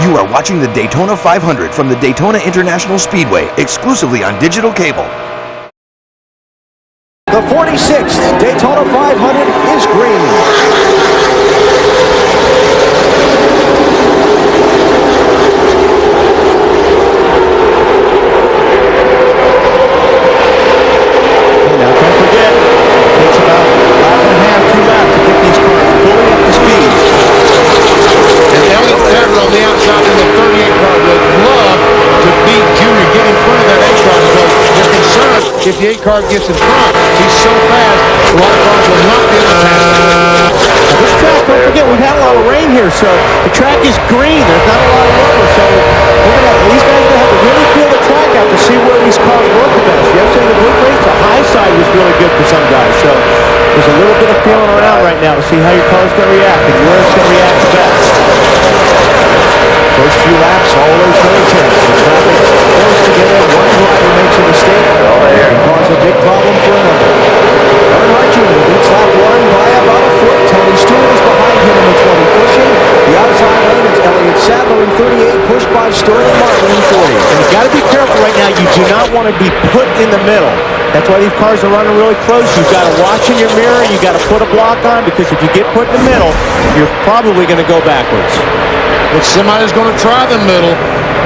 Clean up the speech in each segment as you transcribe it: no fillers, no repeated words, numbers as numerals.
You are watching the Daytona 500 from the Daytona International Speedway, exclusively on digital cable. The 46th Daytona 500 is green. If the 8 car gets in front, he's so fast, a lot of cars will not be able to pass him. This track, don't forget, we've had a lot of rain here, so the track is green. There's not a lot of water, so these guys are going to have to really feel the track out to see where these cars work the best. Yesterday, the blue race, the high side was really good for some guys, so there's a little bit of feeling around right now to see how your car's going to react and where it's going to react the best. First few laps, all those really tense. The traffic close together. One driver makes a mistake. It can cause a big problem for another. Earnhardt Jr. leads lap 1 by about a foot. Tony Stewart is behind him in the 20, pushing. The outside lane, it's Elliott Sadler in 38, pushed by Stewart and Martin in 40. And you've got to be careful right now. You do not want to be put in the middle. That's why these cars are running really close. You've got to watch in your mirror. You've got to put a block on, because if you get put in the middle, you're probably going to go backwards. If somebody's going to try the middle,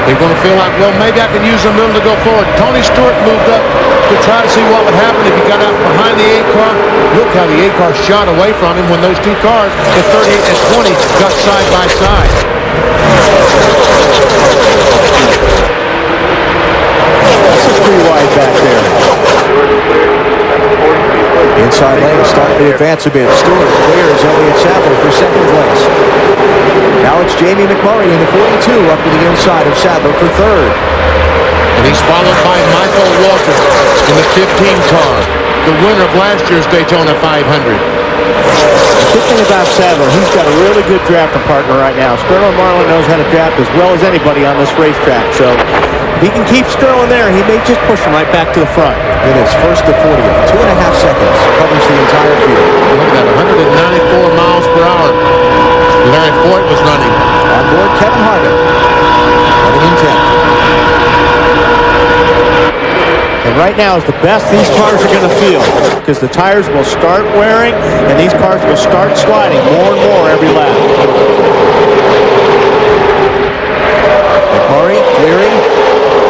they're going to feel like, well, maybe I can use the middle to go forward. Tony Stewart moved up to try to see what would happen if he got out behind the 8 car. Look how the 8 car shot away from him when those 2 cars, the 38 and 20, got side by side. This is pretty wide back there. Inside lane starting to advance a bit. Stewart clears Elliott Sadler for second place. Now it's Jamie McMurray in the 42 up to the inside of Sadler for third. And he's followed by Michael Waltrip in the 15 car, the winner of last year's Daytona 500. The good thing about Sadler, he's got a really good drafting partner right now. Sterling Marlin knows how to draft as well as anybody on this racetrack. So if he can keep Sterling there, he may just push him right back to the front. It is first to 40th, 2.5 seconds, covers the entire field. Look at that, 194 miles per hour. Larry Ford was running. On board Kevin Harvick, running in 10th. And right now is the best these cars are going to feel, because the tires will start wearing and these cars will start sliding more and more every lap. McMurray clearing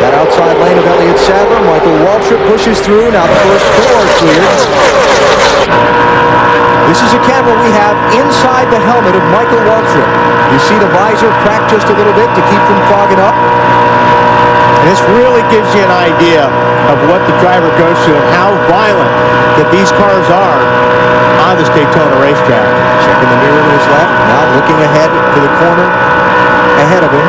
that outside lane of Elliott Sadler. Michael Waltrip pushes through. Now the first 4 cleared. This is a camera we have inside the helmet of Michael Waltrip. You see the visor cracked just a little bit to keep from fogging up. And this really gives you an idea of what the driver goes through and how violent that these cars are on this Daytona racetrack. Checking the mirror to his left, now looking ahead to the corner ahead of him.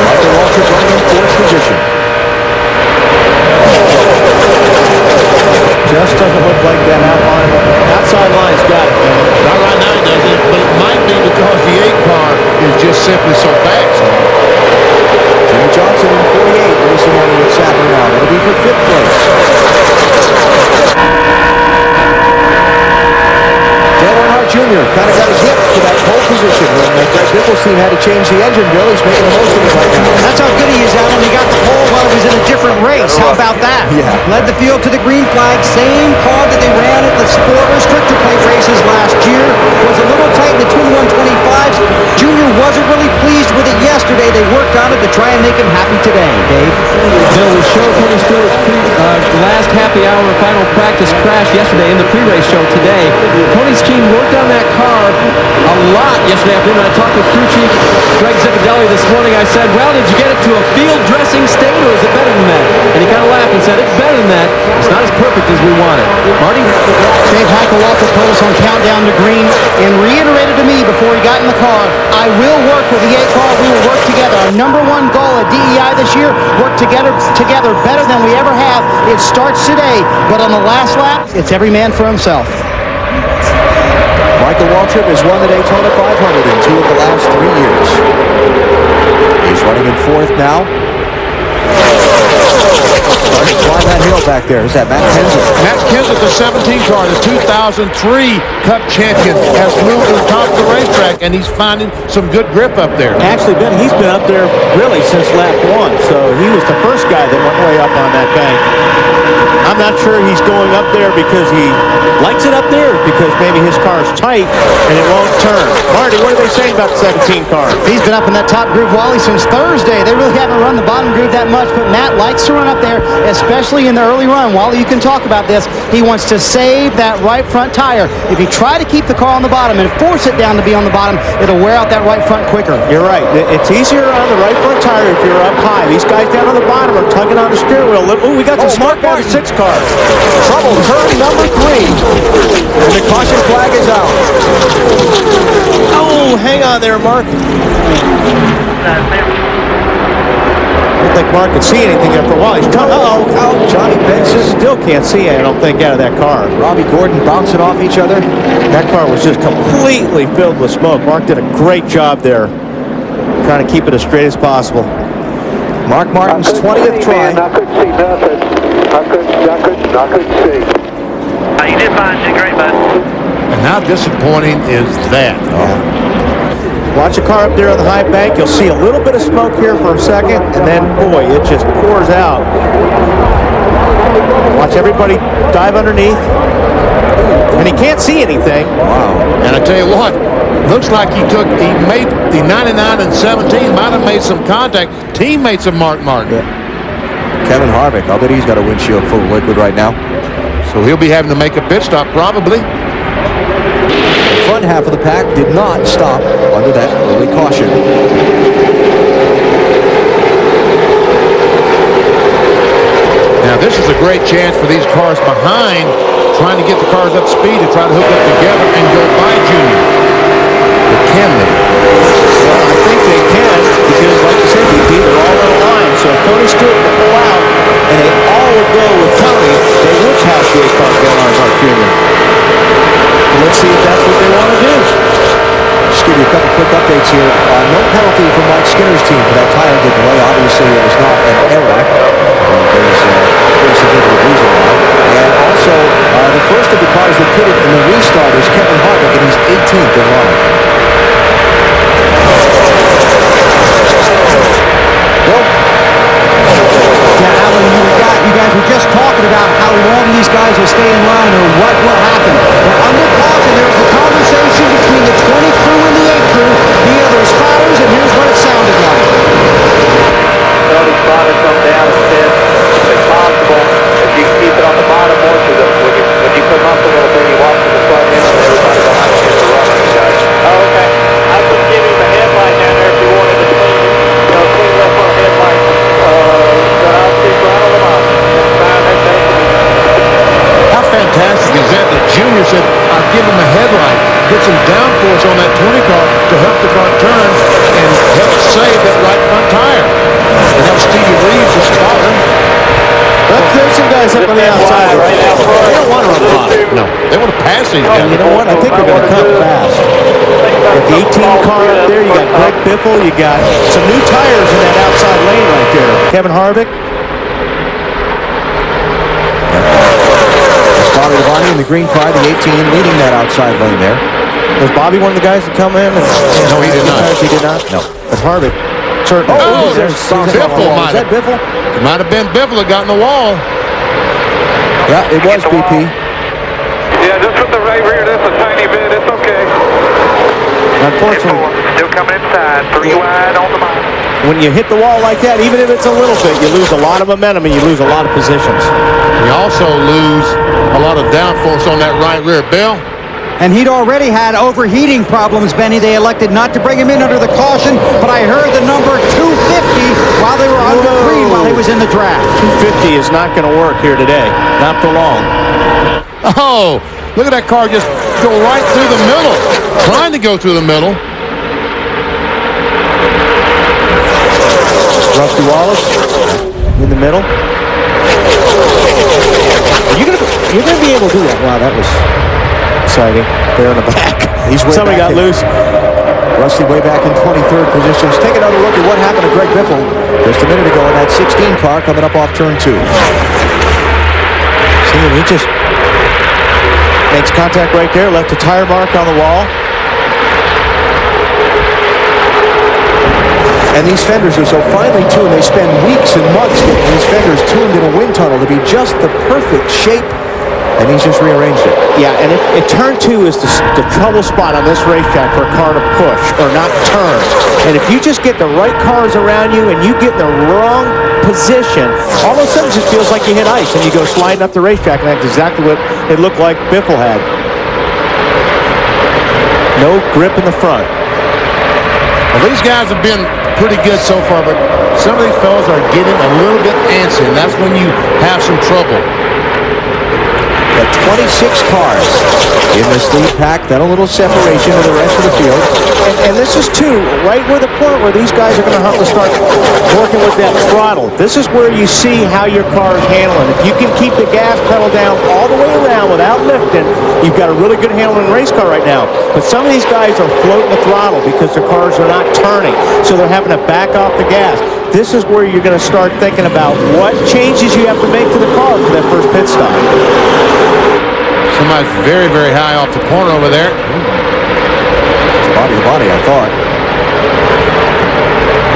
Michael Waltrip running in 4th position. Just doesn't look like that outside line's got it. Not right now, it doesn't, but it might be because the 8 car is just simply so fast. Jimmie Johnson in 48, racing Elliott Sadler now. It'll be for 5th place. Dale Earnhardt Jr. kind of got a gift to that pole position when Greg Biffle's team had to change the engine. Bill, he's making the most of it right now. That's how good he is, Adam. He got the pole while he was in a different race. How about that? Yeah. Led the field to the green flag. Same car that they ran at the Sport restrictor plate races last year. Was a little tight in the 2-1-25s. Junior wasn't really pleased with it yesterday. They worked on it to try and make him happy today, Dave. Bill, we showed Tony Stewart's last happy hour final practice crash yesterday in the pre-race show today. Tony's team worked on that car a lot yesterday afternoon. I talked with crew chief Greg Ziccardelli this morning. I said, well, did you get it to a field dressing state, or is it better than that? And he kind of laughed and said, it's better than that. It's not as perfect as we want it. Marty? Dave Michael Waltrip told us on Countdown to Green and reiterated to me before he got in the car, I will work with the 8 car. We will work together. Our #1 goal at DEI this year, work together better than we ever have. It starts today, but on the last lap, it's every man for himself. Michael Waltrip has won the Daytona 500 in 2 of the last 3 years. He's running in 4th now. Starting to climb that hill back there. Is that Matt Kenseth? Matt Kenseth, the 17 car, the 2003 Cup champion, has moved to the top of the track, and he's finding some good grip up there. Actually, he's been up there really since lap 1, so he was the first guy that went way up on that bank. I'm not sure he's going up there because he likes it up there, or because maybe his car's tight and it won't turn. Marty, what are they saying about the 17 car? He's been up in that top groove, Wally, since Thursday. They really haven't run the bottom groove that much, but Matt likes to run up there, especially in the early run. Wally, you can talk about this. He wants to save that right front tire. If you try to keep the car on the bottom and force it down to be on the bottom, it'll wear out that right front quicker. You're right. It's easier on the right front tire if you're up high. These guys down on the bottom are tugging on the steering wheel. Ooh, we got some smart out of 6 car. Trouble, turn number 3. And the caution flag is out. Oh, hang on there, Mark. I don't think Mark can see anything there for a while. He's coming. Oh, Johnny Benson still can't see it, I don't think, out of that car. Robby Gordon bouncing off each other. That car was just completely filled with smoke. Mark did a great job there, trying to keep it as straight as possible. Mark Martin's 20th try. I couldn't see nothing. I couldn't see. You did fine, you did great, bud. And how disappointing is that? Watch the car up there on the high bank. You'll see a little bit of smoke here for a second, and then, boy, it just pours out. Watch everybody dive underneath. And he can't see anything. Wow. And I tell you what, looks like he made the 99 and 17, might have made some contact. Teammates of Mark Martin. Yeah. Kevin Harvick, I'll bet he's got a windshield full of liquid right now. So he'll be having to make a pit stop probably. The front half of the pack did not stop under that early caution. Now this is a great chance for these cars behind, trying to get the cars up to speed to try to hook up together and go by Junior. But can they? Well, I think they can, because like you said, BP, they're all in line. So if Tony Stewart would pull out and they all would go with Tony, they would pass the 8-car Earnhardt Jr. Let's see if that's what they want to do. Just give you a couple quick updates here. No penalty for Mike Skinner's team for that tire delay. Obviously, it was not an error. There's very significant reason why. And also, the first of the cars that pitted in the restart is Kevin Harvick, and he's 18th in line. Well, Now, Alan, you guys were just talking about how long these guys will stay in line or what will happen. Well, under caution, there's a conversation between the 20 crew and the 8 crew via their spotters, and here's what it sounded like. Well, the spotter come down and said, if possible, if you keep it on the bottom more to the, when you come up a little bit, you watch the front end and everybody behind you gets a run on you guys. Oh, okay. I could give him a headlight down there if you wanted to clean up our headlight. But I'll keep right on the bottom. How fantastic is that Junior said, I'll give him a headlight, get some downforce on that 20 car to help the car turn and help save that right front tire. And that was Stevie Reeves, the spotter. there's some guys up on the outside right now. They don't want to run the bottom. No, they want to pass these guys. And you know what? I think they're going to come fast. With the 18 car up there, you got Greg Biffle, you got some new tires in that outside lane right there. Kevin Harvick. Bobby Labonte in the green car, the 18, leading that outside lane there. Was Bobby one of the guys that come in? No, he did not. He did not? No. But Harvick certainly. Oh, there's Biffle. Is that Biffle? It might have been Biffle that got in the wall. Yeah, it was BP. Yeah, just put the right rear just a tiny bit. It's okay. Unfortunately, still coming inside. 3 wide on the bottom. when you hit the wall like that, even if it's a little bit, you lose a lot of momentum and you lose a lot of positions. You also lose a lot of downforce on that right rear. Bill? And he'd already had overheating problems, Benny. They elected not to bring him in under the caution, but I heard the number 250 while they were under green while he was in the draft. 250 is not going to work here today. Not for long. Oh, look at that car just go right through the middle. Trying to go through the middle. Rusty Wallace in the middle. You're gonna be able to do that. Wow, that was exciting. There in the back. Somebody got loose. Rusty way back in 23rd position. Let's take another look at what happened to Greg Biffle just a minute ago in that 16 car coming up off turn 2. See, he just makes contact right there. Left a tire mark on the wall. And these fenders are so finely tuned, they spend weeks and months getting these fenders tuned in a wind tunnel to be just the perfect shape, and he's just rearranged it. Yeah, and turn 2 is the trouble spot on this racetrack for a car to push or not turn. And if you just get the right cars around you and you get in the wrong position, all of a sudden it just feels like you hit ice and you go sliding up the racetrack, and that's exactly what it looked like Biffle had. No grip in the front. Well, these guys have been pretty good so far, but some of these fellas are getting a little bit antsy, and that's when you have some trouble. But 26 cars in this lead pack, then a little separation to the rest of the field. And this is too, right where the point where these guys are going to have to start working with that throttle. This is where you see how your car is handling. If you can keep the gas pedal down all the way around without lifting, you've got a really good handle in a race car right now. But some of these guys are floating the throttle because their cars are not turning, so they're having to back off the gas. This is where you're going to start thinking about what changes you have to make to the car for that first pit stop. Somebody's very, very high off the corner over there. It's body to body, I thought.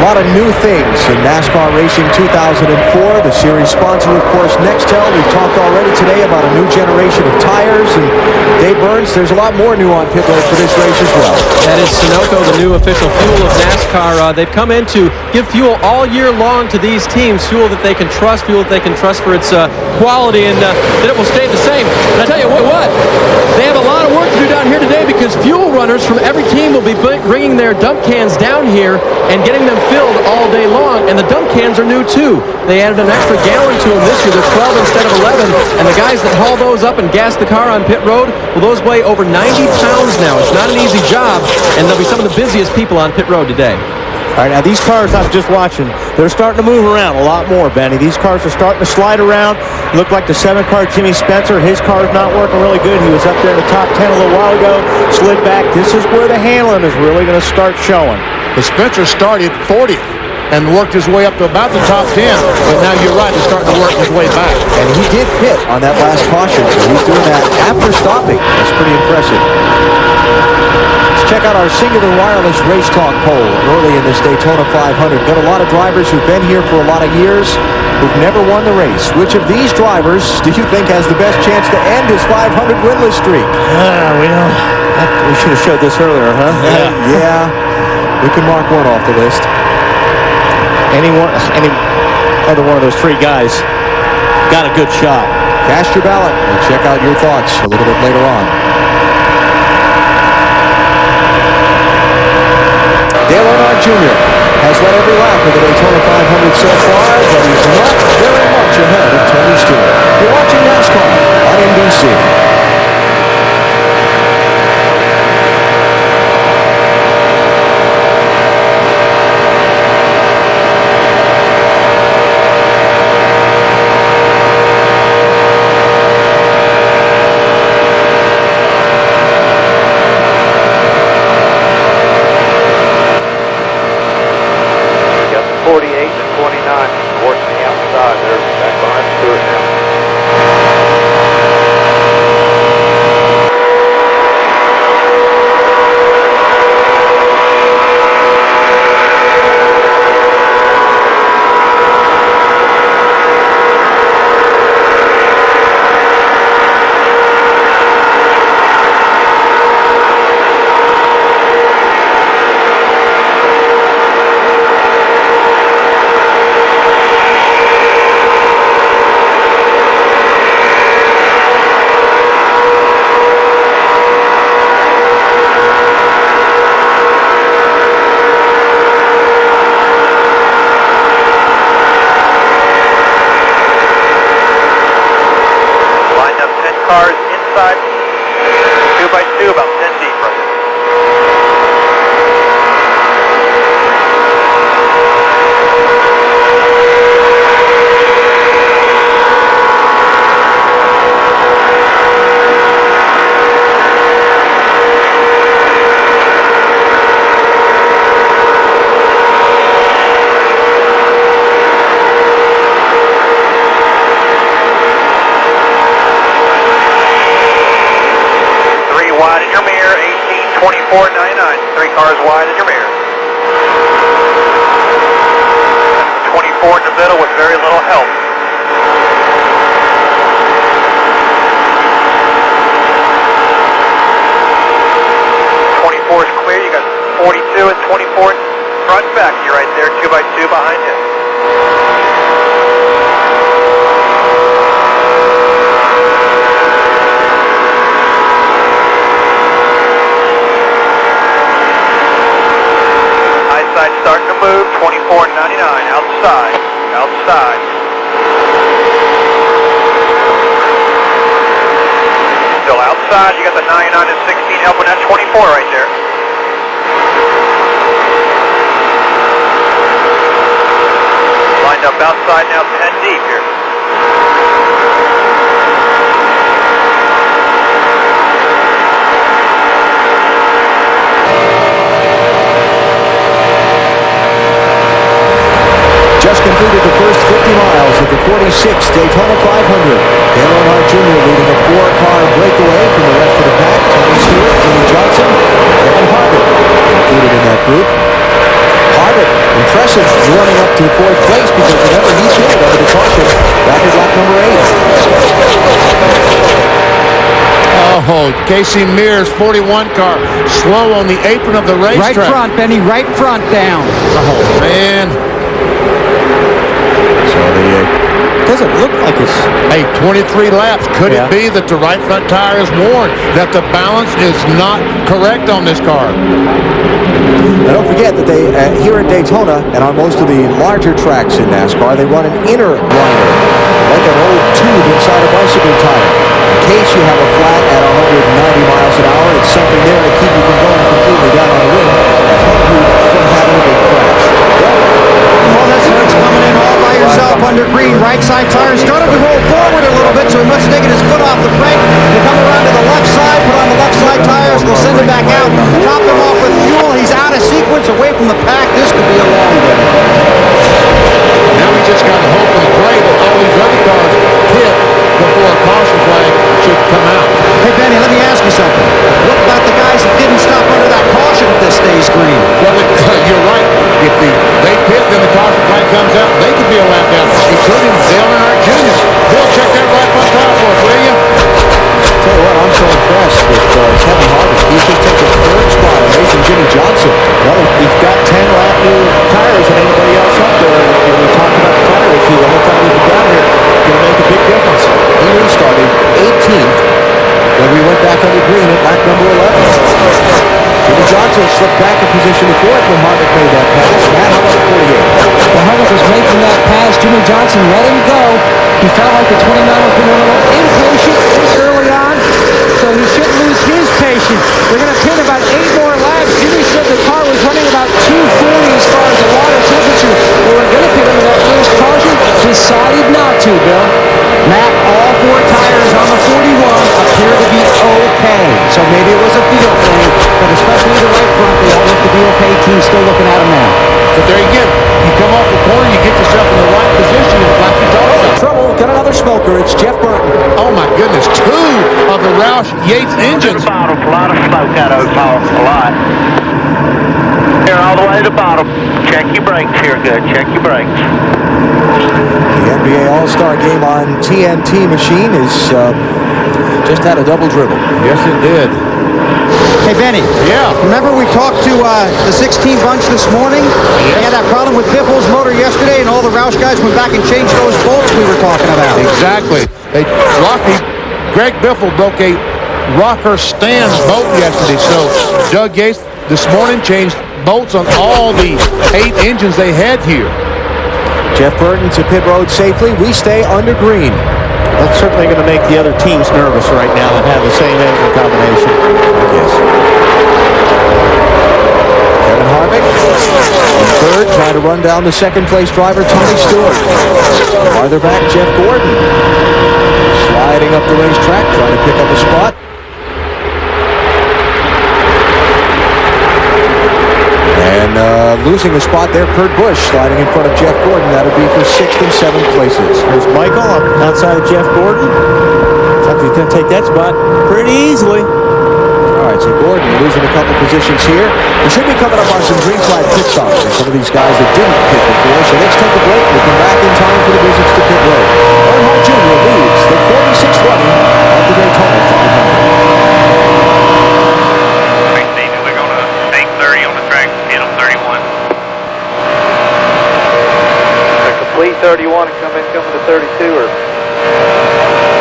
A lot of new things in NASCAR Racing 2004. The series sponsor, of course, Nextel. We've talked already today about a new generation of tires. And Dave Burns, there's a lot more new on pit road for this race as well. That is Sunoco, the new official fuel of NASCAR. They've come in to give fuel all year long to these teams, fuel that they can trust, fuel that they can trust for its quality, and that it will stay the same. And I tell you what, they have a lot of work to do down here today, because fuel runners from every team will be bringing their dump cans down here and getting them filled all day long, and the dump cans are new too. They added an extra gallon to them this year. They're 12 instead of 11, and the guys that haul those up and gas the car on pit road, well, those weigh over 90 pounds now. It's not an easy job, and they'll be some of the busiest people on pit road today. All right, now these cars I'm just watching, they're starting to move around a lot more, Benny. These cars are starting to slide around. Look like the 7-car Jimmie Spencer, his car's not working really good. He was up there in the top 10 a little while ago, slid back. This is where the handling is really going to start showing. The Spencer started 40th and worked his way up to about the top 10, but now you're right, he's starting to work his way back. And he did pit on that last caution, so he's doing that after stopping. That's pretty impressive. Let's check out our Cingular wireless race talk poll early in this Daytona 500. Got a lot of drivers who've been here for a lot of years who've never won the race. Which of these drivers do you think has the best chance to end his 500 winless streak? We should have showed this earlier, huh? Yeah. We can mark one off the list. Any other one of those three guys got a good shot. Cast your ballot. We'll check out your thoughts a little bit later on. Dale Earnhardt Jr. has led every lap of the Daytona 500 so far, but he's not very much ahead of Tony Stewart. You're watching NASCAR on NBC. wide in your mirror, 18, 24, 99. 3 cars wide in your mirror. 24 in the middle with very little help. 24 is clear. You got 42 and 24 front and back. You're right there, 2x2 behind you. Side starting to move, 24.99, outside, outside. Still outside, you got the 99 and 16 helping that 24 right there. Lined up outside now, 10 deep here. Just completed the first 50 miles of the 46th Daytona 500. Dale Earnhardt Jr. leading a 4-car breakaway from the rest of the pack. Tony Stewart, Jimmie Johnson, and Harvick included in that group. Harvick, impressive, running up to 4th place because remember he pitted under the caution back at lap number 8. Oh, Casey Mears, 41 car, slow on the apron of the racetrack. Right front, Benny, right front down. Oh, man. So doesn't look like it's... Hey, 23 laps. Could it be that the right front tire is worn? That the balance is not correct on this car? Now don't forget that they, here at Daytona and on most of the larger tracks in NASCAR, they run an inner liner, like an old tube inside a bicycle tire. In case you have a flat at 190 miles an hour, it's something there to keep you from going completely down on the rim and help you from having a big crash. Well, that's how it's coming in all by yourself under green. Right side tire started to roll forward a little bit, so he must have taken his foot off the brake. They come around to the left side, put on the left side tires. They'll send him back out, top him off with fuel. He's out of sequence, away from the pack. This could be a long day. Now we just got to hope and pray that all these other cars hit before a caution flag should come out. Hey, Benny, let me ask you something. What about the guys that didn't stop under that caution if this stays green? Well, you're right. If they pit, then the caution flag comes out, they could be a lap down, including Dale Earnhardt Jr. Bill, check that right front tire for us, will you? Tell you what, I'm so impressed with Kevin Harvick. He's just taken 3rd spot in racing Jimmie Johnson. Well, he's got 10 lap new tires and anybody else up there. And we talked about the tire issue the whole time we've been down here. It's going to make a big difference. He restarted 18th when we went back under green at lap number 11. Jimmie Johnson slipped back in position to 4th when Harvick made that pass. Matt, how about the 48? Well, Harvick was making that pass. Jimmie Johnson let him go. He felt like the 29 was being a little impatient early on, so he shouldn't lose his patience. We're going to pin about 8 more laps. Jimmie said the car was running about 240 as far as the water temperature. They were going to pin him in that first caution. Decided not to, Bill. Matt, all 4 tires on the 41 appear to be okay. So maybe it was a feel thing, but especially the right front, they all look to be okay. Team's still looking at him now. But there again, you come off the corner, you get yourself in the right position, and like you talked about. Trouble, got another smoker. It's Jeff Burton. Oh my goodness, 2 of the Roush Yates engines. A lot of smoke out of a lot. Here, all the way to the bottom. Check your brakes here, good. Check your brakes. The NBA All-Star Game on TNT machine is just had a double dribble. Yes, it did. Hey, Benny. Yeah. Remember we talked to the 16 bunch this morning? Yes. They had that problem with Biffle's motor yesterday, and all the Roush guys went back and changed those bolts we were talking about. Exactly. Greg Biffle broke a rocker stand bolt yesterday, so Doug Yates this morning changed bolts on all the 8 engines they had here. Jeff Burton to pit road safely. We stay under green. That's certainly going to make the other teams nervous right now that have the same engine combination. Yes. Kevin Harvick in 3rd, trying to run down the 2nd place driver, Tony Stewart. Farther back, Jeff Gordon. Sliding up the racetrack, trying to pick up a spot. And losing a spot there, Kurt Busch sliding in front of Jeff Gordon. That would be for 6th and 7th places. There's Michael outside of Jeff Gordon. Looks like he's going to take that spot pretty easily. All right, so Gordon losing a couple positions here. We should be coming up on some green flag pit stops for some of these guys that didn't pit before. So let's take a break. We'll come back in time for the visits to pit road. Earnhardt Jr. leads the 46th running of the Daytona 500. Right, Stevie, we're going to take 30 on the track, hit them 31. A complete 31 and coming to 32, or?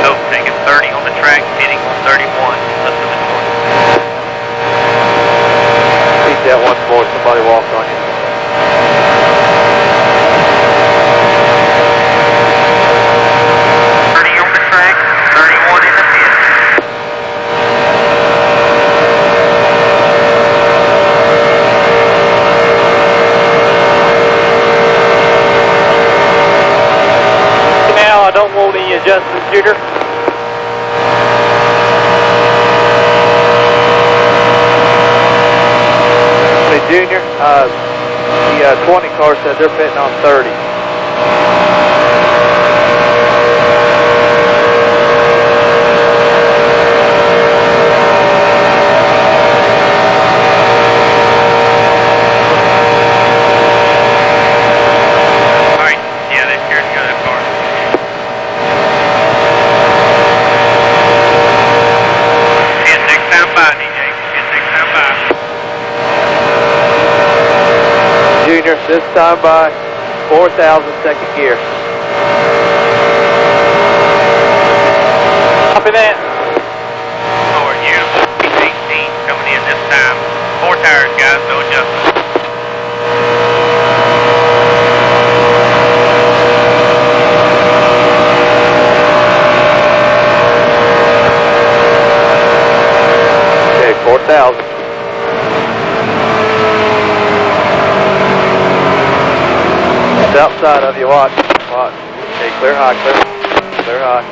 No, taking 30 on the track, hitting on 31. Repeat that once more, somebody walked on you. I don't want any adjustments, Junior. Hey, Junior, the 20 car said they're pitting on 30. All right, yeah, they're scared to go to that car. Junior, this time by 4,000 second gear. Copy that. Over here, 18 coming in this time. 4 tires, guys, no adjustment. Okay, 4,000. Outside of you, watch. Okay, clear high, clear high.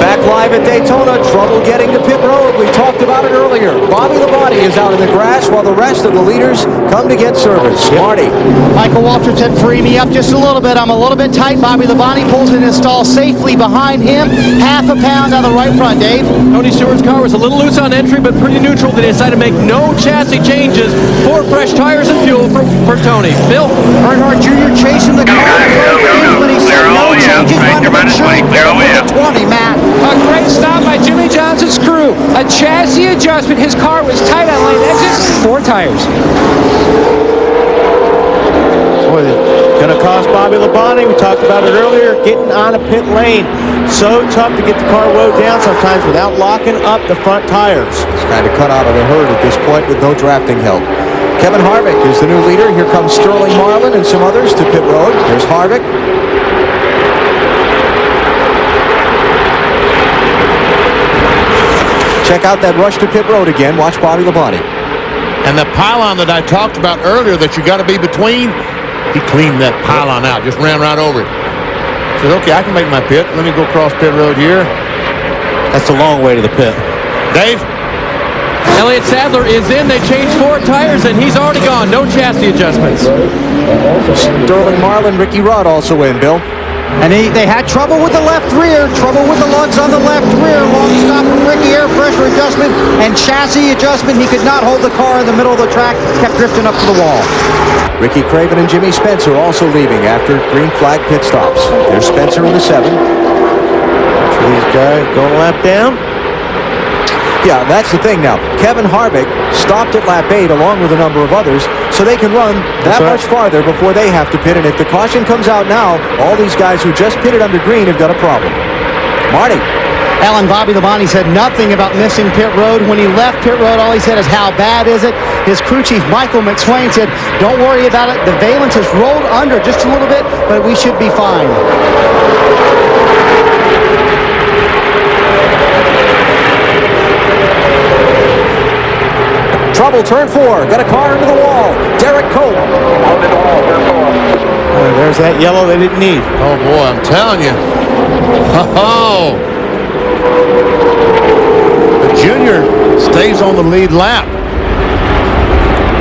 Back live at Daytona, trouble getting to pit road. We talked about it earlier. Bobby Labonte is out in the grass while the rest of the leaders come to get service. Marty. Michael Waltrip said, free me up just a little bit. I'm a little bit tight. Bobby Labonte pulls in his stall safely behind him. Half a pound on the right front, Dave. Tony Stewart's car was a little loose on entry, but pretty neutral. They decided to make no chassis changes. 4 fresh tires and fuel for Tony. Bill? Earnhardt Jr. chasing the car. When he said no changes, wanted to make sure he put him in the 20, Matt. A great stop by Jimmie Johnson's crew. A chassis adjustment. His car was tight on lane exit. 4 tires. Boy, going to cost Bobby Labonte. We talked about it earlier. Getting on a pit lane. So tough to get the car rode down sometimes without locking up the front tires. He's kind of cut out of the herd at this point with no drafting help. Kevin Harvick is the new leader. Here comes Sterling Marlin and some others to pit road. Here's Harvick. Check out that rush to pit road again. Watch Bobby Labonte. And the pylon that I talked about earlier that you got to be between, he cleaned that pylon out, just ran right over it. Said, okay, I can make my pit. Let me go across pit road here. That's a long way to the pit. Dave? Elliott Sadler is in. They changed 4 tires, and he's already gone. No chassis adjustments. Sterling Marlin, Ricky Rudd also in, Bill. And they had trouble with the left rear, trouble with the lugs on the left rear. Long stop from Ricky, air pressure adjustment and chassis adjustment. He could not hold the car in the middle of the track, kept drifting up to the wall. Ricky Craven and Jimmy Spencer also leaving after green flag pit stops. There's Spencer in the 7. These guys going a lap down. Yeah, that's the thing now. Kevin Harvick stopped at lap 8 along with a number of others, so they can run that much farther before they have to pit. And if the caution comes out now, all these guys who just pitted under green have got a problem. Marty. Alan Bobby Labonte said nothing about missing pit road. When he left pit road, all he said is, how bad is it? His crew chief, Michael McSwain, said, don't worry about it. The valence has rolled under just a little bit, but we should be fine. Trouble, turn 4. Got a car into the wall. Derek Cope. There's that yellow they didn't need. Oh, boy, I'm telling you. Oh. The junior stays on the lead lap.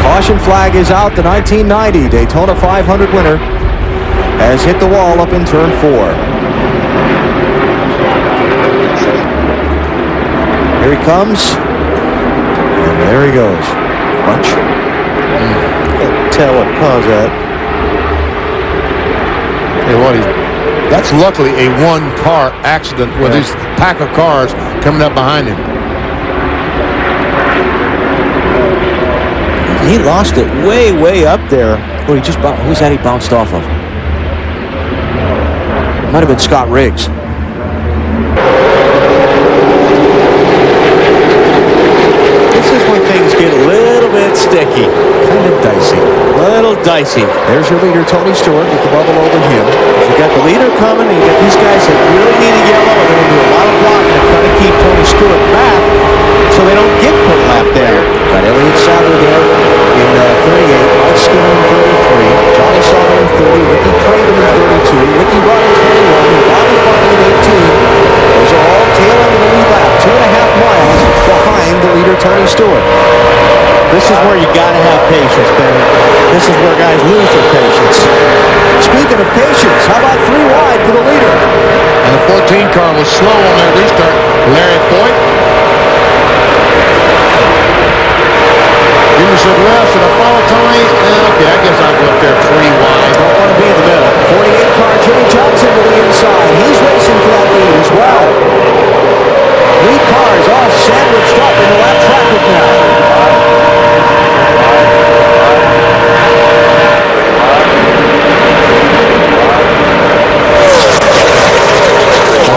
Caution flag is out. The 1990 Daytona 500 winner has hit the wall up in turn 4. Here he comes. And there he goes. Bunch. Can't tell what caused that. Hey, that's luckily a one-car accident with this pack of cars coming up behind him. He lost it way up there. Oh, who's that he bounced off of? Might have been Scott Riggs. This is when things get a little bit sticky. Kind of dicey. Little dicey. There's your leader, Tony Stewart, with the bubble over him. You got the leader coming, and you got these guys that really need a yellow, and they're going to do a lot of blocking to try to keep Tony Stewart back so they don't get put lap down. Got Elliott Sadler there in 38, Mike Skinner in 33, Johnny Sullivan in 30, Ricky Craven in 32, Ricky Rudd in 21, and Bobby Bunny in 18. Those are all tail end of the lead lap, 2.5 miles behind the leader, Tony Stewart. This is where you got to have patience, Ben. This is where guys lose their patience. Speaking of patience, how about 3 wide for the leader? And the 14 car was slow on that restart. Larry Foyt. Jimmy said, well, should I follow Tony? Okay, I guess I'll go up there 3 wide. Don't want to be in the middle. 48 car, Jimmie Johnson to the inside. He's racing for that lead as well. 3 cars all sandwiched up in the lap traffic now.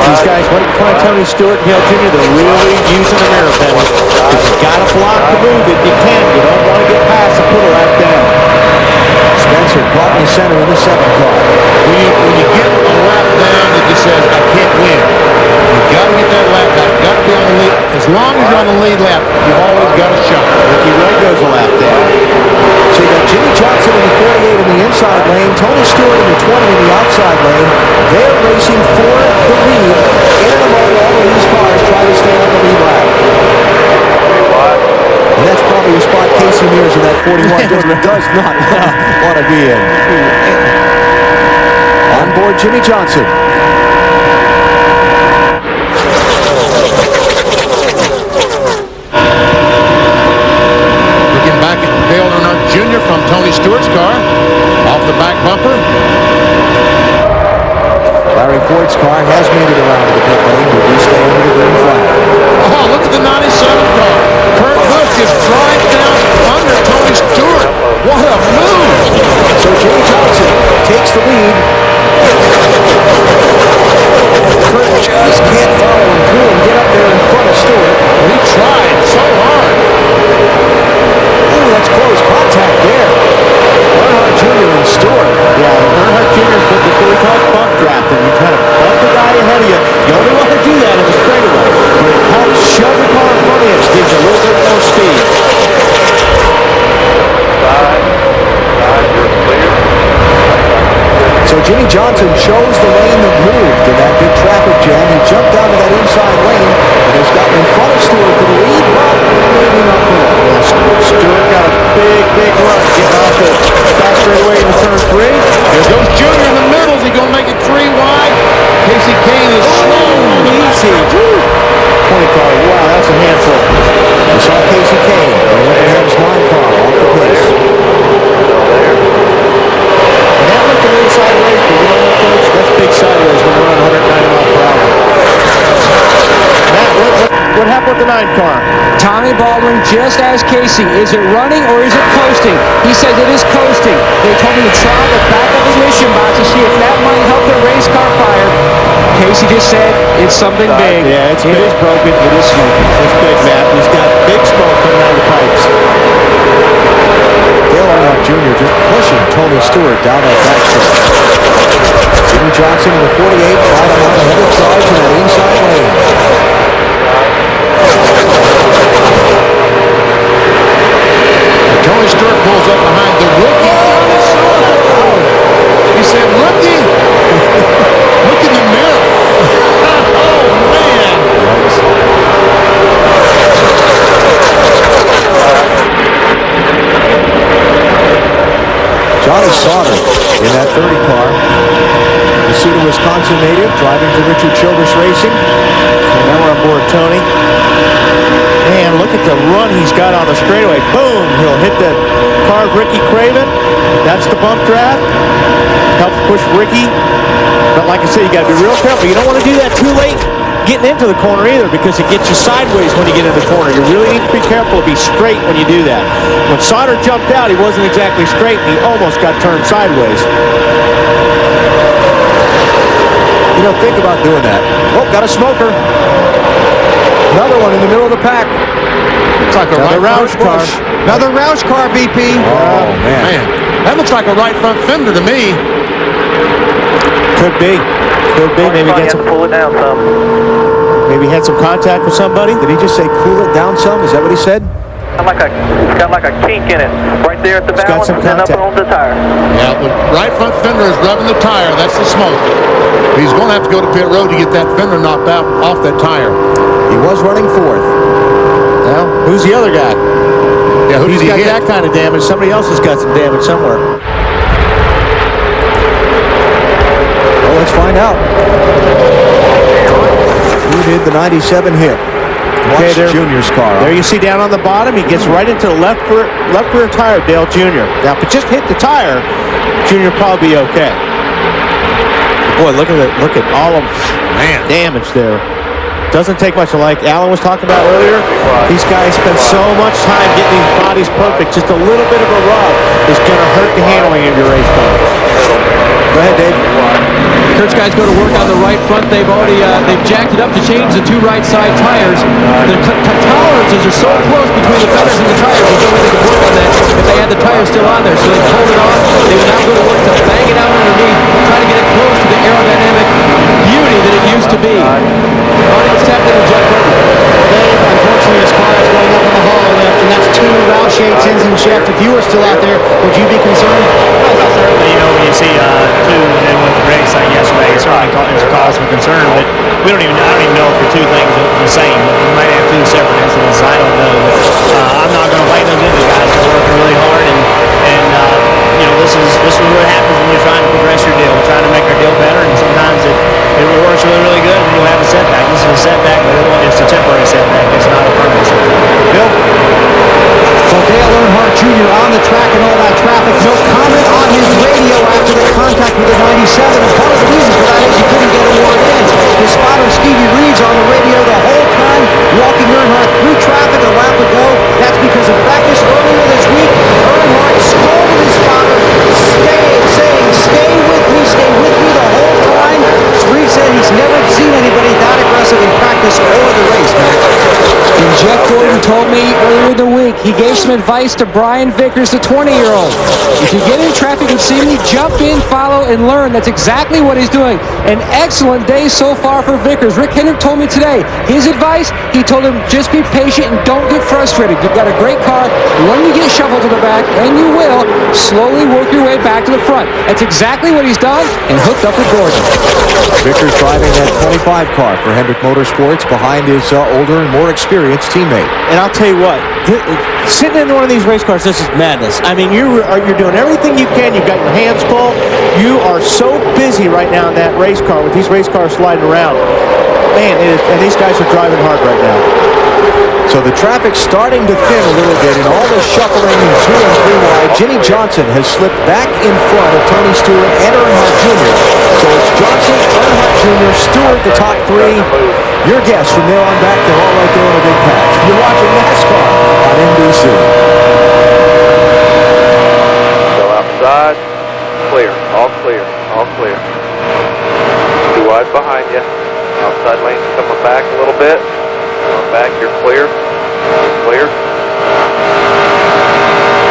These guys right in front of Tony Stewart and Hale Jr., they're really using the mirror penny. If you got to block to move it, you can. You don't want to get past and put it right down. Spencer caught in the center in the 2nd car. When you get a lap down that just says, I can't win, you got to get that lap back. Got to be on the lead. As long as you're on the lead lap, you've always got a shot. Ricky Rudd goes a lap down. So you got Jimmie Johnson in the 48 in the inside lane, Tony Stewart in the 20 in the outside lane. They're racing for the lead. In and among all of these cars trying to stay on the lead lap. And that's probably a spot Casey Mears in that 41 does not want to be in. On board Jimmie Johnson. Looking back at Dale Earnhardt Jr. from Tony Stewart's car. Off the back bumper. Larry Ford's car has made it around to the pit lane, but we stay under the green flag. Oh, look at the 97 car. Kurt Busch just drives down under Tony Stewart. What a move! So Jimmie Johnson takes the lead. And Kurt just can't follow him through and get up there in front of Stewart. And he tried so hard. Ooh, that's close contact there. Earnhardt Jr. and Stewart. Yeah, Earnhardt Jr. put before we talk bump drafting. You kind of bump the guy ahead of you. You only want to do that in the straightaway. But it helps shove the car in front of you. It gives you a little bit more speed. You're clear. So Jimmie Johnson chose the lane that moved in that big traffic jam. He jumped down to that inside lane and has gotten in front of Stewart for the lead, but maybe not for long. Yeah, Stewart got a big run getting off the fast straightaway into turn 3. Here goes Junior in the middle. Is he going to make it 3 wide? Casey Kane is slow. Easy. 20 car. Wow, that's a handful. We saw Casey Kane. The Williams line car off the pace. And that looked a little sideways, but you know what, folks? That's big sideways when we're on 190 miles per hour. Matt, what happened with the 9 car? Tommy Baldwin, just as Casey, is it running or is it coasting? He says it is coasting. They told me to try the back of the ignition box to see if that might help the race car fire. Casey just said it's something big. Yeah, it is broken. It is smoking. It's big, Matt. He's got big smoke coming out of the pipes. Dale Earnhardt Jr. just pushing Tony Stewart down that backstretch. Jimmie Johnson in the 48, right on the header charge in that inside lane. Tony Stewart pulls up behind the rookie. He said, rookie, look in the mirror. Oh, man. Johnny Sauter in that 30 car. Wisconsin native, driving for Richard Childress Racing. And now we're on board Tony. Man, look at the run he's got on the straightaway. Boom! He'll hit the car of Ricky Craven. That's the bump draft. Helps push Ricky. But like I said, you got to be real careful. You don't want to do that too late getting into the corner either, because it gets you sideways when you get into the corner. You really need to be careful to be straight when you do that. When Sauter jumped out, he wasn't exactly straight, and he almost got turned sideways. You don't think about doing that. Oh, got a smoker. Another one in the middle of the pack. Looks like a Another right Roush front car. Busch. Another Roush car, BP. Oh, man. That looks like a right front fender to me. Could be. Could be. Maybe get some. Pull it down some. Maybe had some contact with somebody. Did he just say cool it down some? Is that what he said? It's got like a kink in it, right there at the It's got balance some and up contact. on the tire. Yeah, the right front fender is rubbing the tire. That's the smoke. He's going to have to go to pit road to get that fender knocked out off that tire. He was running fourth. Now, who's the other guy? Yeah, who He's did he got hit? that kind of damage. Somebody else has got some damage somewhere. Well, let's find out. Who did the 97 hit? Okay, there, Junior's car. There you see down on the bottom, he gets right into the left rear tire, Dale Jr. Now, if it just hit the tire, Junior will probably be okay. Boy, look at all of damage there. Doesn't take much. Like Alan was talking about earlier, these guys spend so much time getting these bodies perfect. Just a little bit of a rub is going to hurt the handling of your race car. Go ahead, Dave. Kurt's guys go to work on the right front. They've already they've jacked it up to change the two right side tires. The tolerances are so close between the fenders and the tires. There's no way they could work on that if they had the tires still on there. So they pulled it off. They would now go to work to bang it out underneath, try to get it close to the aerodynamic beauty that it used to be. Audience tapped into Jeff Burton. Dave, unfortunately, his car is going up in the hollow lift, and that's two Roush 810s in shaft. If you were still out there, would you be concerned? Certainly, when you see two and then with the race like yesterday, it certainly is a cause for concern. But I don't even know if the two things are the same. We might have two separate incidents. I don't know. But I'm not going to blame those into guys. They're working really hard, and this is what happens when you're trying to progress your deal. We're trying to make our deal better, and sometimes it works really good, and you'll have a setback. This is a setback, but it's a temporary setback. It's not a permanent setback. Bill? So Dale Earnhardt Jr. on the track and all that traffic. No comment on his radio after the contact with the 97. And part of the reason for that is he couldn't get a word in. His spotter Stevie Reed's on the radio the whole time, walking Earnhardt through traffic a lap ago. That's because in practice earlier this week, Earnhardt scolded his spotter, saying, stay with me the whole time. Reed said he's never seen anybody that aggressive in practice or the race, man. And Jeff Gordon told me earlier in the week, he gave some advice to Brian Vickers, the 20-year-old. If you get in traffic and see me, jump in, follow, and learn. That's exactly what he's doing. An excellent day so far for Vickers. Rick Hendrick told me today, his advice, he told him, just be patient and don't get frustrated. You've got a great car. When you get shuffled to the back, and you will, slowly work your way back to the front. That's exactly what he's done and hooked up with Gordon. Vickers driving that 25 car for Hendrick Motorsports behind his older and more experienced teammate. And I'll tell you what, sitting in one of these race cars, this is madness. I mean, you're doing everything you can. You've got your hands full. You are so busy right now in that race car with these race cars sliding around. Man, and these guys are driving hard right now. So the traffic's starting to thin a little bit, and all the shuffling in 2 and 3 wide. Jimmie Johnson has slipped back in front of Tony Stewart and Earnhardt Jr. So it's Johnson, Earnhardt Jr., Stewart, the top three. Your guess from there on back, they're all right there in a big patch. You're watching NASCAR on NBC. Go outside. Clear. All clear. All clear. 2 wide behind you. Outside lane coming back a little bit. Coming back, you're clear. Clear.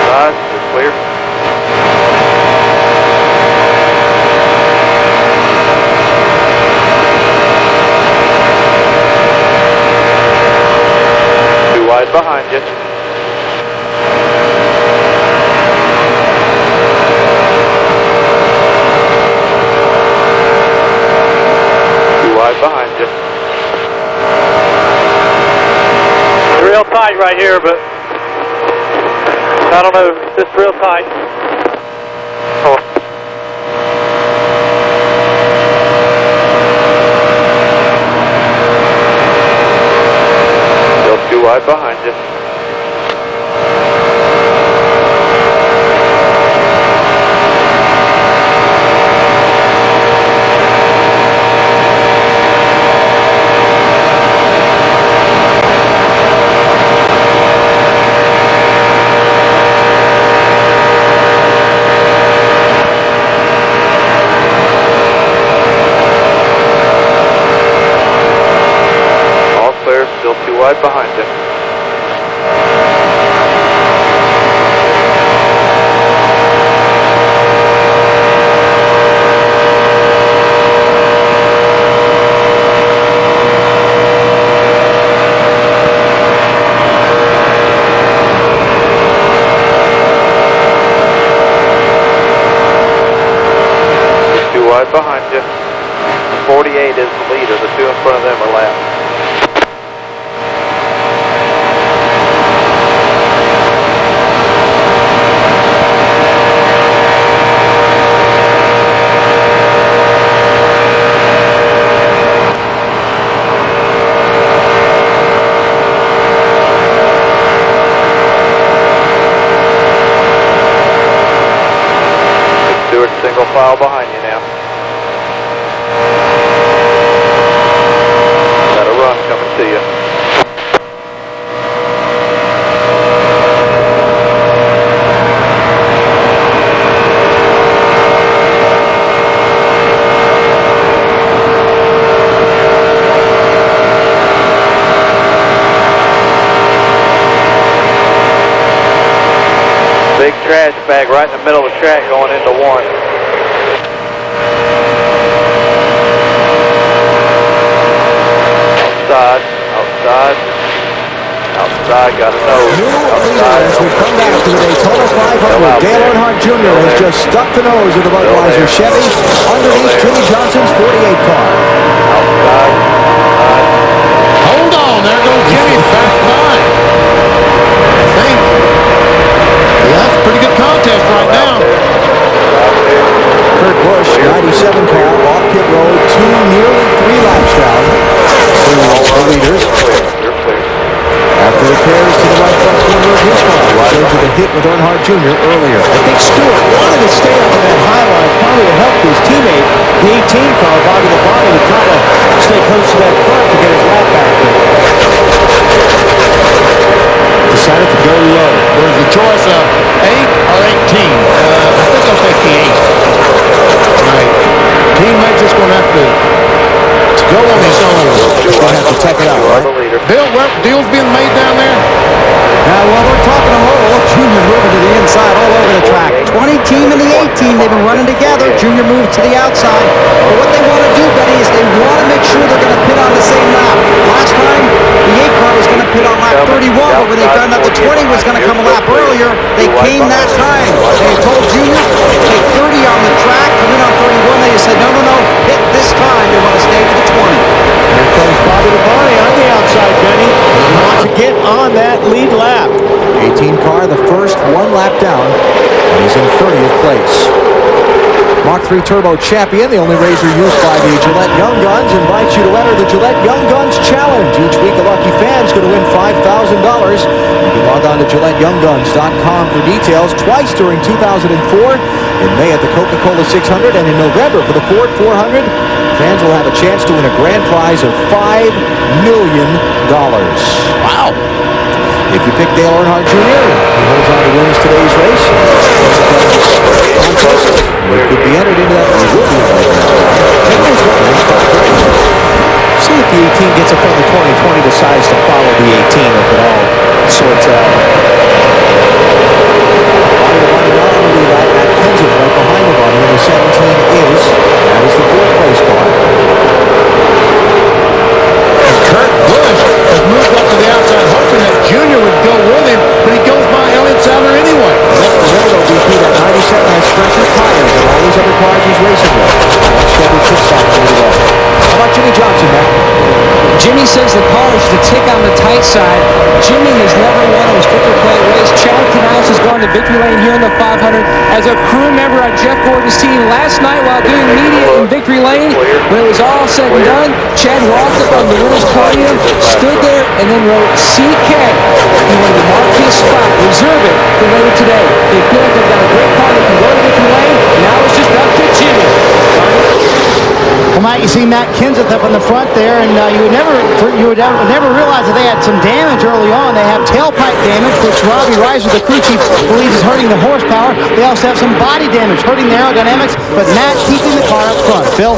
Side, you're clear. Wide behind you. Too wide behind you. It's real tight right here, but I don't know, it's just real tight. Oh. wide behind you. Still too wide behind you. Too wide behind you. 48 is the leader. The two in front of them are lapped. Stewart single file behind you now. Got a run coming to you. Big trash bag right in the middle of the track going into one. Outside, got a nose. As we come back to the Daytona 500, Dale Earnhardt Jr. has just stuck the nose of the Budweiser Chevy underneath Jimmie Johnson's 48 car. Hold on, there goes Jimmie back by. I think. Yeah, that's a pretty good contest right now. Kurt Busch, 97 car, off pit road, nearly 3 laps down. The leaders. After the repairs to the right front corner of his car, which led to the hit with Earnhardt Jr. earlier. I think Stewart wanted to stay up on that high line, probably to help his teammate, the 18 car, Bobby Labonte, to try to stay close to that front to get his lap back there. Decided to go low. There's a choice of 8 or 18. I think I'll take the 8. Right. Teammate's just going to have to go on his own. Just going to have to check it out, right? Bill, what deal's being made down there? Now, while we're talking to Lowe, Junior moving to the inside all over the track. 20 team and the 18, they've been running together. Junior moves to the outside. But what they want to do, Benny, is they want to make sure they're going to pit on the same lap. Last time, the 8 car was going to pit on lap 31, but when they found out the 20 was going to come a lap earlier, they came that time. They told Junior, take 30 on the track, come in on 31. They said, no, pit this time. They want to stay to the 20. Here comes Bobby Labonte on the outside, Benny. He wants to get on that lead lap. 18 car, the first 1 lap down, and he's in 30th place. Mach 3 Turbo Champion, the only razor used by the Gillette Young Guns, invites you to enter the Gillette Young Guns Challenge. Each week, a lucky fan's going to win $5,000. You can log on to GilletteYoungGuns.com for details. Twice during 2004, in May at the Coca-Cola 600, and in November for the Ford 400. Fans will have a chance to win a grand prize of $5 million. Wow. If you pick Dale Earnhardt Jr., he holds on to wins today's race. He could be entered into that. He will be entered. See if the 18 gets up on the 20 decides to follow the 18 if it all sorts out. Kenseth right behind the body, and the 17 is. That is the 4th place car. Kurt Busch has moved up to the outside, hoping that Junior would go with him, but he goes by Elliott Sadler anyway. Remember, BP, that 97 has fresher tires than all these other cars he's racing with. Watch Chevy pit stop ready to go. How about Jimmie Johnson, Matt? Jimmie says the car is to tick on the tight side. Jimmie has never won a sticker plate race. Chad Knaus has gone to victory lane here in the 500 as a crew member on Jeff Gordon's team. Last night while doing media in victory lane, when it was all said and done, Chad walked up on the winner's podium, stood there, and and then wrote CK. He wanted to mark his spot, reserve it for later today. They feel like they've got a great car that can go in a different lane. Now it's just up to Jimmie. Well, Matt, you see Matt Kenseth up in the front there, and you would never realize that they had some damage early on. They have tailpipe damage, which Robby Reiser, the crew chief, believes is hurting the horsepower. They also have some body damage, hurting the aerodynamics, but Matt keeping the car up front. Phil?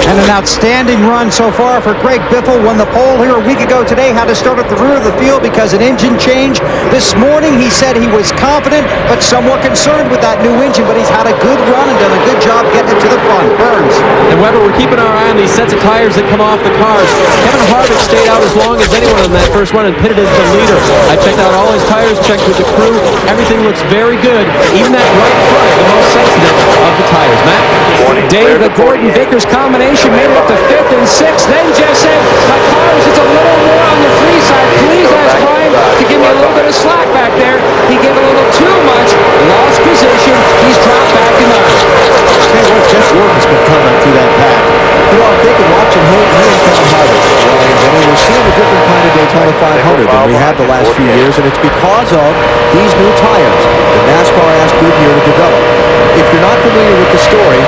And an outstanding run so far for Greg Biffle. Won the pole here a week ago today. Had to start at the rear of the field because an engine change. This morning he said he was confident but somewhat concerned with that new engine, but he's had a good run and done a good job getting it to the front. Burns. And Weber, we're keeping our eye on these sets of tires that come off the cars. Kevin Harvick stayed out as long as anyone in that first run and pitted as the leader. I checked out all his tires, checked with the crew. Everything looks very good. Even that right front, the most sensitive of the tires. Matt? Dave, the Gordon-Vickers combination made it up to 5th and 6th. Then Jeff said, my car is just a little more on the free side. Please ask Brian to give me a little bit of slack back there. He gave a little too much, lost position. He's dropped back in the Hey, what Jeff Gordon's been coming through that pack. You know, I'm thinking watching him and Kevin Harvick, and we're seeing a different kind of Daytona 500 than we had the last few years, and it's because of these new tires that NASCAR asked Goodyear to develop. If you're not familiar with the story,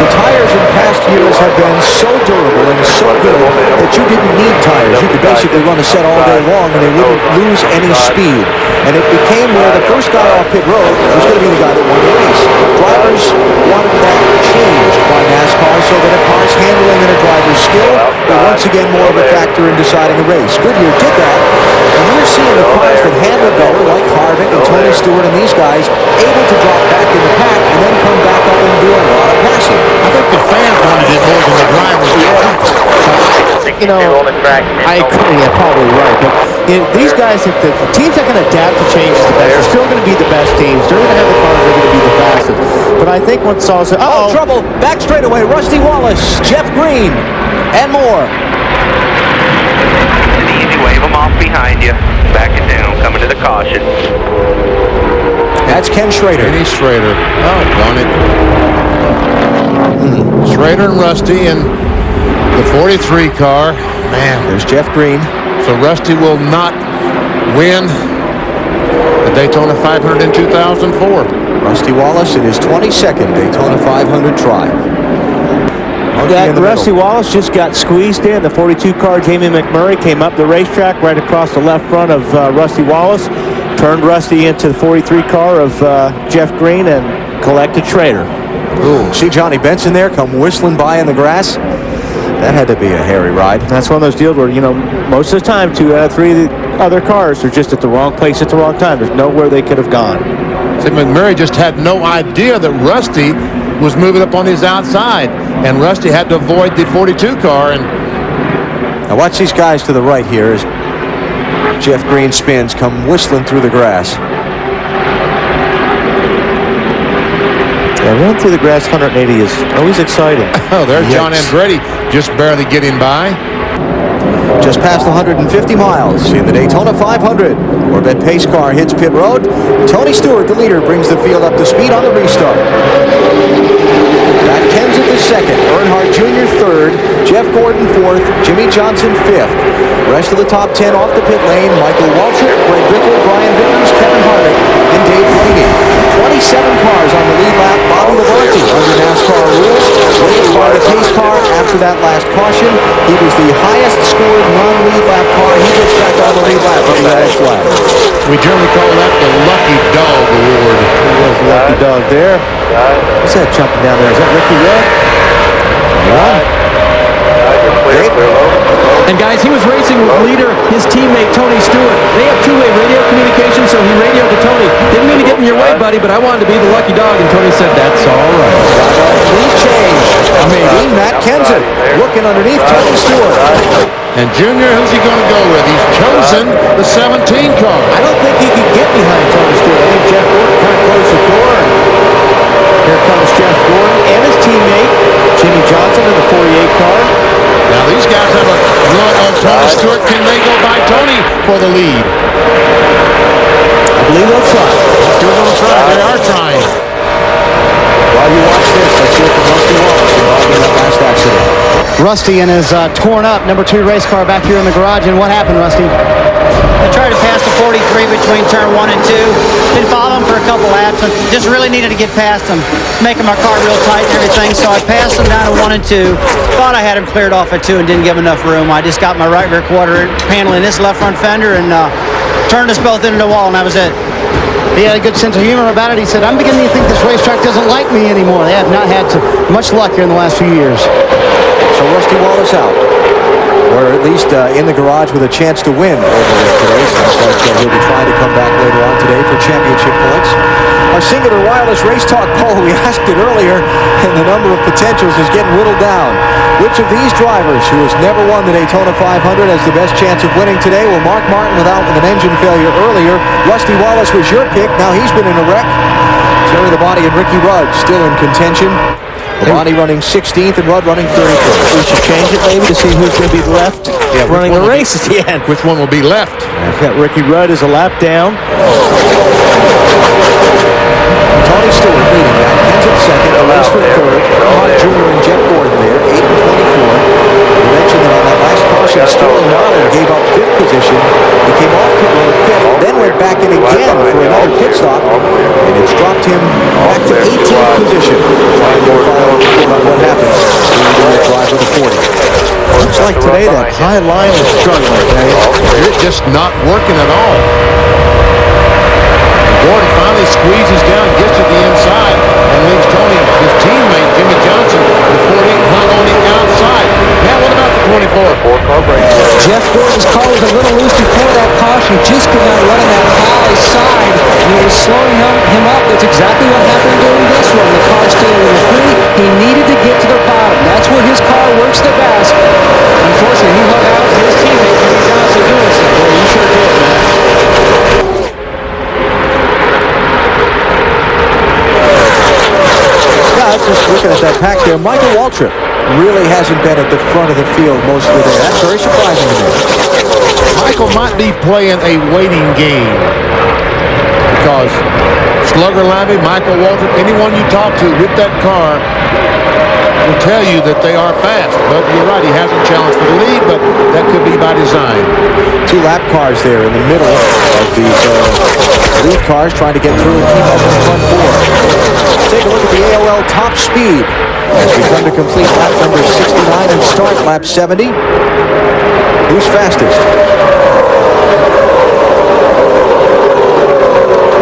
the tires in past years have been so durable and so good that you didn't need tires. You could basically run a set all day long and they wouldn't lose any speed. And it became where the first guy off pit road was going to be the guy that won the race. Drivers wanted that changed by NASCAR so that a car's handling and a driver's skill were once again more of a factor in deciding a race. Goodyear did that, and we're seeing the cars that handle better, like Harvick and Tony Stewart and these guys, able to drop back in the pack and then come back up and do a lot of passing. I think the fans wanted it more than the drivers. You know, I agree, yeah, probably right. But you know, these guys, if the teams that can adapt to changes the best, are still going to be the best teams. They're going to have the cars that are going to be the fastest. But I think once all said, Trouble, back straightaway, Rusty Wallace, Jeff Green, and more. Easy, wave them off behind you. Back it down, coming to the caution. That's Ken Schrader. Kenny Schrader. Oh, darn it. Schrader and Rusty and the 43 car. Man. There's Jeff Green. So Rusty will not win the Daytona 500 in 2004. Rusty Wallace in his 22nd Daytona 500 try. that Rusty Wallace just got squeezed in. The 42 car, Jamie McMurray, came up the racetrack right across the left front of Rusty Wallace, turned Rusty into the 43 car of Jeff Green and collected Schrader. Ooh, see Johnny Benson there come whistling by in the grass? That had to be a hairy ride. That's one of those deals where, you know, most of the time 2 out of 3 of the other cars are just at the wrong place at the wrong time. There's nowhere they could have gone. See, McMurray just had no idea that Rusty was moving up on his outside, and Rusty had to avoid the 42 car. And now watch these guys to the right here as Jeff Green spins, come whistling through the grass. Yeah, running through the grass 180 is always exciting. Oh, there's John Andretti just barely getting by. Just past 150 miles in the Daytona 500. Corvette pace car hits pit road. Tony Stewart, the leader, brings the field up to speed on the restart. Matt Kenseth is second. Earnhardt Jr. third. Jeff Gordon fourth. Jimmie Johnson fifth. Rest of the top 10 off the pit lane: Michael Waltrip, Greg Biffle, Brian Vickers, Kevin Harvick, and Dave Feeney. 27 cars on the lead lap. Bobby Labonte, under NASCAR rules, waved by the pace car after that last caution. He was the highest scored non-lead lap car. He gets back on the lead lap of the last lap. We generally call that the Lucky Dog Award. There's the lucky dog there. What's that jumping down there? Is that Ricky Red? And guys, he was racing with leader, his teammate Tony Stewart. They have two-way radio communication, so he radioed to Tony. Didn't mean to get in your way, buddy, but I wanted to be the lucky dog, and Tony said, that's all right. Lead change. Maybe Matt Kenseth looking underneath Tony Stewart. And Junior, who's he going to go with? He's chosen the 17 car. I don't think he could get behind Tony Stewart. I think Jeff Gordon kind of closed the door. Here comes Jeff Gordon and his teammate, Jimmie Johnson, in the 48 car. Now these guys have a run on Tony Stewart. Can they go by Tony for the lead? I believe they'll try. They're going to try. They are trying. While you watch this, let's hear from Rusty Wallace involved in that last accident. Rusty and his torn up number 2 race car back here in the garage. And what happened, Rusty? I tried to pass the 43 between turn 1 and 2. Been following for a couple laps. I just really needed to get past them, making my car real tight and everything. So I passed them down to 1 and 2. Thought I had them cleared off at 2 and didn't give them enough room. I just got my right rear quarter panel in this left front fender and turned us both into the wall, and that was it. He had a good sense of humor about it. He said, I'm beginning to think this racetrack doesn't like me anymore. They have not had much luck here in the last few years. So Rusty Wallace out, or at least in the garage with a chance to win over there today. Sounds like he'll be trying to come back later on today for championship points. Our Cingular Wireless Race Talk poll, we asked it earlier, and the number of potentials is getting whittled down. Which of these drivers who has never won the Daytona 500 has the best chance of winning today? Well, Mark Martin without an engine failure earlier. Rusty Wallace was your pick. Now he's been in a wreck. Jerry the Body and Ricky Rudd still in contention. The Body running 16th and Rudd running 31st. We should change it maybe to see who's going to be left running the race at the end. Which one will be left? Got Ricky Rudd is a lap down. Tony Stewart leading that. Kenseth second, a race for third. Earnhardt Jr. and Jeff Gordon there, 8 and 24. We mentioned that on that last caution, Sterling Marlin gave up 5th position. He came off pit road 5th, then went back in again for another pit stop, and it's dropped him back to 18th position. Trying to follow report on what happens when you do that drive with a 40. Looks like today that high line is struggling, It's just not working at all. Gordon finally squeezes down, gets to the inside, and leaves Tony, his teammate, Jimmie Johnson, the 40, hung on the outside. Now what about the 24? Jeff Gordon's car was a little loose before that caution. Just could not run on that high side. And it was slowing him up. That's exactly what happened during this one. The car stayed a little free. He needed to get to the bottom. That's where his car works the best. Unfortunately, he hung out his teammate, Jimmie Johnson, doing so. Boy, you sure did, man. Just looking at that pack there, Michael Waltrip really hasn't been at the front of the field most of the day. That's very surprising to me. Michael might be playing a waiting game because Slugger Labby, Michael Waltrip, anyone you talk to with that car will tell you that they are fast. But you're right, he hasn't challenged for the lead, but that could be by design. 2 lap cars there in the middle of these lead cars trying to get through and keep up in the front 4. Take a look at the AOL top speed as we come to complete lap number 69 and start lap 70. Who's fastest?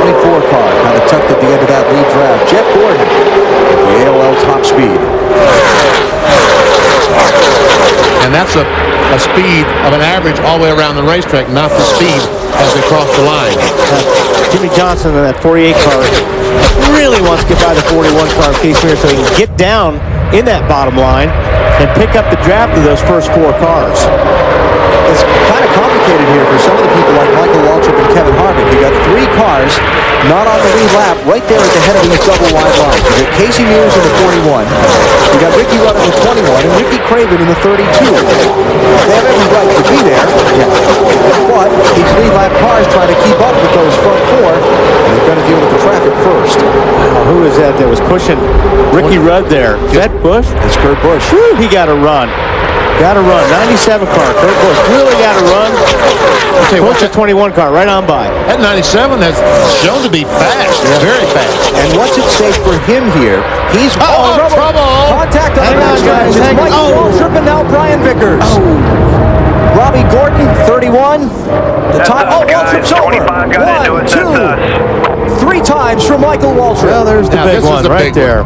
24 car, kind of tucked at the end of that lead draft. Jeff Gordon, the AOL top speed. And that's a speed of an average all the way around the racetrack, not the speed as they cross the line. Jimmie Johnson in that 48 car really wants to get by the 41 car Case Mir so he can get down in that bottom line and pick up the draft of those first 4 cars. It's kind of complicated here for some of the people like Michael Waltrip and Kevin Harvick. You got 3 cars not on the lead lap right there at the head of these double wide lines. You got Casey Mears in the 41. You got Ricky Rudd in the 21 and Ricky Craven in the 32. They have every right to be there. But these lead lap cars trying to keep up with those front 4. And they've got to deal with the traffic first. Who is that was pushing Ricky Rudd there? Is that Busch? It's Kurt Busch. Whew, he got to run. Got to run. 97 car. Kurt Busch really got to run. Push the 21 car right on by. That 97 has shown to be fast. Very fast. And what's at stake for him here? He's trouble. Contact on the backstretch. It's Michael Waltrip and now Brian Vickers. Robby Gordon, 31. The time. Waltrip's over. 1, 2, 3 times for Michael Waltrip. Well, there's the big one right there.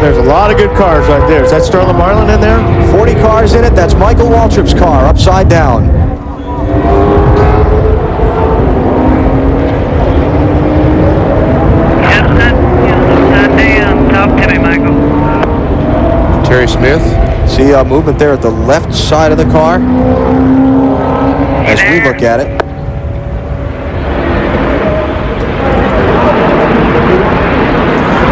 There's a lot of good cars right there. Is that Sterling Marlin in there? 40 cars in it. That's Michael Waltrip's car, upside down. Talk to me, Michael. Terry Smith. See movement there at the left side of the car as we look at it.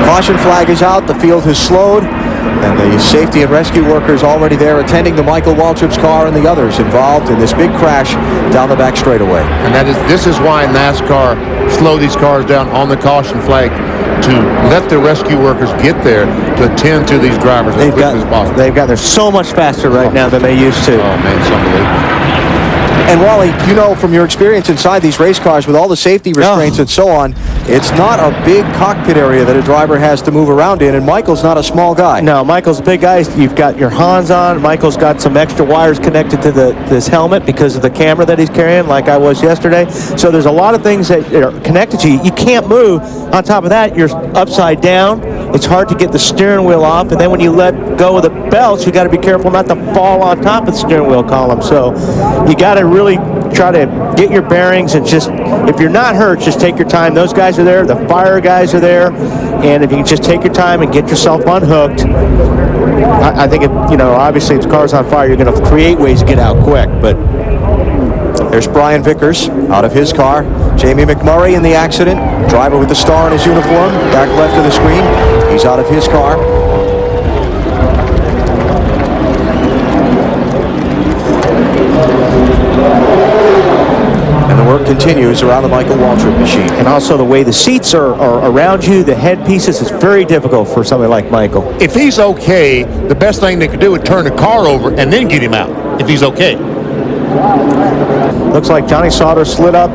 Caution flag is out, the field has slowed, and the safety and rescue workers already there attending to Michael Waltrip's car and the others involved in this big crash down the back straightaway. And this is why NASCAR slow these cars down on the caution flag to let the rescue workers get there to attend to these drivers as quickly as possible. They've got there so much faster right now than they used to. Oh man, it's unbelievable. And Wally, you know from your experience inside these race cars with all the safety restraints and so on, it's not a big cockpit area that a driver has to move around in, and Michael's not a small guy. No, Michael's a big guy. You've got your Hans on. Michael's got some extra wires connected to this helmet because of the camera that he's carrying, like I was yesterday. So there's a lot of things that are connected to you. You can't move. On top of that, you're upside down. It's hard to get the steering wheel off, and then when you let go of the belts, you got to be careful not to fall on top of the steering wheel column. So you got to really try to get your bearings and just, if you're not hurt, just take your time. Those guys are there, the fire guys are there, and if you can just take your time and get yourself unhooked, I think, obviously if the car's on fire, you're going to create ways to get out quick, but there's Brian Vickers out of his car. Jamie McMurray in the accident. Driver with the star on his uniform. Back left of the screen. He's out of his car. And the work continues around the Michael Waltrip machine. And also the way the seats are around you, the headpieces, is very difficult for somebody like Michael. If he's okay, the best thing they could do is turn the car over and then get him out, if he's okay. Looks like Johnny Sauter slid up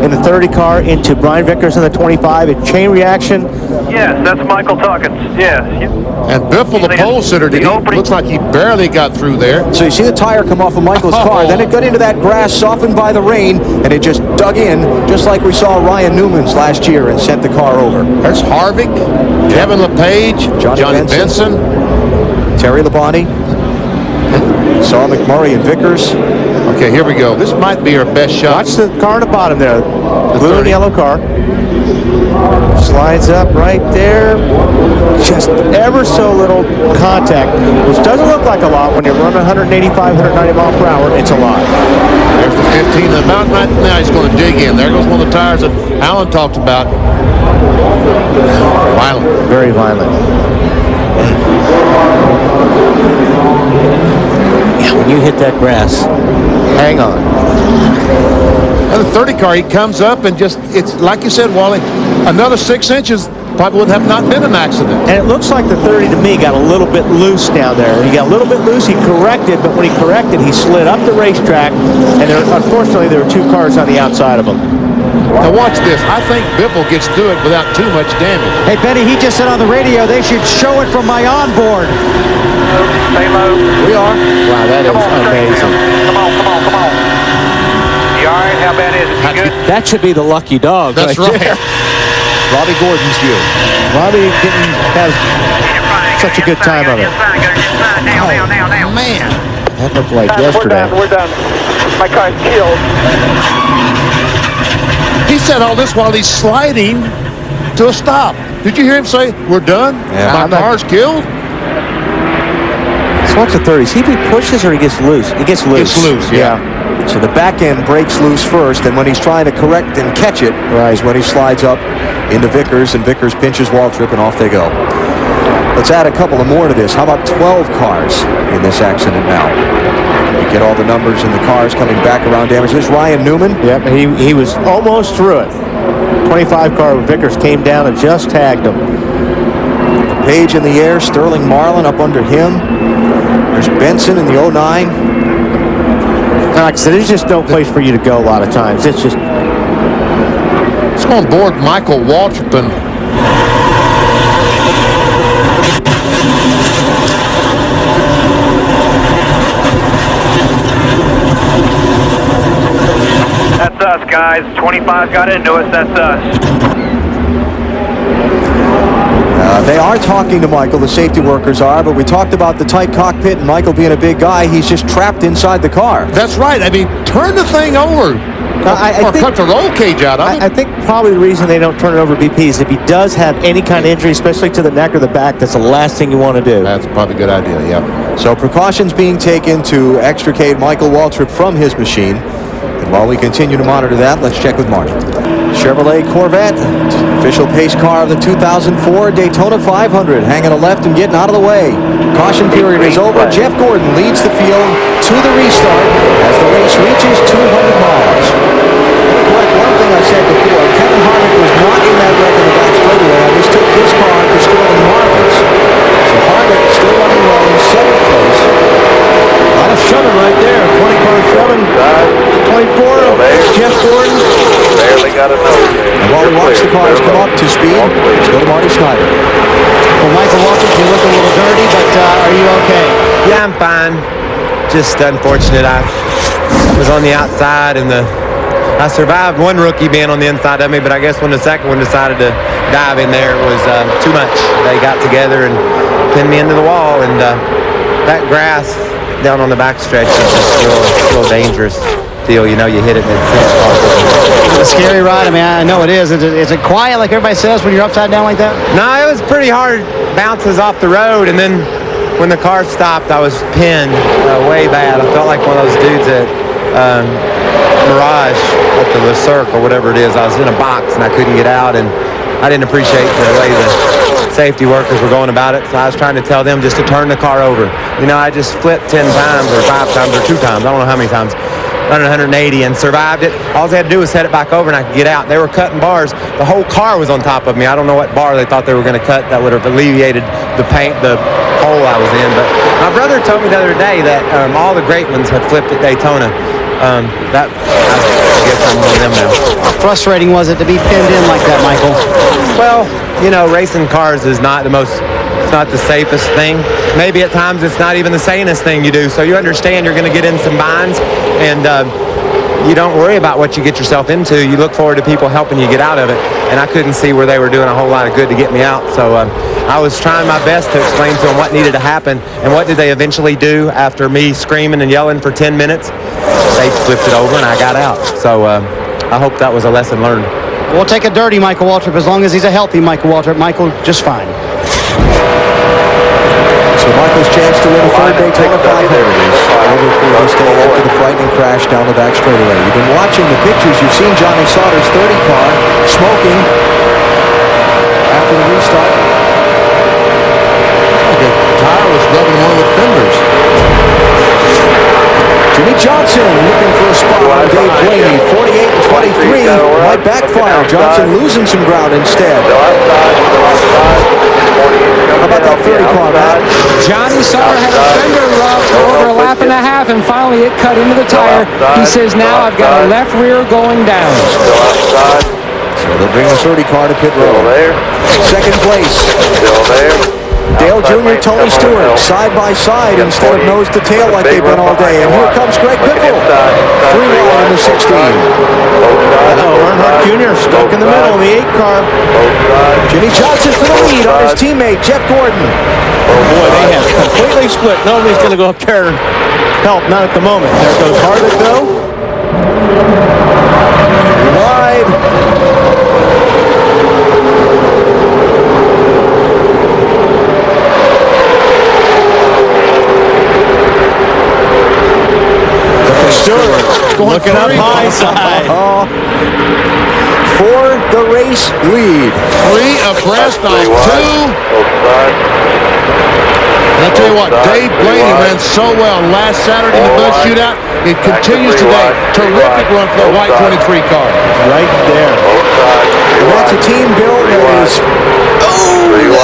in the 30 car into Brian Vickers in the 25. A chain reaction. Yes, that's Michael Tuckins. Yes. And Biffle, the pole sitter, looks like he barely got through there. So you see the tire come off of Michael's car, then it got into that grass softened by the rain, and it just dug in, just like we saw Ryan Newman's last year, and sent the car over. There's Harvick, Kevin LePage, Johnny Benson, Terry Labonte. Saw McMurray and Vickers. Okay, here we go. This might be our best shot. Watch the car on the bottom there. The blue and yellow car. Slides up right there. Just ever so little contact, which doesn't look like a lot when you're running 185, 190 miles per hour. It's a lot. There's the 15. About right now, he's going to dig in. There goes one of the tires that Alan talked about. Violent. Very violent. Yeah, when you hit that grass, hang on. And the 30 car, he comes up and just, it's like you said, Wally, another 6 inches probably would have not been an accident. And it looks like the 30 to me got a little bit loose down there. He got a little bit loose, he corrected, but when he corrected, he slid up the racetrack, and unfortunately there were two cars on the outside of him. Now watch this. I think Biffle gets through it without too much damage. Hey, Benny, he just said on the radio they should show it from my onboard. Stay low. We are. Wow, that is amazing. Come on. You all right? How bad is it? You good? That should be the lucky dog. That's right. There. Robbie Gordon's view. Robbie didn't have such a good time of it. Now. Man. That looked like yesterday. We're done. My car's killed. He said all this while he's sliding to a stop. Did you hear him say, we're done? Yeah. My car's killed? So watch the 30s. He pushes or he gets loose? He gets loose. Gets loose, yeah. So the back end breaks loose first, and when he's trying to correct and catch it, is when he slides up into Vickers, and Vickers pinches Waltrip, and off they go. Let's add a couple of more to this. How about 12 cars in this accident now? You get all the numbers in the cars coming back around damage. There's Ryan Newman. Yep, he was almost through it. 25 car Vickers came down and just tagged him. Page in the air, Sterling Marlin up under him. There's Benson in the 09. Like I said, there's just no place for you to go a lot of times. It's just... Let's go on board Michael Waltrip and That's us, guys. 25 got into us. That's us. They are talking to Michael, the safety workers are, but we talked about the tight cockpit and Michael being a big guy. He's just trapped inside the car. that's right. I mean, turn the thing over. Or cut the roll cage out of it. I think probably the reason they don't turn it over to BP is if he does have any kind of injury, especially to the neck or the back, that's the last thing you want to do. That's probably a good idea, yeah. So precautions being taken to extricate Michael Waltrip from his machine. And while we continue to monitor that, let's check with Marty. Chevrolet Corvette, official pace car of the 2004 Daytona 500, hanging a left and getting out of the way. Caution period is over. Jeff Gordon leads the field to the restart as the race reaches 200 miles. Correct one thing I said before, Kevin Harvick was not in that wreck in the back straightaway. I mistook his car for Sterling Marlin's. So Harvick still running well in 7th place. A lot of shoving right there. 20 car shoving. while we watch the cars come up to speed, let's go to Marty Snyder. Well, Michael Waltrip, you look a little dirty, but are you okay? Yeah, I'm fine. Just unfortunate. I was on the outside, and I survived one rookie being on the inside of me, but I guess when the second one decided to dive in there, it was too much. They got together and pinned me into the wall, and that grass down on the backstretch is just real dangerous. Feel, you know, you hit it and It's a scary ride. I mean, I know it is. Is it quiet like everybody says when you're upside down like that? No, it was pretty hard bounces off the road, and then when the car stopped, I was pinned way bad. I felt like one of those dudes at Mirage at the Le Cirque or whatever it is. I was in a box and I couldn't get out, and I didn't appreciate the way the safety workers were going about it, so I was trying to tell them just to turn the car over. You know, I just flipped 10 times or 5 times or 2 times. I don't know how many times. 180 and survived it. All they had to do was set it back over and I could get out. They were cutting bars. The whole car was on top of me. I don't know what bar they thought they were going to cut that would have alleviated the hole I was in. But my brother told me the other day that all the great ones had flipped at Daytona. I guess I'm one of them now. How frustrating was it to be pinned in like that, Michael? Well, you know, racing cars is not it's not the safest thing. Maybe at times it's not even the sanest thing you do. So you understand you're going to get in some binds, and you don't worry about what you get yourself into. You look forward to people helping you get out of it. And I couldn't see where they were doing a whole lot of good to get me out. So I was trying my best to explain to them what needed to happen. And what did they eventually do after me screaming and yelling for 10 minutes? They flipped it over and I got out. So I hope that was a lesson learned. We'll take a dirty Michael Waltrip as long as he's a healthy Michael Waltrip. Michael, just fine. So Michael's chance to win a third Daytona 500 is over for this day after the frightening crash down the back straightaway. You've been watching the pictures. You've seen Johnny Sauter's 30 car smoking after the restart. The tire was rubbing one of the fenders. Jimmie Johnson looking for a spot on Dave Blaney. 48 and 23 might backfire. Johnson losing some ground instead. How about that 30 car, Matt? Johnny Sauter had a fender rub for over a lap and a half, and finally it cut into the tire. He says, now I've got a left rear going down. So they'll bring the 30 car to pit road. Second place. Still there. Dale Jr., Tony Stewart, side by side instead of nose to tail like they've been all day. And here comes Greg Biffle. 3 wide in the 16. Earnhardt Jr. stuck in the middle of the 8 car. Jimmie Johnson for the lead on his teammate, Jeff Gordon. Oh boy, they have completely split. Nobody's going to go up there and help, not at the moment. There goes Harvick though. Wide. Stewart looking up high side. For the race lead. 3 abreast on 2. And I'll tell you what, Dave Blaney ran so well last Saturday in the Busch shootout. It continues today. Terrific run for the white 23 car. Right there. And that's a team build that is...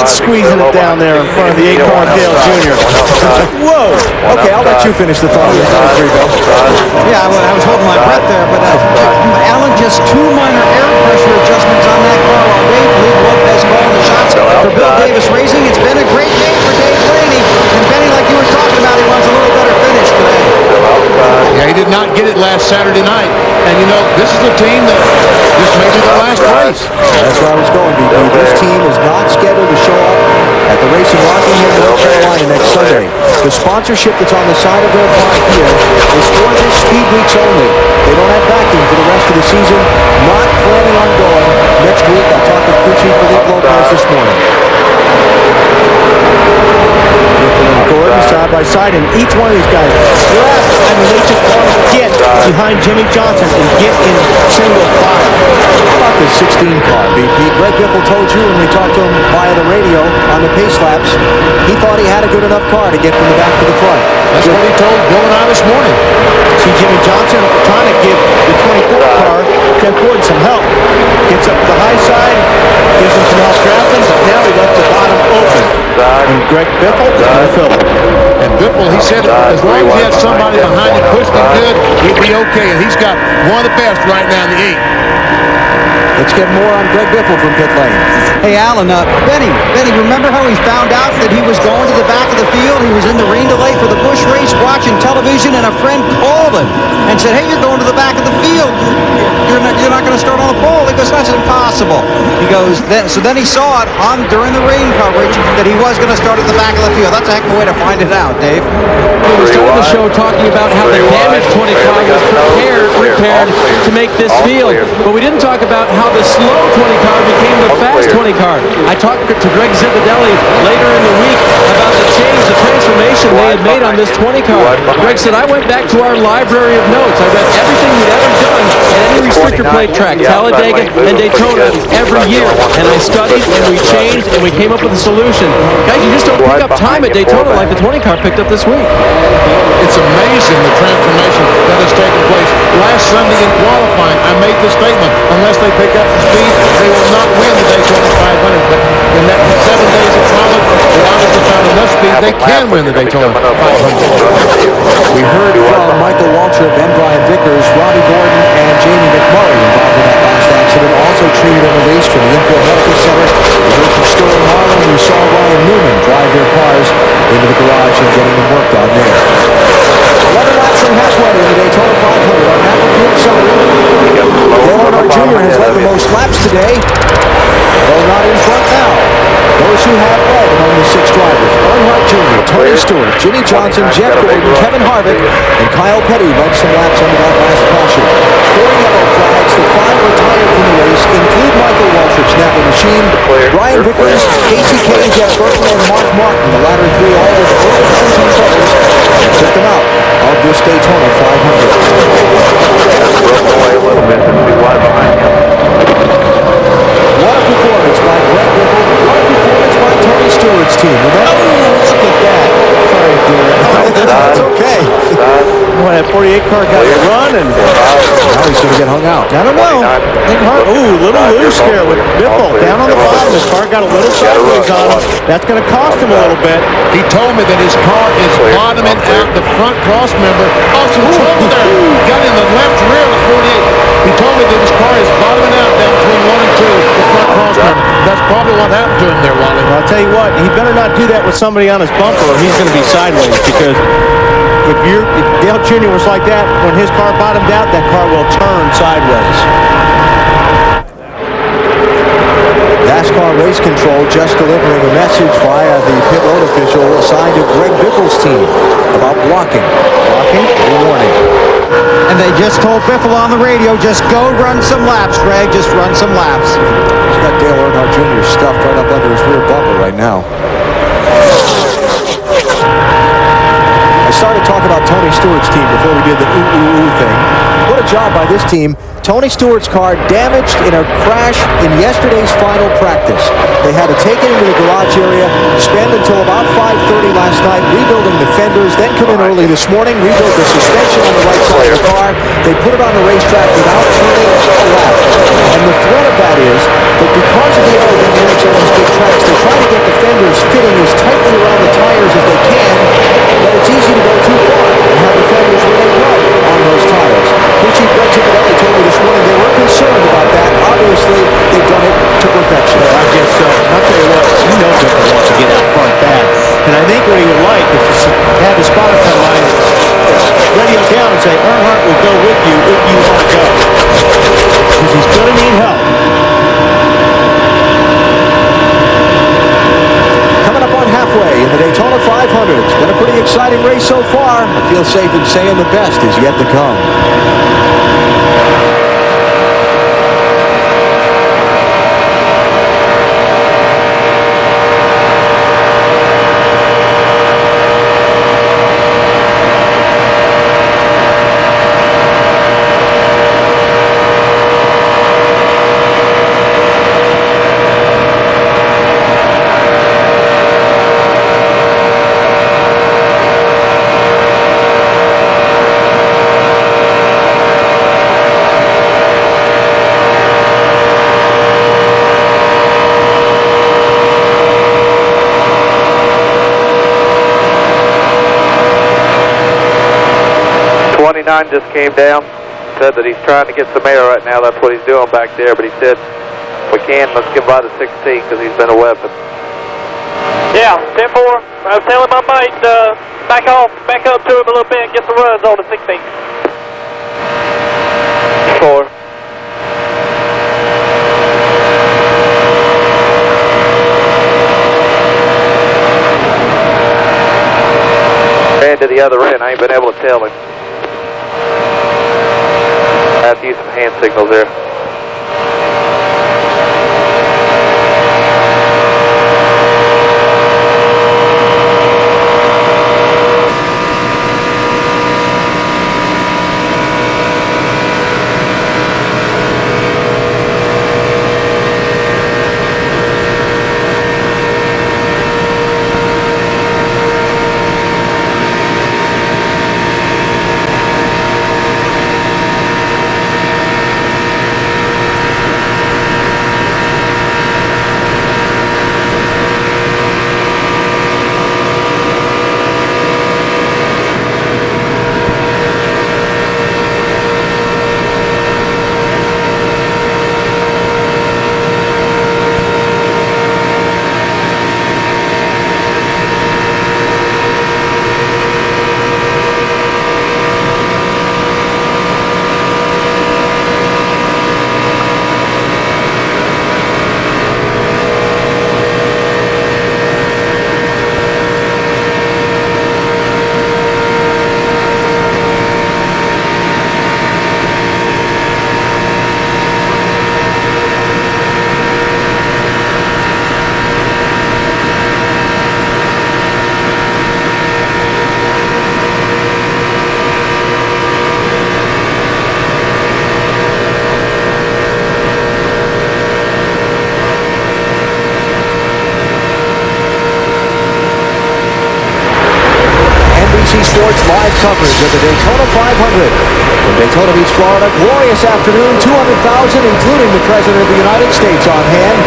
That's squeezing it down there in front of the 8 car Dale Jr. Whoa! Okay, I'll let you finish the thought. Yeah, I was holding my breath there, but Alan, just 2 minor air pressure adjustments on that car while Dave Lopez called the shots for Bill Davis Racing. It's been a great day for Dave Blaney. And Benny, like you were talking about, he wants a little better finish today. Yeah, he did not get it last Saturday night. And, you know, this is a team that this may be the last race. That's where I was going, BP. This team is not scheduled to show up at the race in Rockingham, North Carolina next Sunday. The sponsorship that's on the side of their car here is for this speed weeks only. They don't have backing for the rest of the season. Not planning on going next week. I talked to crew chief Philippe Lopez this morning. Gordon side by side, and each one of these guys left. I mean, they just want to get behind Jimmie Johnson and get in single file. How about the 16 car, BP? Greg Biffle told you when we talked to him via the radio on the pace laps, he thought he had a good enough car to get from the back to the front. That's what he told Bill and I this morning. See Jimmie Johnson trying to give the 24 car Jeff Gordon some help. Gets up to the high side, gives him some help drafting, but now he left the bottom open. And Greg Biffle is going to fill it. And Biffle, he said as long as he had somebody behind him pushing him good, he'd be be okay, and he's got one of the best right now in the 8. Let's get more on Greg Biffle from pit lane. Hey, Alan, Benny, remember how he found out that he was going to the back of the field? He was in the rain delay for the Busch race watching television, and a friend called him and said, hey, you're going to the back of the field. You're not going to start on the pole. He goes, that's impossible. He goes, so then he saw it during the rain coverage that he was going to start at the back of the field. That's a heck of a way to find it out, Dave. We started the show talking about how the damaged 20 car was repaired to make this field, but we didn't talk about how the slow 20 car became the fast 20 car. I talked to Greg Zipadelli later in the week about the change, the transformation they had made on this 20 car. Greg said, I went back to our library of notes. I read everything we'd ever done at any restrictor plate track, Talladega and Daytona, every year. And I studied, and we changed, and we came up with a solution. Guys, you just don't pick up time at Daytona like the 20 car picked up this week. It's amazing the transformation that has taken place. Last Sunday in qualifying, I made this statement, unless they pick up the speed, they will not win the Daytona 500. But in that 7 days of trial, they obviously found enough speed, they can win the Daytona 500. We heard from Michael Waltrip and Brian Vickers, Robby Gordon, and Jamie McMurray involved in that last accident, also treated and released from the Infield Medical Center. We heard from Sterling Harlan, who saw Ryan Newman drive their cars into the garage and getting them worked on there. 11 laps from halfway in the Daytona 500 on NAPA Field Summary. Earnhardt Jr. has led the most laps today, though not in front now. Those who have led among the 6 drivers: Earnhardt Jr., Tony Stewart, Jimmie Johnson, Jeff Gordon, Kevin Harvick, and Kyle Petty led some laps under that last caution. 4 yellow flags, the 5 retired from the race, include Michael Waltrip's NAPA machine, Brian Vickers, Casey Kane, Jeff Burton, and Mark Martin. The latter 3 all with early engine troubles and took them out of this Daytona 500. Broken away a little bit, but too wide behind him. What a performance by Greg Biffle. What a performance by Tony Stewart's team. Remember? Look at that. Sorry, dear. That's okay. Well, that 48 car got to run, and now he's going to get hung out. I don't know. Ooh, little loose here with Biffle down on the bottom. His car got a little sideways on him. That's going to cost him a little bit. He told me that his car is bottoming out the front cross member. Oh, some trouble there. Got in the left rear of the 48. He told me that his car is bottoming out down between 1 and 2, the front cross member. That's probably what happened to him there, Wally. Well, I'll tell you what, he better not do that with somebody on his bumper, or he's going to be sideways, because if Dale Jr. was like that, when his car bottomed out, that car will turn sideways. NASCAR Race Control just delivering a message via the pit road official assigned to Greg Biffle's team about blocking. Blocking? A warning. And they just told Biffle on the radio, just go run some laps, Greg. Just run some laps. He's got Dale Earnhardt Jr. stuffed right up under his rear bumper right now. I started talking about Tony Stewart's team before we did the ooh thing. What a job by this team. Tony Stewart's car damaged in a crash in yesterday's final practice. They had to take it into the garage area, spend until about 5:30 last night rebuilding the fenders, then come in early this morning, rebuild the suspension on the right side of the car. They put it on the racetrack without turning a lap. And the threat of that is that because of the aerodynamics on these big tracks, they're trying to get the fenders fitting as tightly around the tires as they can, but it's easy to go too far and have the fenders where they go on those tires. Crew Chief Greg Zipadelli told me this morning they were concerned about that. Obviously, they've done it to perfection. Well, I guess so. I'll tell you what, you know Biffle wants to get out front bad. And I think what he would like is to have his spotter come line, radio down and say, Earnhardt will go with you if you want to go. Because he's going to need help. Coming up on halfway in the Daytona 500. It's been a pretty exciting race so far. I feel safe in saying the best is yet to come. just came down. Said that he's trying to get some air right now. That's what he's doing back there. But he said, if we can, let's get by the 16 because he's been a weapon. Yeah, 10-4. I was telling my mate, back up to him a little bit and get some runs on the 16. 4. Ran to the other end. I ain't been able to tell him. I have to use some hand signals there. Sports live coverage of the Daytona 500. From Daytona Beach, Florida, glorious afternoon, 200,000, including the President of the United States on hand,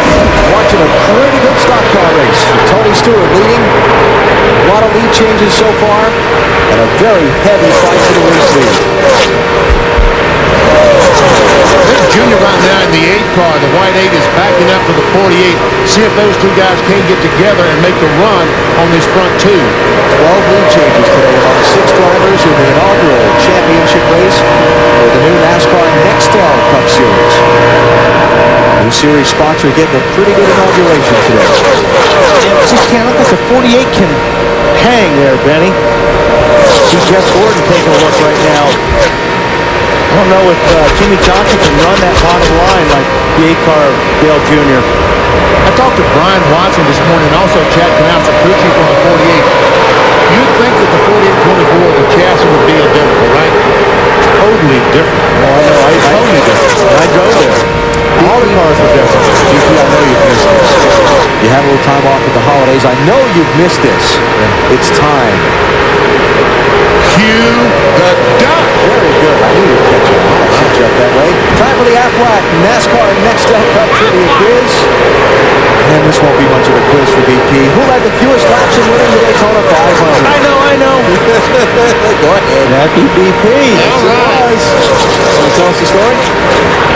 watching a pretty good stock car race. Tony Stewart leading, a lot of lead changes so far, and a very heavy fight for the race lead. Junior right now in the 8 car. The white 8 is backing up to the 48. See if those two guys can get together and make a run on this front two. 12 lead changes today among 6 drivers in the inaugural championship race for the new NASCAR Nextel Cup Series. New series spots are getting a pretty good inauguration today. Just can't look like the 48 can hang there, Benny. See Jeff Gordon taking a look right now. I don't know if Jimmie Johnson can run that bottom line like the 8 car of Dale Jr. I talked to Brian Watson this morning, and also Chad Canals, the crew chief on the 48. You'd think that the 48-24, the chassis would be identical, right? Totally different. Oh, I know. Totally different. I drove there. All the cars were different. DP, I know you've missed this. You had a little time off at the holidays. I know you've missed this. It's time. Cue the duck. Very good. I knew you'd catch it. I'll set you up that way. Time for the Aflac NASCAR Nextel Cup Trivia Quiz. And this won't be much of a quiz for BP. Who led the fewest laps in winning the Daytona 500? I know. Go ahead. Happy BP. Yes, it was. Want to tell us the story?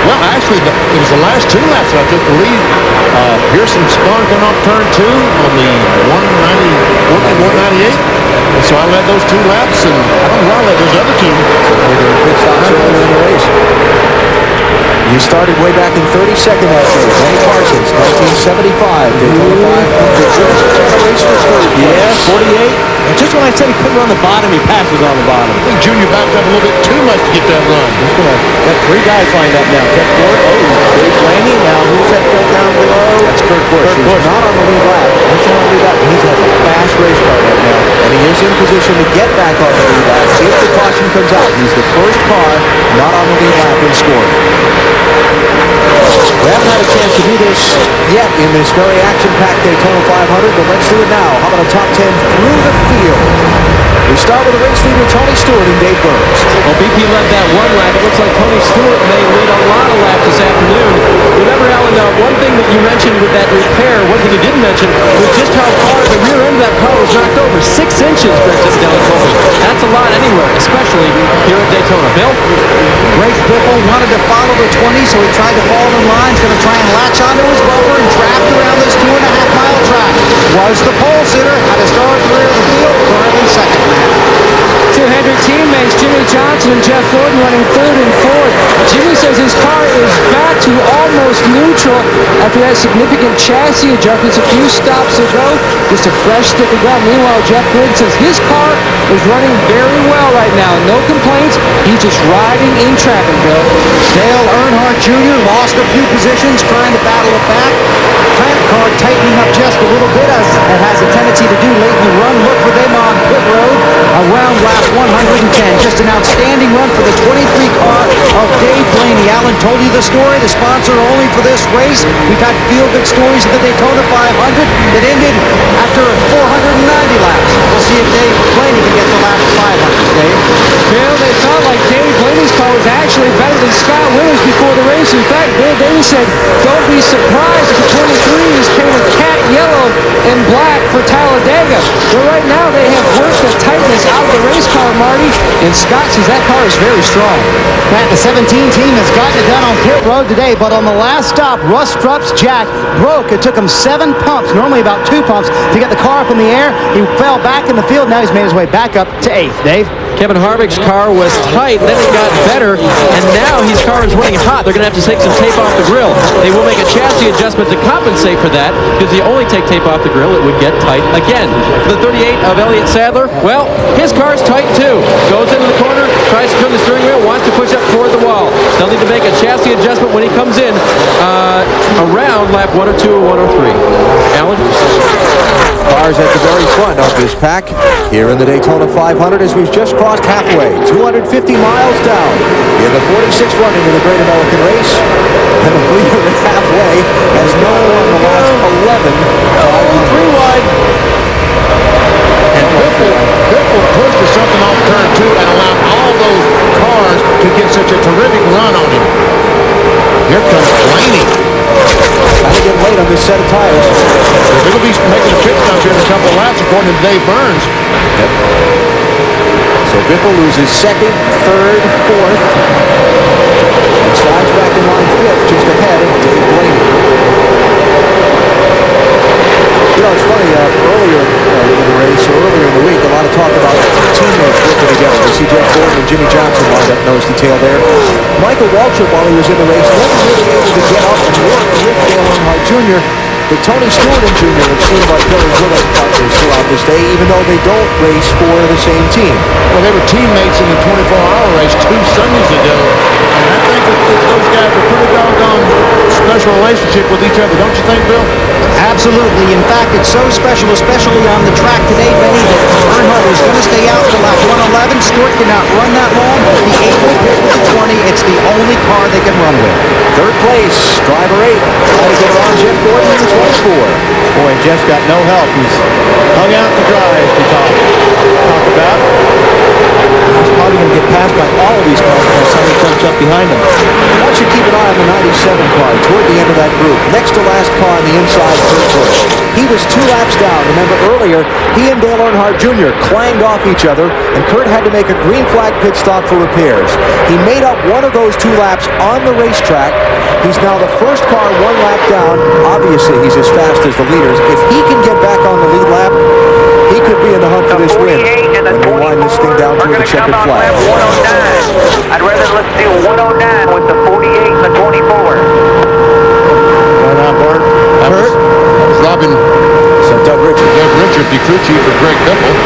Well, actually, it was the last 2 laps that I took the lead. Pearson spun coming off turn 2 on the 198. And so I led those 2 laps, and I don't know why I led those other 2. We're doing pit stops early in the race. You started way back in 32nd that day. Benny Parsons, 1975, Daytona 500. Race for third. Yes, 48. And just when I said he couldn't run the bottom, he passes on the bottom. I think Junior backed up a little bit too much to get that run. Got 3 guys lined up now. Jeff Gordon, Dave Blaney. Now who's that guy down below? That's Kurt Busch. He's not on the lead lap. He's not on the lead lap. He's having a fast race car right now. And he is in position to get back on the lead lap if the caution comes out. He's the first car not on the lead lap in scoring. We haven't had a chance to do this yet in this very action-packed Daytona 500, but let's do it now. How about a top 10 through the field? We start with the race leader, Tony Stewart and Dave Burns. Well, BP led that 1 lap. It looks like Tony Stewart may lead a lot of laps this afternoon. Whatever Alex and one thing that you mentioned with that repair, one thing you didn't mention, was just how far the rear end of that car was knocked over. 6 inches, Greg Cincinnati told me. That's a lot anywhere, especially here at Daytona. Bill? Greg Biffle wanted to follow the 20, so he tried to fall in line. He's going to try and latch onto his bumper and draft around this 2.5-mile track. Was the pole sitter, had to start at the rear of the field, currently second man. 200 teammates, Jimmie Johnson and Jeff Gordon running third and fourth. Jimmie says his car is back to almost neutral after that significant chassis adjustments a few stops ago. Just a fresh stick of gum. Meanwhile, Jeff Gordon says his car is running very well right now. No complaints. He's just riding in traffic, Bill. Dale Earnhardt Jr. lost a few positions trying to battle it back. Plant car tightening up just a little bit, as it has a tendency to do late in the run. Look for them on pit road around lap 110. Just an outstanding run for the 23 car of Dave Blaney. Alan told you the story. The sponsor only for this race. We've had feel-good stories of the Daytona 500 that ended after 490 laps. We'll see if Dave Blaney can get the lap 500, Dave. Bill, they felt like Dave Blaney's car was actually better than Scott Williams before the race. In fact, Bill Daly said, don't be surprised if the 23 is painted cat yellow and black for Talladega. But right now they have worked the tightness out of the race car, Marty, and Scott says that car is very strong. Matt, the 17 team has gotten it done on pit road today, but on the last stop, Russ Strupp's jack broke. It took him 7 pumps, normally about 2 pumps, to get the car up in the air. He fell back in the field. Now he's made his way back up to 8th. Dave? Kevin Harvick's car was tight, then it got better, and now his car is running hot. They're going to have to take some tape off the grill. They will make a chassis adjustment to compensate for that, because if you only take tape off the grill, it would get tight again. For the 38 of Elliott Sadler, well, his car's tight too. Goes into the corner, tries to turn the steering wheel, wants to push up toward the wall. They'll need to make a chassis adjustment when he comes in around lap 102 or 103. Alan? Cars at the very front of this pack here in the Daytona 500 as we've just crossed halfway, 250 miles down in the 46th running of the Great American Race. And the leader is halfway as no one the last 11. 3 wide. And Biffle pushed to something off turn 2 and allowed all those cars to get such a terrific run on him. Here comes Blaney. Trying to get late on this set of tires. They'll be making a pit stop here in a couple of laps, according to Dave Burns. Yep. So Biffle loses 2nd, 3rd, 4th, and slides back in line 5th, just ahead of Dave Blaney. You know, it's funny, earlier in the race, or earlier in the week, a lot of talk about teammates working together. We see Jeff Gordon and Jimmie Johnson lined up nose to tail there. Michael Waltrip, while he was in the race, wasn't really able to get up and work with Dale Earnhardt Jr., but Tony Stewart and Jr. have seemed like very good partners throughout this day, even though they don't race for the same team. Well, they were teammates in the 24-hour race 2 Sundays ago, and I think that those guys are pretty doggone special relationship with each other, don't you think, Bill? Absolutely. In fact, it's so special, especially on the track today, Benny, that Earnhardt was going to stay out till lap 111. Stewart could not run that long. The 8 will pit with the 20. It's the only car they can run with. 3rd place, driver 8, trying to get around Jeff Gordon in the 24. Boy, Jeff's got no help. He's hung out to dry, as we talk about. He's probably going to get passed by all of these cars until somebody comes up behind him. I want you to keep an eye on the 97 car toward the end of that group. Next to last car on the inside, Kurt. He was 2 laps down. Remember earlier, he and Dale Earnhardt Jr. clanged off each other, and Kurt had to make a green flag pit stop for repairs. He made up one of those 2 laps on the racetrack. He's now the first car 1 lap down. Obviously, he's as fast as the leaders. If he can get back on the lead lap, he could be in the hunt for this win. And we wind this thing down to the checkered flag. 109. I'd rather let's do 109 with the 48 and the 24. Right on, Bart. That was Robin. So Doug Richard. Doug Richard, the crew chief for Greg Biffle.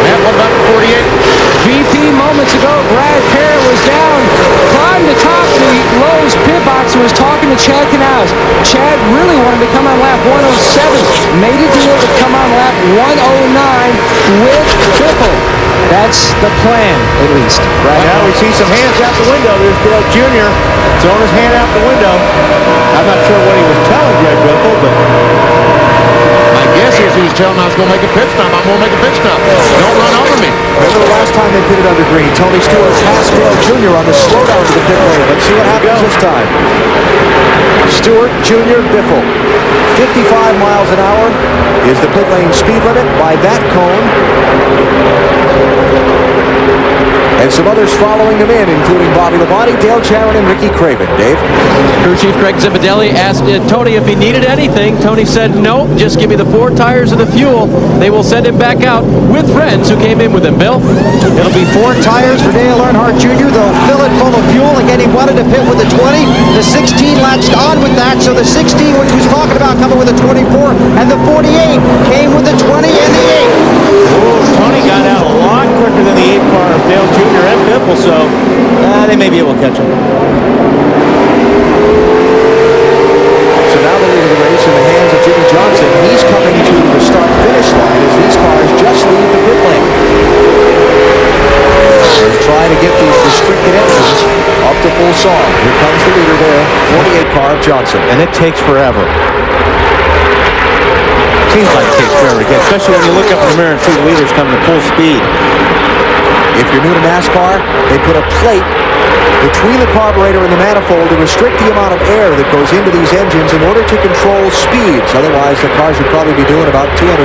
Matt, what about the 48? VP moments ago, Brad Parrott was down, climbed atop the Lowe's pit box and was talking to Chad Canals. Chad really wanted to come on lap 107, made a deal to come on lap 109 with Biffle. That's the plan, at least. Right now we see some hands out the window. There's Dale Jr. throwing his hand out the window. I'm not sure what he was telling Greg Biffle, but My guess is he was telling me I was going to make a pit stop. I'm going to make a pit stop. Don't run over me. Remember the last time they pitted under green. Tony Stewart passed Dale Jr. on the slowdown to the pit lane. Let's see what happens this time. Stewart, Jr., Biffle. 55 miles an hour is the pit lane speed limit by that cone. And some others following them in, including Bobby Labonte, Dale Jarrett, and Ricky Craven. Dave? Crew Chief Greg Zipadelli asked Tony if he needed anything. Tony said, no, just give me the 4 tires of the fuel. They will send him back out with friends who came in with him. Bill? It'll be 4 tires for Dale Earnhardt Jr. They'll fill it full of fuel. Again, he wanted to pit with the 20. The 16 latched on with that, so the 16, which was talking about coming with a 24, and the 48 came with the 20 and the 8. Tony got out a lot quicker than the 8 car of Dale Jr. and Biffle, so they may be able to catch him. So now the lead of the race in the hands of Jimmie Johnson. He's coming to the start-finish line as these cars just leave the pit lane. They're trying to get these restricted engines up to full song. Here comes the leader there, 48 car of Johnson. And it takes forever. Seems like it takes forever to get, especially when you look up in the mirror and see the leaders coming to full speed. If you're new to NASCAR, they put a plate between the carburetor and the manifold to restrict the amount of air that goes into these engines in order to control speeds. Otherwise, the cars would probably be doing about 230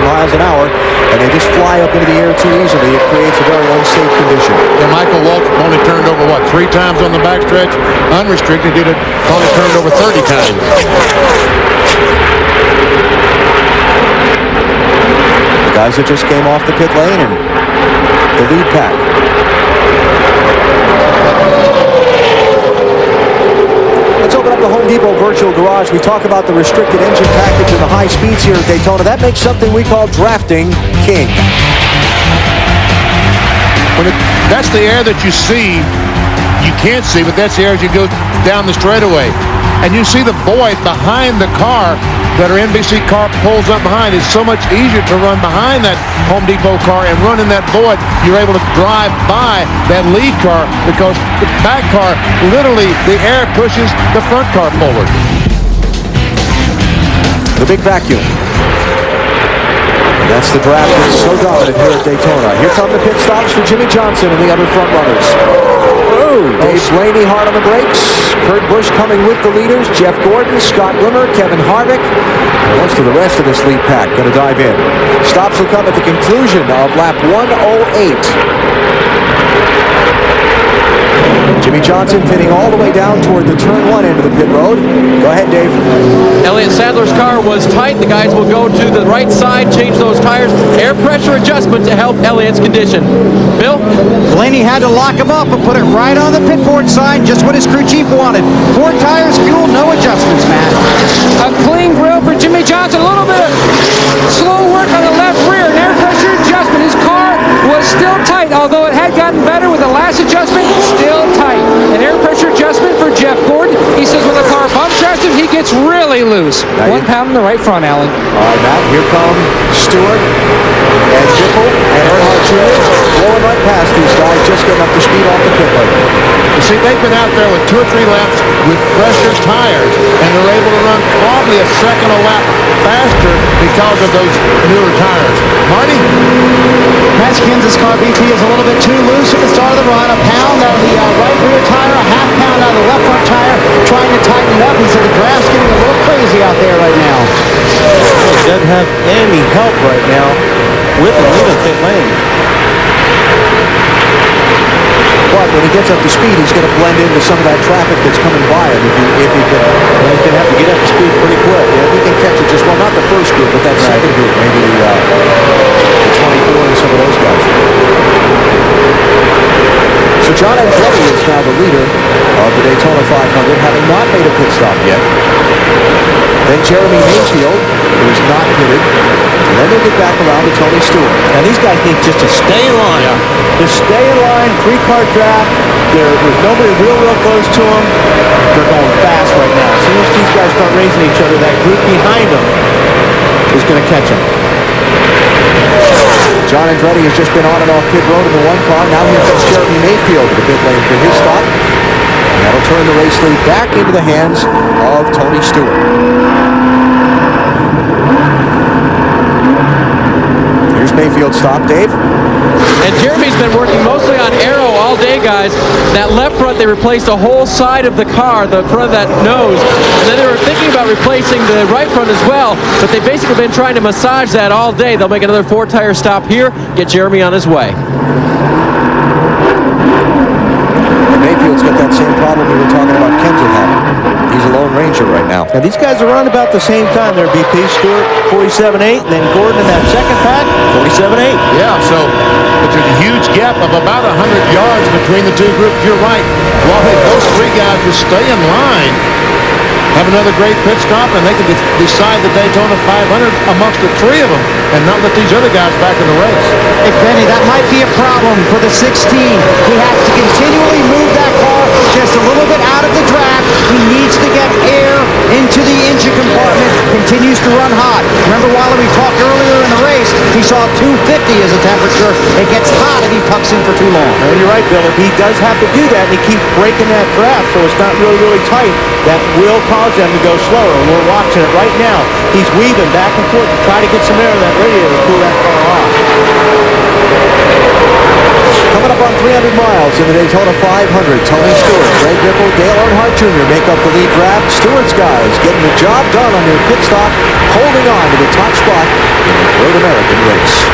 miles an hour, and they just fly up into the air too easily. It creates a very unsafe condition. And Michael Waltrip only turned over, 3 times on the backstretch? Unrestricted, did it only turned over 30 times. The guys that just came off the pit lane and the lead pack. Let's open up the Home Depot Virtual Garage. We talk about the restricted engine package and the high speeds here at Daytona. That makes something we call drafting king. That's the air that you see. You can't see, but that's the air as you go down the straightaway. And you see the void behind the car that our NBC car pulls up behind. It's so much easier to run behind that Home Depot car and run in that void. You're able to drive by that lead car because the back car, literally, the air pushes the front car forward. The big vacuum. And that's the draft that's so dominant here at Daytona. Here come the pit stops for Jimmie Johnson and the other front runners. Dave Blaney hard on the brakes. Kurt Busch coming with the leaders. Jeff Gordon, Scott Rimmer, Kevin Harvick. Most of the rest of this lead pack going to dive in. Stops will come at the conclusion of lap 108. Jimmie Johnson pitting all the way down toward the turn 1 end of the pit road. Go ahead, Dave. Elliott Sadler's car was tight. The guys will go to the right side, change those tires. Air pressure adjustment to help Elliott's condition. Bill? Blaney had to lock him up and put it right on the pit board sign, just what his crew chief wanted. 4 tires, fuel, no adjustments, Matt. A clean grill for Jimmie Johnson. A little bit of slow work on the left rear. An air pressure adjustment. His car was still tight, although it had gotten better with the last adjustment. Still tight. An air pressure adjustment for Jeff Gordon. He says when the car bump tracks him, he gets really loose. 1 pound in the right front, Alan. All right, Matt, here come Stewart and Biffle and Earnhardt Jr. blowing right past these guys, just getting up to speed off the pit lane. You see, they've been out there with 2 or 3 laps with fresher tires, and they're able to run probably a second a lap faster because of those newer tires. Marty? Matt Kenseth's car BP is a little bit too loose at the start of the run. A pound out of the right rear tire, a half pound out of the left front tire, trying to tighten it up. He said the draft's getting a little crazy out there right now. He doesn't have any help right now with the lead of pit lane. But when he gets up to speed, he's going to blend into some of that traffic that's coming by him. If he can, he's going to have to get up to speed pretty quick. Yeah, if he can catch it, just well, not the first group, but that second group, maybe the 24 and some of those guys. So John Andretti is now the leader of the Daytona 500, having not made a pit stop yet. Then Jeremy Mayfield, who is not pitted. And then they get back around to Tony Stewart. And these guys need just to stay in line. Yeah. Just stay in line, 3-car draft. There's nobody real close to them. They're going fast right now. As soon as these guys start racing each other, that group behind them is going to catch them. John Andretti has just been on and off pit road in the 1 car. Now here comes Jeremy Mayfield to the pit lane for his stop. And that'll turn the race lead back into the hands of Tony Stewart. Here's Mayfield's stop, Dave. And Jeremy's been working most all day, guys. That left front, they replaced a whole side of the car, the front of that nose. And then they were thinking about replacing the right front as well, but they've basically been trying to massage that all day. They'll make another 4-tire stop here, get Jeremy on his way. Mayfield's got that same problem we were talking about Kenseth having. He's a Lone Ranger right now. And these guys are around about the same time there, BP. Stewart, 47.8, and then Gordon in that second pack, 47.8. Yeah, so it's a huge gap of about 100 yards between the two groups. You're right. Well, if those three guys will stay in line, have another great pit stop, and they can decide the Daytona 500 amongst the three of them and not let these other guys back in the race. Hey, Benny, that might be a problem for the 16. He has to continually move that car just a little bit out of the draft. He needs to get air into the engine compartment. Continues to run hot. Remember, while we talked earlier in the race, he saw 250 as a temperature. It gets hot if he tucks in for too long. And you're right, Bill. If he does have to do that, and he keeps breaking that draft, so it's not really, really tight, that will cause them to go slower. And we're watching it right now. He's weaving back and forth to try to get some air in that radiator to cool that car off. Coming up on 300 miles in the Daytona 500, Tony Stewart, Greg Biffle, Dale Earnhardt Jr. make up the lead draft. Stewart's guys getting the job done on their pit stop, holding on to the top spot in the Great American Race.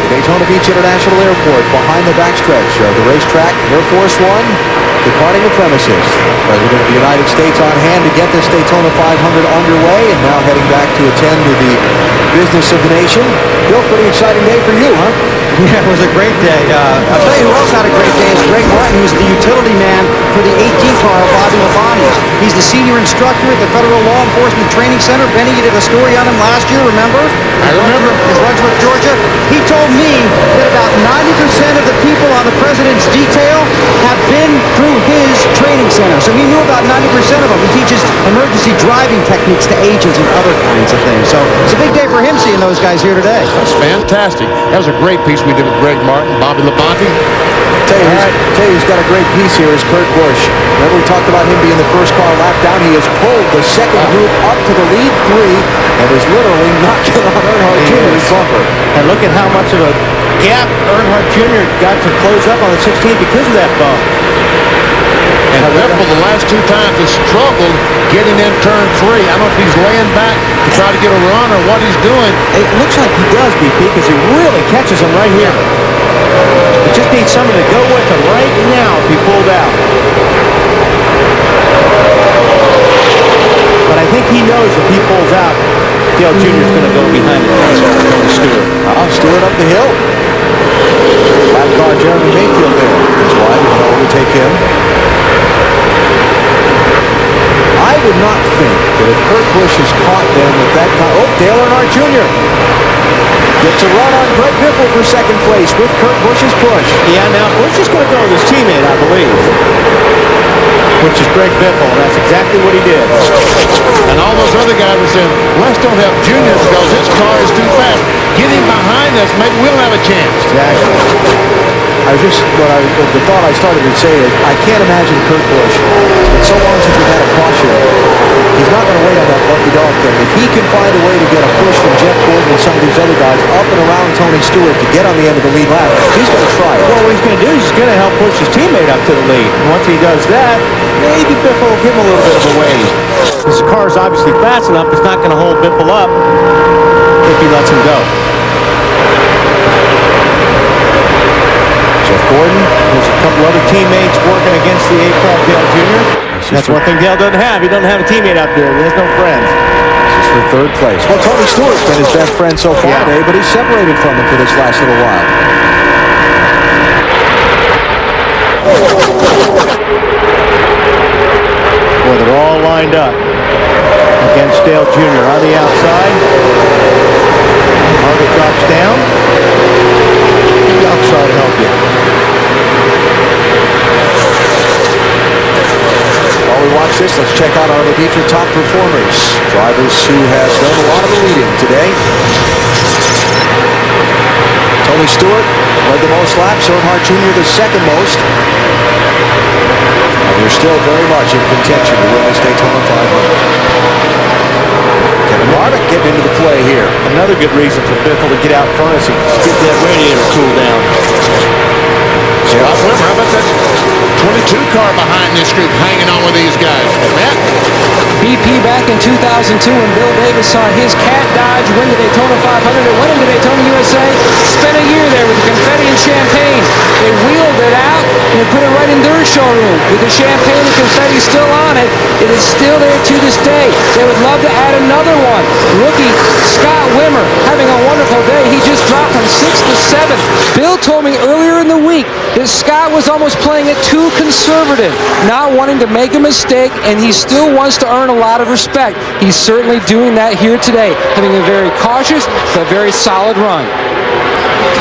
Daytona Beach International Airport behind the backstretch of the racetrack. Air Force One departing the premises. President of the United States on hand to get this Daytona 500 underway and now heading back to attend to the business of the nation. Bill, pretty exciting day for you, huh? Yeah, it was a great day. I'll tell you who else had a great day is Greg Martin, who's the utility man for the 18 car of Bobby Labonte's. He's the senior instructor at the Federal Law Enforcement Training Center. Benny, you did a story on him last year, remember? I remember. In Brunswick, Georgia. He told me that about 90% of the people on the president's detail have been through his training center. So he knew about 90% of them. He teaches emergency driving techniques to agents and other kinds of things. So it's a big day for him seeing those guys here today. That's fantastic. That was a great piece we did with Greg Martin, Bobby Labonte. Tell you who's got a great piece here is Kurt Busch. Remember we talked about him being the first car lap down. He has pulled the second group up to the lead 3 and is literally knocking on Earnhardt Jr.'s bumper. And look at how much of a gap Earnhardt Jr. got to close up on the 16th because of that bump. And Biffle, the last 2 times, has struggled getting in turn 3. I don't know if he's laying back to try to get a run or what he's doing. It looks like he does, BP, because he really catches him right here. He just needs someone to go with him right now if he pulled out. But I think he knows if he pulls out, Dale Jr. is going to go behind the fence over Tony Stewart. Stewart up the hill. Lap car Jeremy Mayfield there. That's why we're going to overtake him. I would not think that if Kurt Busch is caught then with that car. Oh, Dale Earnhardt Jr. gets a run on Greg Biffle for second place with Kurt Busch's push. Yeah, now Busch is going to go with his teammate, I believe, which is Greg Biffle, and that's exactly what he did. And all those other guys were saying, let's don't help Junior because his car is too fast. Get him behind us, maybe we'll have a chance. Exactly. The thought I started to say is, I can't imagine Kurt Busch. It's been so long since we've had a caution. He's not going to wait on that lucky dog thing. If he can find a way to get a push from Jeff Gordon and some of these other guys up and around Tony Stewart to get on the end of the lead lap, he's going to try it. Well, what he's going to do is he's going to help push his teammate up to the lead. And once he does that, maybe Biffle will give him a little bit of a wave. Because the car is obviously fast enough, it's not going to hold Biffle up if he lets him go. Jeff Gordon, there's a couple other teammates working against the 8-car Dale Jr. That's one thing Dale doesn't have. He doesn't have a teammate out there. He has no friends. This is for third place. Well, Tony Stewart's been his best friend so far today, but he's separated from him for this last little while. Boy, they're all lined up against Dale Jr. on the outside. Harvick drops down. The outside help you. While we watch this, let's check out our Laditra top performers. Drivers who have done a lot of the leading today. Tony Stewart led the most laps. Earnhardt Jr. the second most. And they're still very much in contention to win this Daytona 500. Harvick getting into the play here. Another good reason for Biffle to get out front is to get that radiator cooled down. Scott Wimmer, how about that 22 car behind this group hanging on with these guys? Matt? BP back in 2002 when Bill Davis saw his Cat Dodge win the Daytona 500 and went into Daytona, USA. Spent a year there with the confetti and champagne. They wheeled it out and put it right in their showroom with the champagne and confetti still on it. It is still there to this day. They would love to add another one. Rookie Scott Wimmer having a wonderful day. He just dropped from 6th to 7th. Bill told me earlier in the week that Scott was almost playing it too conservative, not wanting to make a mistake, and he still wants to earn a lot of respect. He's certainly doing that here today, having a very cautious but very solid run.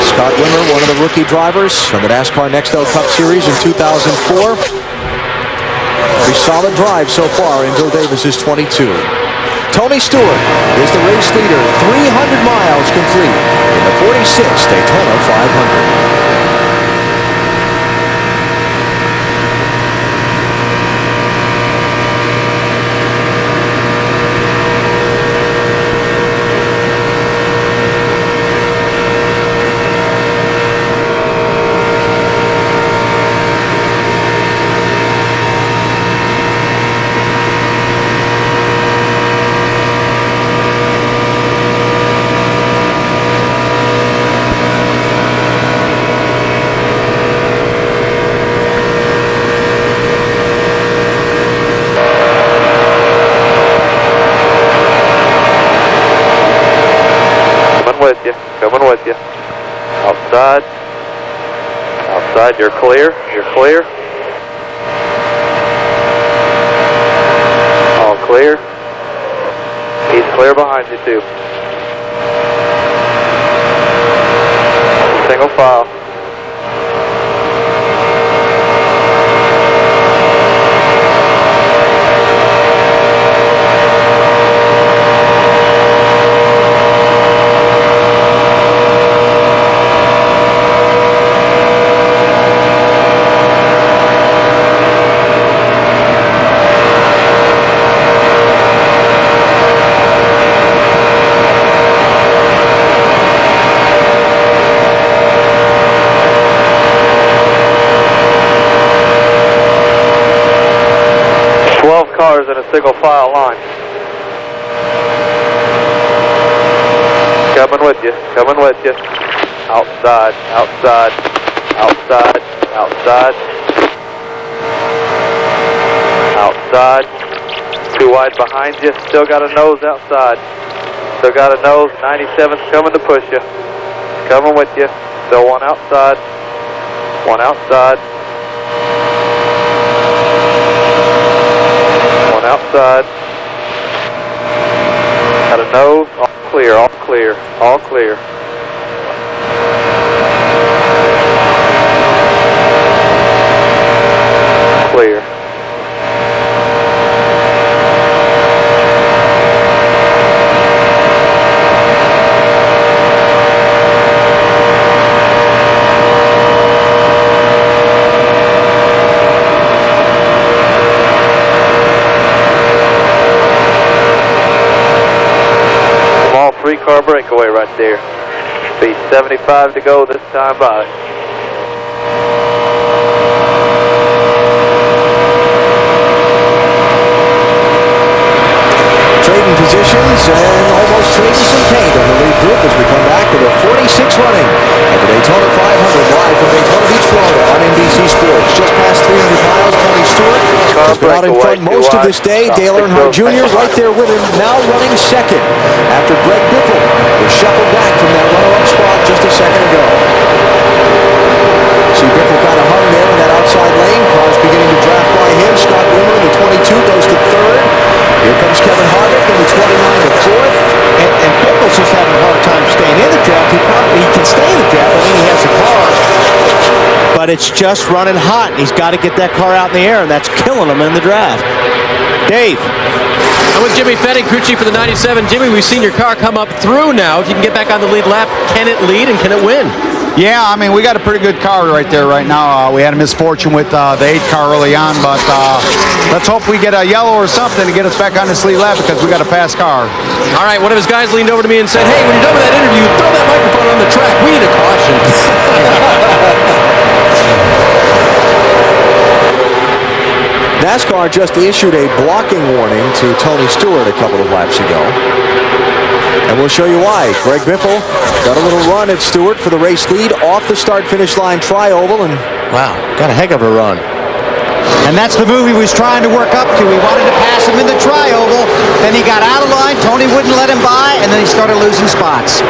Scott Wimmer, one of the rookie drivers on the NASCAR Nextel Cup Series in 2004. A solid drive so far in Bill Davis's 22. Tony Stewart is the race leader, 300 miles complete in the 46th Daytona 500. Coming with you. Outside. Outside, you're clear. You're clear. All clear. He's clear behind you too. Single file. cars in a single file line. Coming with you, coming with you. Outside, outside, outside, outside. Outside. Too wide behind you. Still got a nose outside. Still got a nose. 97's coming to push you. Coming with you. Still one outside. One outside. One outside. Got a nose. All clear, all clear, all clear. Clear. Small 3-car breakaway right there. Be 75 to go this time by. Trading positions and almost trading some paint on the lead group as we come back to the 46th running of the Daytona 500 live from Daytona Beach, Florida on NBC Sports. Just past 300 miles, Tony Stewart has been out in front most of this day. Dale Earnhardt Jr. right there with him, now running second after Greg Biffle was shuffled back from that runner-up spot just a second ago. See Biffle kind of hung there in that outside lane. Cars beginning to draft by him. Scott Wimmer in the 22 goes to third. Here comes Kevin Harvick in the 29 to fourth. And Biffle's just having a hard time staying in the draft. He can stay in the draft. I mean, he has a car. But it's just running hot. He's got to get that car out in the air, and that's killing him in the draft. Dave. I'm with Jimmie Fettig, crew chief for the 97. Jimmie, we've seen your car come up through now. If you can get back on the lead lap, can it lead and can it win? Yeah, I mean, we got a pretty good car right there right now. We had a misfortune with the 8 car early on, but let's hope we get a yellow or something to get us back on this lead lap because we got a fast car. All right, one of his guys leaned over to me and said, hey, when you're done with that interview, throw that microphone on the track. We need a caution. NASCAR just issued a blocking warning to Tony Stewart a couple of laps ago. And we'll show you why. Greg Biffle got a little run at Stewart for the race lead off the start-finish line tri-oval, and wow, got a heck of a run. And that's the move he was trying to work up to. He wanted to pass him in the tri-oval, then he got out of line, Tony wouldn't let him by, and then he started losing spots.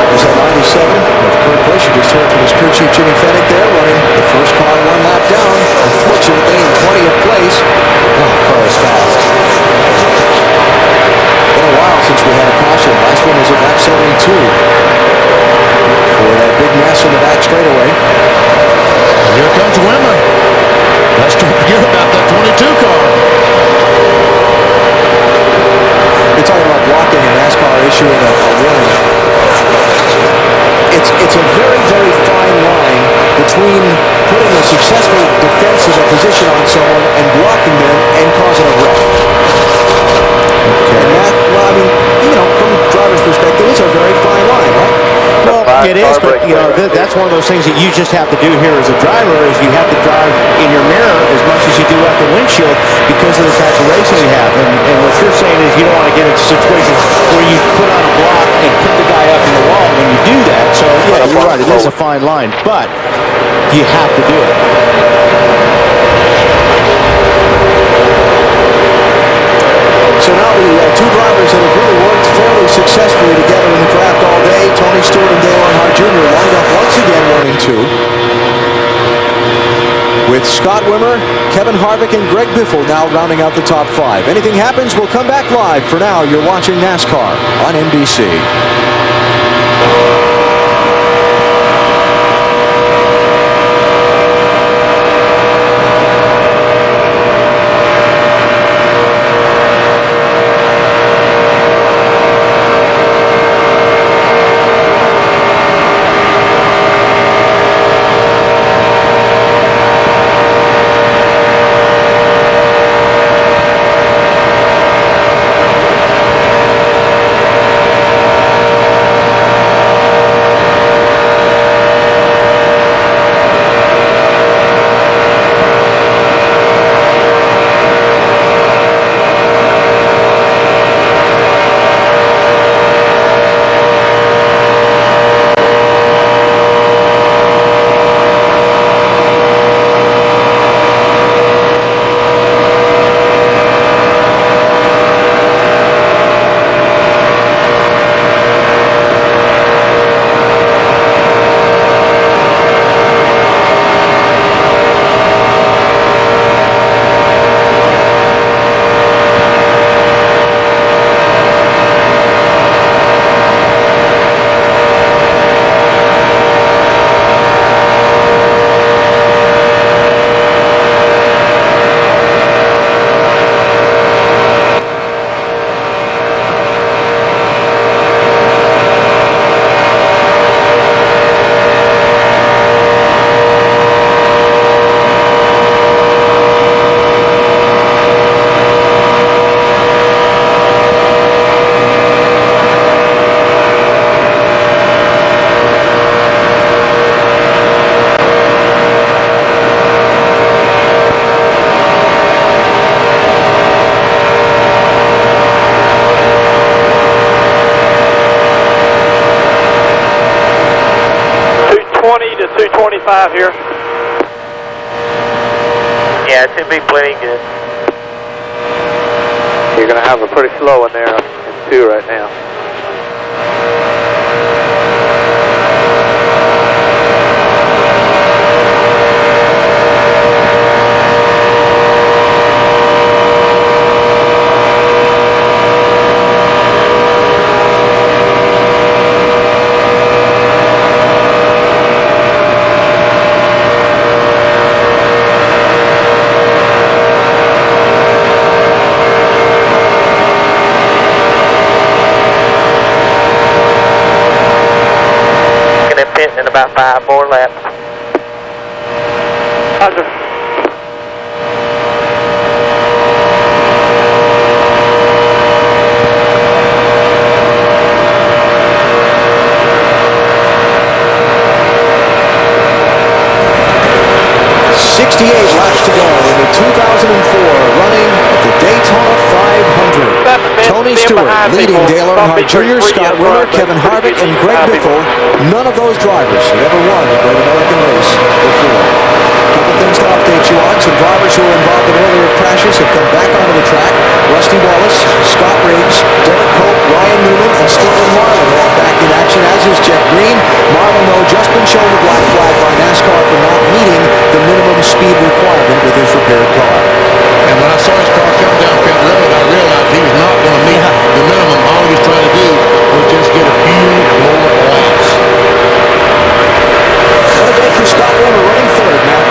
There's that 97 with Kurt Busch. You just heard from his crew chief Jimmie Fettig there, running the first car one lap down. Unfortunately, in 20th place. Oh, car is fast. Been a while since we had a caution. Last one was at lap 72. For that big mess in the back straightaway. Here comes Wimmer. Let's don't forget about that 22 car. You're talking about blocking and NASCAR issuing a warning. It's a very, very fine line between putting a successful defensive position on someone and blocking them and causing a wreck. Okay. And that, well, I mean, you know, from a driver's perspective, it's a very fine line, right? Well, it is, but you know, that's one of those things that you just have to do here as a driver is you have to drive in your mirror as much as you do at the windshield because of the type of racing you have. And what you're saying is you don't want to get into situations where you put on a block and put the guy up in the wall when you do that. So, yeah, you're right. It is a fine line, but you have to do it. So now the two drivers that have really worked fairly successfully together in the draft all day, Tony Stewart and Dale Earnhardt Jr. lined up once again 1 and 2. With Scott Wimmer, Kevin Harvick, and Greg Biffle now rounding out the top 5. Anything happens, we'll come back live. For now, you're watching NASCAR on NBC. speed at 225 here. Yeah, it should be plenty good. You're going to have a pretty slow in there in 2 right now. In about 5 more laps. Roger. Laps to go in the 2004 running of the Daytona 500. Tony Stewart leading Dale Earnhardt Jr., Scott Wimmer, Kevin Harvick, and Greg Biffle. None of those drivers had ever won the Great American Race before. A couple things to update you on. Some drivers who were involved in earlier crashes have come back onto the track. Rusty Wallace, Scott Riggs, Derek Cope, Ryan Newman, and Sterling Marlin are all back in action, as is Jeff Green. Marlin, though, just been shown the black flag by NASCAR for not meeting the minimum speed requirement with his repaired car. And when I saw his car come down pit road, I realized he was not going to meet the minimum. All he was trying to do was just get a few more laps. What a day for Scott Wimmer running third now.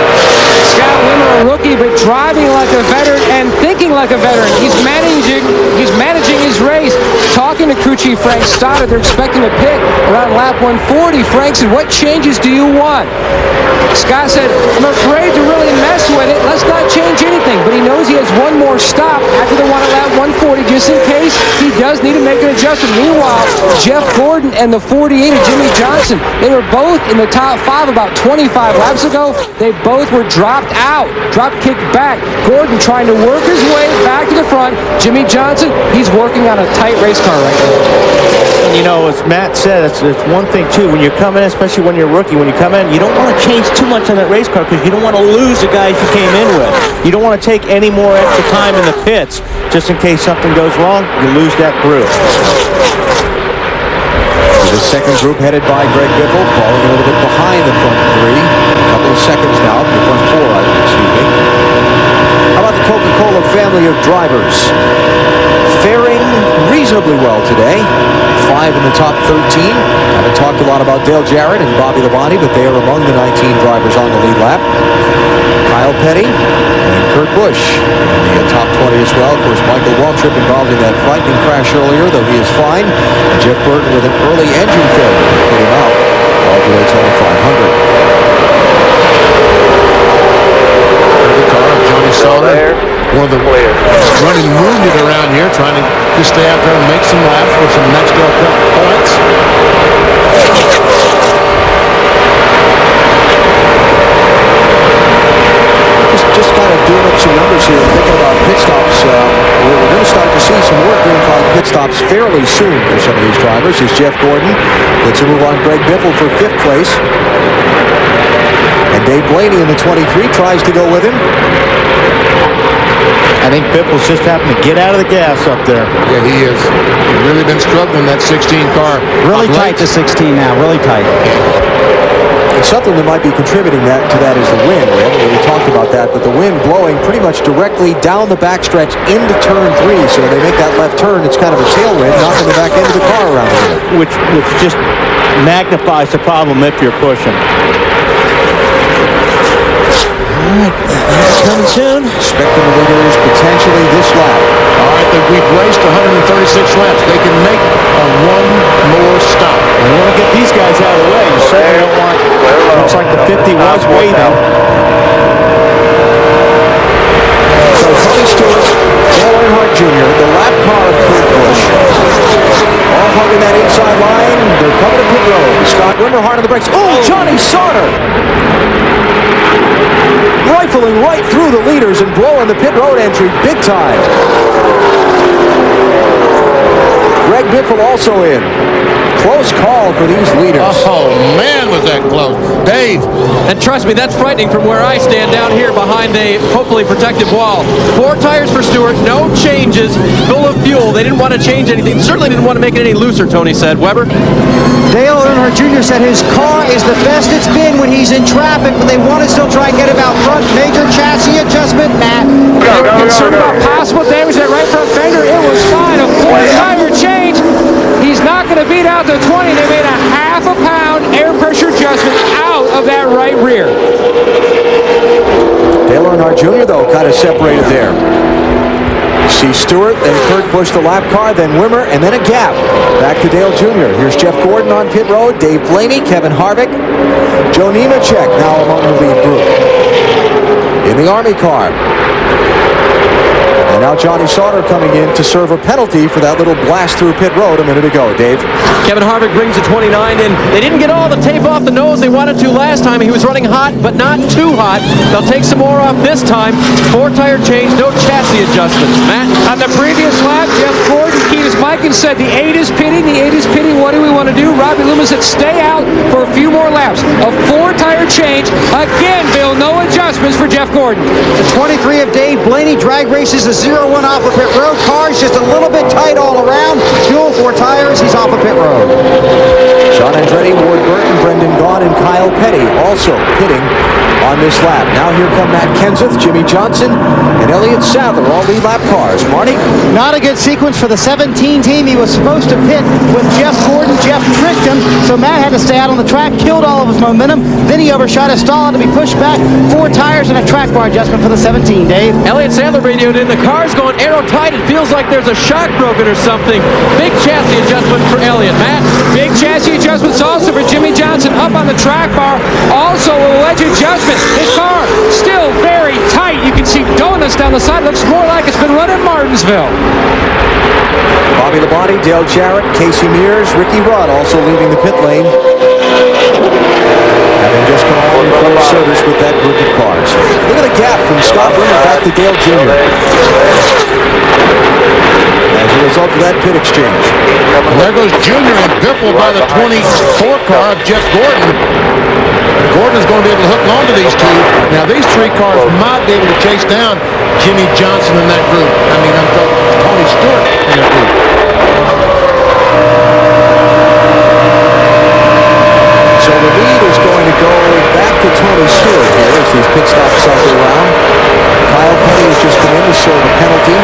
Scott Wimmer, a rookie, but driving like a veteran and thinking like a veteran. He's managing his race. Talking to crew chief Frank Stoddard, they're expecting a pit around lap 140. Frank said, "What changes do you want?" Scott said, "I'm afraid to really mess with it. Let's not change anything." But he knows he has one more stop after the one at lap 140, just in case he does need to make an adjustment. Meanwhile, Jeff Gordon and the 48 of Jimmie Johnson, they were both in the top 5 about 25 laps ago. They both were dropped out, kicked back. Gordon trying to work his way back to the front. Jimmie Johnson, he's working on a tight race car right now. And you know, as Matt said, it's one thing too, when you come in, especially when you're a rookie, when you come in, you don't want to change too much on that race car because you don't want to lose the guys you came in with. You don't want to take any more extra time in the pits just in case something goes wrong, you lose that group. The second group headed by Greg Biffle, falling a little bit behind the front 3. A couple of seconds now, the front 4, excuse me. How about the Coca-Cola family of drivers? Faring reasonably well today. 5 in the top 13. Haven't talked a lot about Dale Jarrett and Bobby Labonte, but they are among the 19 drivers on the lead lap. Kyle Petty and Kurt Busch in the top 20 as well. Of course, Michael Waltrip involved in that frightening crash earlier, though he is fine. And Jeff Burton with an early engine failure put him out of the Daytona 500. The car of Johnny Sauter, one of the running wounded around here, trying to just stay out there and make some laps for some next Cup points. Just kind of doing up some numbers here, thinking about pit stops. We're going to start to see some work doing pit stops fairly soon for some of these drivers. As Jeff Gordon gets a move on Greg Biffle for 5th place. And Dave Blaney in the 23 tries to go with him. I think Biffle's just happened to get out of the gas up there. Yeah, he is. He's really been struggling, that 16 car. Really tight to 16 now, really tight. And something that might be contributing to that is the wind. We haven't really talked about that, but the wind blowing pretty much directly down the backstretch into turn 3. So when they make that left turn, it's kind of a tailwind, knocking the back end of the car around here. Which just magnifies the problem if you're pushing. All right, that's coming soon. Expecting the leaders potentially this lap. All right, we've raced 136 laps. They can make one more stop. We want to get these guys out of the way. You certainly don't want. Looks like the 50 was waiting. So Tony Stewart, Dale Earnhardt Jr., the lap car of Kurt Busch, all hugging that inside line. They're coming to pit road. Scott Wimmer hard on the brakes. Oh, Johnny Sauter! Rifling right through the leaders and blowing the pit road entry big time. Greg Greg Biffle also in. Close call for these leaders. Oh, man, was that close. Dave. And trust me, that's frightening from where I stand down here behind a hopefully protective wall. 4 tires for Stewart, no changes, full of fuel. They didn't want to change anything. Certainly didn't want to make it any looser, Tony said. Weber? Dale Earnhardt Jr. said his car is the best it's been when he's in traffic, but they want to still try and get him out front. Major chassis adjustment, Matt. They were concerned about possible damage to that right front fender. It was fine. A 4-tire change. He's not going to beat out the 20. They made a half a pound air pressure adjustment out of that right rear. Dale Earnhardt Jr., though, kind of separated there. See Stewart, then Kurt Busch, the lap car, then Wimmer, and then a gap. Back to Dale Jr. Here's Jeff Gordon on pit road, Dave Blaney, Kevin Harvick, Joe Nemechek now among the lead group. In the Army car. And now Johnny Sauter coming in to serve a penalty for that little blast through pit road a minute ago. Dave? Kevin Harvick brings the 29 in. They didn't get all the tape off the nose they wanted to last time. He was running hot, but not too hot. They'll take some more off this time. 4-tire change, no chassis adjustments. Matt? On the previous lap, Jeff Gordon keyed his mic and said, the 8 is pitting, the 8 is pitting. What do we want to do? Robbie Loomis said, stay out for a few more laps. A 4-tire change. Again, Bill, no adjustments for Jeff Gordon. The 23 of Dave Blaney drag races a 0-1 off of pit road. Car's just a little bit tight all around. Fuel, 4 tires, he's off of pit road. Sean Andretti, Ward Burton, Brendan Gaughan, and Kyle Petty also pitting on this lap. Now here come Matt Kenseth, Jimmie Johnson, and Elliott Sadler, all lead lap cars. Marty? Not a good sequence for the 17 team. He was supposed to pit with Jeff Gordon. Jeff tricked him, so Matt had to stay out on the track, killed all of his momentum. Then he overshot his stall to be pushed back. 4 tires and a track bar adjustment for the 17, Dave. Elliott Sadler radioed in. The car's going aero-tight. It feels like there's a shock broken or something. Big chassis adjustment for Elliott. Matt? Big chassis adjustments also for Jimmie Johnson up on the track bar. Also a wedge adjustment. His car still very tight. You can see donuts down the side. Looks more like it's been run in Martinsville. Bobby Labonte, Dale Jarrett, Casey Mears, Ricky Rudd also leaving the pit lane. Having just come on from service with that group of cars. Look at the gap from Scott Wimmer back to Dale Jr. As a result of that pit exchange. And there goes Junior and Biffle by the 24 car of Jeff Gordon. Gordon's going to be able to hook onto these two. Now, these 3 cars might be able to chase down Jimmie Johnson in that group. I mean, I'm talking Tony Stewart in that group. So the lead is going to go back to Tony Stewart here as these pit stops cycle around. Kyle Petty has just come in to serve a penalty.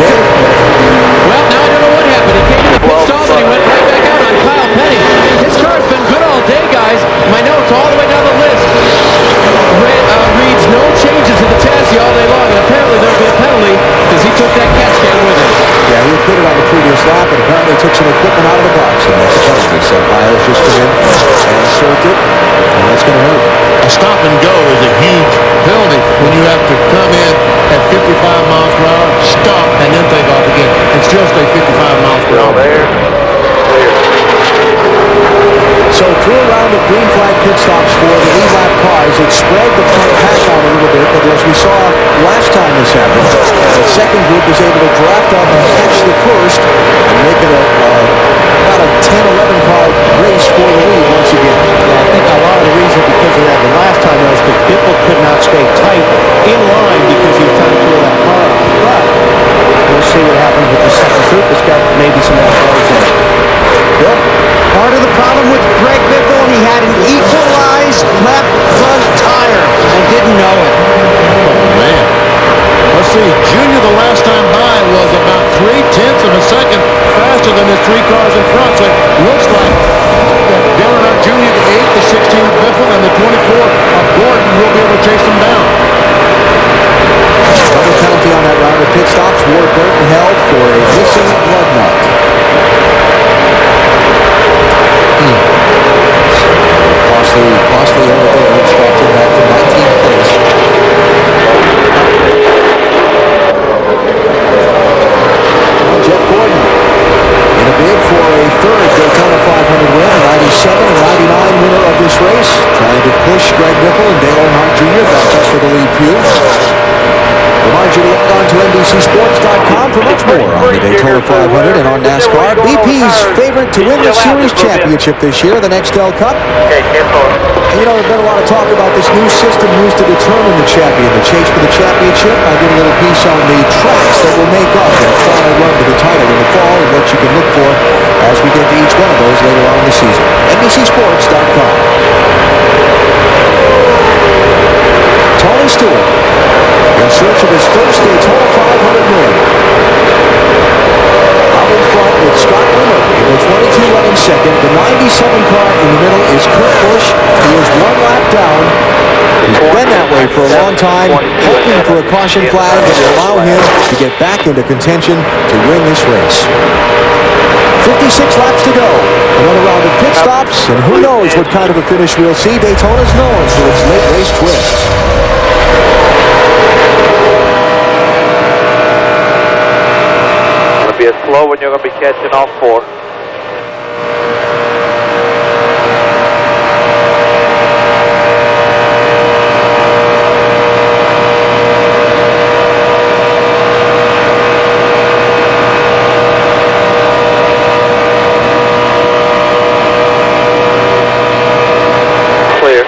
Dave? Well, now I don't know what happened. He came in the pit stall and he went right back out on Kyle Petty. His car's been good all day, guys. My notes all the way down the list. Reads no changes to the chassis all day long, and apparently there'll be a penalty because he took that gas can with him. Yeah, he had put it on the previous lap and apparently took some equipment out of the box, and that's a penalty. So Kyle's just come in and served it, and that's going to hurt. A stop and go is a huge penalty when you have to come in at 55 miles per hour, stop, and then take off again, and still stay 55 miles per hour. So through a round of green flag pit stops for the lead lap cars, it spread the front pack out a little bit, but as we saw last time this happened, the second group was able to draft up and catch the first and make it about a 10-11 car race for the lead once again. Yeah, I think a lot of the reason because of that the last time was because Biffle could not stay tight in line because he was trying to pull that car off. But we'll see what happens with the second group. It's got maybe some more cars in it. Bill? Part of the problem with Greg Biffle, he had an equalized left front tire and didn't know it. Oh, man. Let's see. Junior the last time by was about 0.3 of a second faster than his 3 cars in front. So it looks like Dale Earnhardt Jr., the 8, the 16 of Biffle, and the 24 of Gordon will be able to chase them down. Another penalty on that round of pit stops. Ward Burton held for a missing lug nut. Costly everything, which dropped him back to 19th place. Well, Jeff Gordon in a bid for a third Daytona 500 win, a 97 and 99 winner of this race, trying to push Greg Biffle and Dale Earnhardt Jr. back up for the lead few. Remind you to log on to NBCSports.com for much more on the Daytona 500 and on NASCAR. BP's favorite to win the series championship this year, the Nextel Cup. Okay, 10-4. And there's been a lot of talk about this new system used to determine the champion, the chase for the championship. I'll give a little piece on the tracks that will make up that final run to the title in the fall and what you can look for as we get to each one of those later on in the season. NBCSports.com. Tony Stewart in search of his first Daytona 500 win. Out in front with Scott Wimmer in the 22 running second. The 97 car in the middle is Kurt Busch. He is one lap down. He's been that way for a long time, hoping for a caution flag that will allow him to get back into contention to win this race. 56 laps to go. Another round of pit stops, and who knows what kind of a finish we'll see. Daytona's known for its late race twists. Be a slow when you're going to be catching off 4. Clear.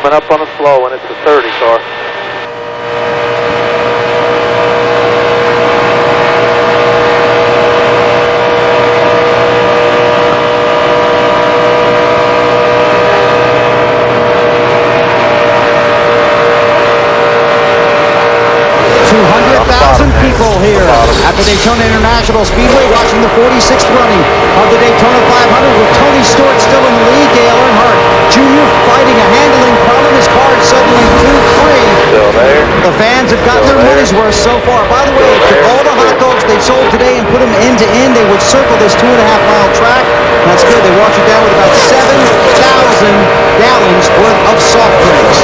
Coming up on a slow one, it's the 30 car. People here at the Daytona International Speedway watching the 46th running of the Daytona 500 with Tony Stewart still in the lead. Dale Earnhardt Jr. fighting a handling problem. His car is suddenly 2-3. Still there. The fans have gotten their money's worth so far. By the way, if all the hot dogs they sold today and put them end to end, they would circle this 2.5-mile track. That's good. They wash it down with about 7,000 gallons worth of soft drinks.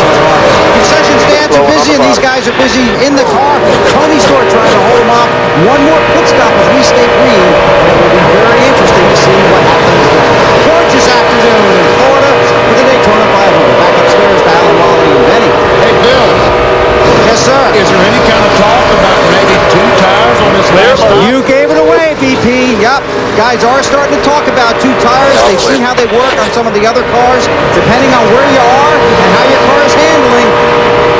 Concession stands are busy, and these guys are busy in the car. Tony Stewart trying to hold him off. One more pit stop as we stay green. It will be very interesting to see what happens there. Gorgeous afternoon in Florida for the Daytona 500. Back upstairs to Alan, Wally, and Benny. Hey, Bill. Yes, sir. Is there any kind of talk about maybe 2 tires on this last stop? You gave it away, BP. Yep. Guys are starting to talk about 2 tires. They've seen how they work on some of the other cars. Depending on where you are and how your car is handling,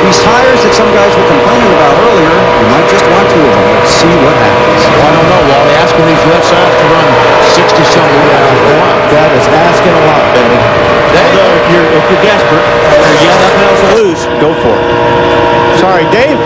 these tires that some guys were complaining about earlier, you might just want 2 of them. Let's see what happens. Well, I don't know, Wally. Asking these left sides to run 60-something miles per hour. That is asking if you're desperate, or you got nothing else to lose, go for it. Sorry, Dave.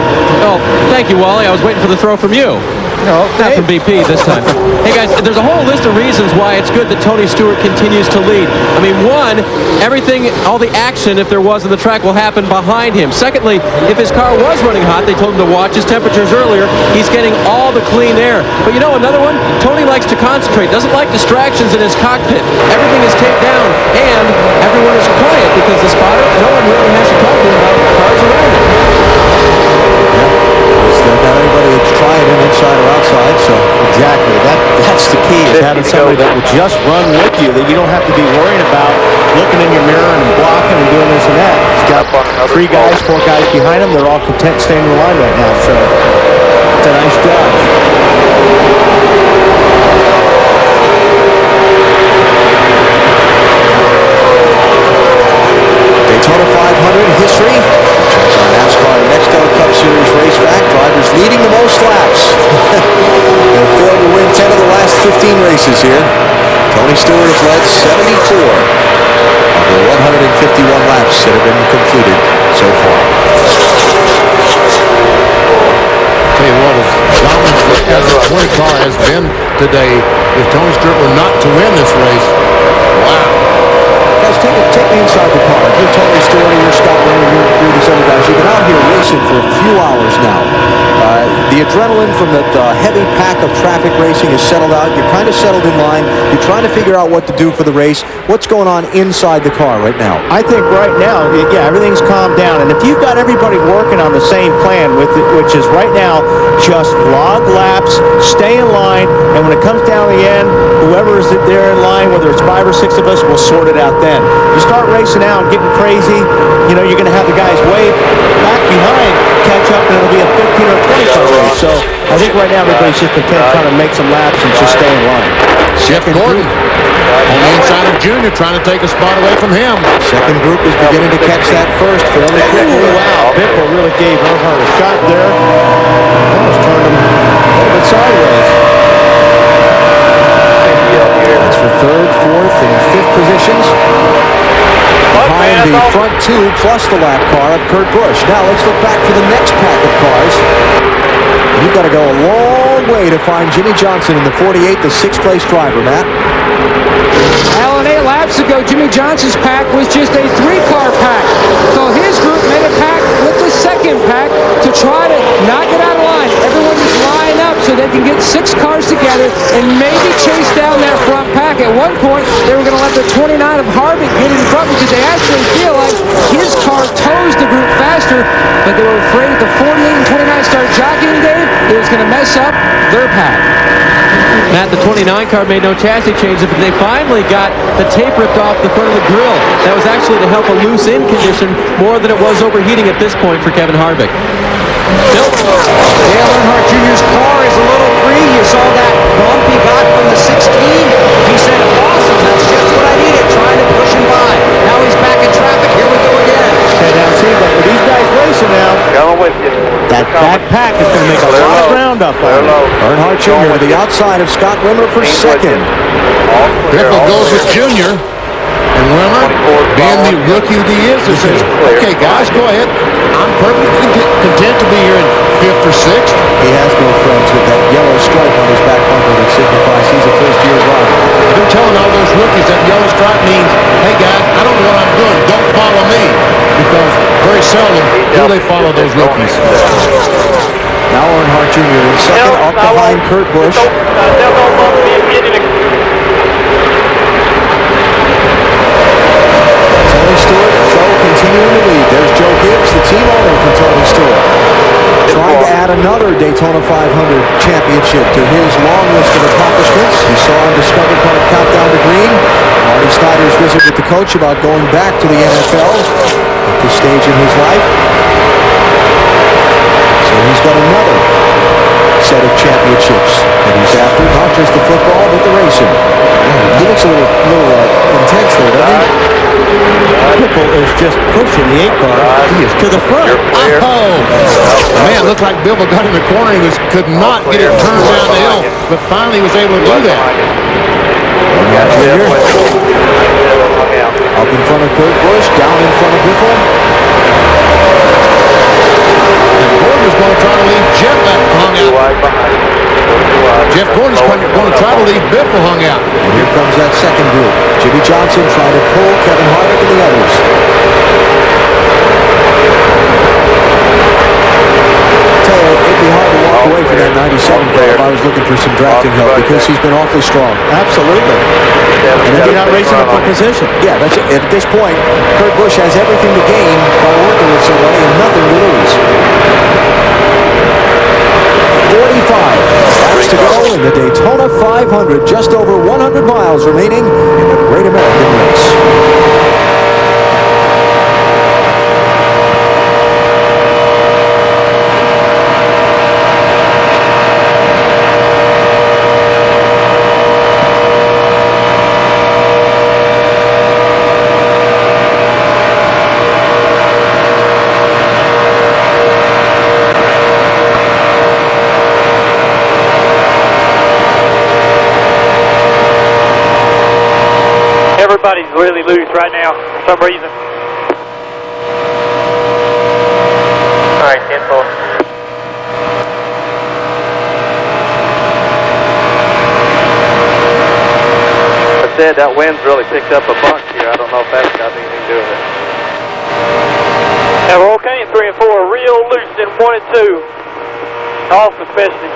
Oh, thank you, Wally. I was waiting for the throw from you. No, not from BP this time. Hey, guys, there's a whole list of reasons why it's good that Tony Stewart continues to lead. I mean, one, everything, all the action, if there was in the track, will happen behind him. Secondly, if his car was running hot, they told him to watch his temperatures earlier. He's getting all the clean air. But you know, another one, Tony likes to concentrate, doesn't like distractions in his cockpit. Everything is taped down, and everyone is quiet because the spotter, no one really has to talk to him about cars around him. Still not anybody that's trying it inside or outside, so exactly. That's the key, is having somebody that will just run with you, that you don't have to be worrying about looking in your mirror and blocking and doing this and that. He's got 3 guys, 4 guys behind him. They're all content staying in the line right now, so it's a nice job. Daytona 500 history. NASCAR Next Cup Series racetrack. Drivers leading the most laps. They've failed to win 10 of the last 15 races here. Tony Stewart has led 74 of the 151 laps that have been completed so far. Tell you what, as dominant as the 20 car has been today, if Tony Stewart were not to win this race, wow. Guys, take me inside the car. If you're Tony Stewart or you're Scott Rimmer, you're these other guys, you've been out here racing for a few hours now. The adrenaline from the heavy pack of traffic racing is settled out. You're kind of settled in line. You're trying to figure out what to do for the race. What's going on inside the car right now? I think right now, yeah, everything's calmed down. And if you've got everybody working on the same plan, which is right now just log laps, stay in line, and when it comes down to the end, whoever is there in line, whether it's 5 or 6 of us, we'll sort it out then. You start racing out and getting crazy, you know, you're going to have the guys way back behind catch up, and it'll be a 15 or 20 car race. So I think right now everybody's just content trying to make some laps and just stay in line. Second Gordon on the inside of Junior, trying to take a spot away from him. Second group is beginning to catch that first fairly quickly. Wow, Biffle really gave Earnhardt a shot there. Almost turned him a little bit sideways. That's for 3rd, 4th, and 5th positions. Behind the front 2 plus the lap car of Kurt Busch. Now let's look back for the next pack of cars. You've got to go a long way to find Jimmie Johnson in the 48, the 6th place driver, Matt. Alan, 8 laps ago, Jimmie Johnson's pack was just a 3-car pack. So his group made a pack with the second pack to try to not get out of line. Everyone just line up so they can get 6 cars together and maybe chase down that front pack. At one point, they were going to let the 29 of Harvick get in front because they actually feel like his car tows the group faster, but they were afraid if the 48 and 29 started jockeying, Dave, it was going to mess up their pack. Matt, the 29 car made no chassis changes, but they finally got the tape ripped off the front of the grill. That was actually to help a loose-in condition more than it was overheating at this point for Kevin Harvick. Dale Earnhardt Jr.'s car is a little free. You saw that bump he got from the 16. He said, awesome, that's just what I needed, trying to push him by. Now he's back in traffic. Here we go again. Okay, now see, but with these guys racing now, Coming with you. that pack is going to make a lot of ground up on him. Earnhardt Jr. to the outside of Scott Rimmer for 2nd. Biffle goes with Junior. And Rimmer, being the rookie that he is, says, okay, guys, go ahead. I'm perfectly content to be here in 5th or 6th. He has no friends with that yellow stripe on his back bumper that signifies he's a first-year driver. I've been telling all those rookies that yellow stripe means, hey, guys, I don't know what I'm doing. Don't follow me. Because very seldom do they follow those rookies. Now Earnhardt Jr. in 2nd, up behind Kurt Busch. Tony Stewart, though, continuing to lead. There's Joe Gibbs, the team owner for Tony Stewart. Trying to add another Daytona 500 championship to his long list of accomplishments. You saw on Discovery Card Countdown to Green, Marty Snyder's visit with the coach about going back to the NFL at this stage in his life. So he's got another set of championships that he's after, not just the football, but the racing. He looks a little intense there, doesn't he? Biffle is just pushing the 8 car. He is to the front. Oh! Man, looked like Biffle got in the corner. He could not get it turned down the hill, but finally was able to do that. Up in front of Kurt Busch, down in front of Biffle. Gordon's going to try to leave Jeff hung out. Jeff Gordon's going to try to leave Biffle hung out. And here comes that second group. Jimmie Johnson trying to pull Kevin Harvick and the others. Tell you, it'd be hard to walk away from that 97 car if I was looking for some drafting help because he's been awfully strong. Absolutely. And then you're not racing up for position. Yeah, that's it. At this point, Kurt Busch has everything to gain by working with somebody and nothing to lose. 45 laps to go in the Daytona 500. Just over 100 miles remaining in the Great American Race. Everybody's really loose right now for some reason. All right, 10-4. I said that wind's really picked up a bunch here. I don't know if that's got anything to do with it. Yeah, we're okay in 3 and 4. Real loose in 1 and 2. Off especially.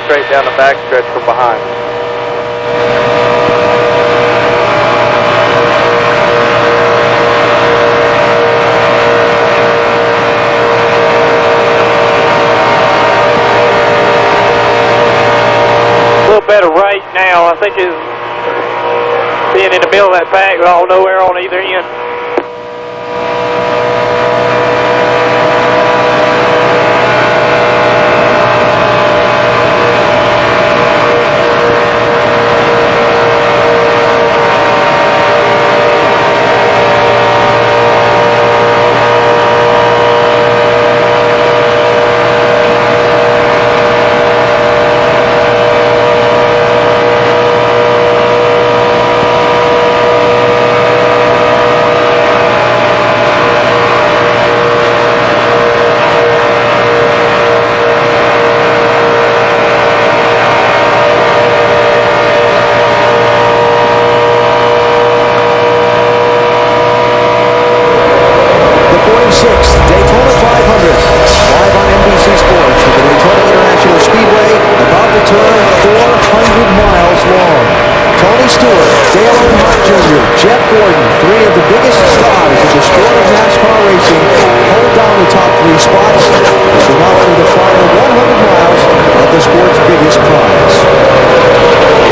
Straight down the backstretch from behind. A little better right now. I think is being in the middle of that pack, but all nowhere on either end. Daytona 500, live on NBC Sports at the Daytona International Speedway, about to turn 400 miles long. Tony Stewart, Dale Earnhardt Jr., Jeff Gordon, 3 of the biggest stars of the sport of NASCAR racing, hold down the top 3 spots as they now enter the final 100 miles of the sport's biggest prize.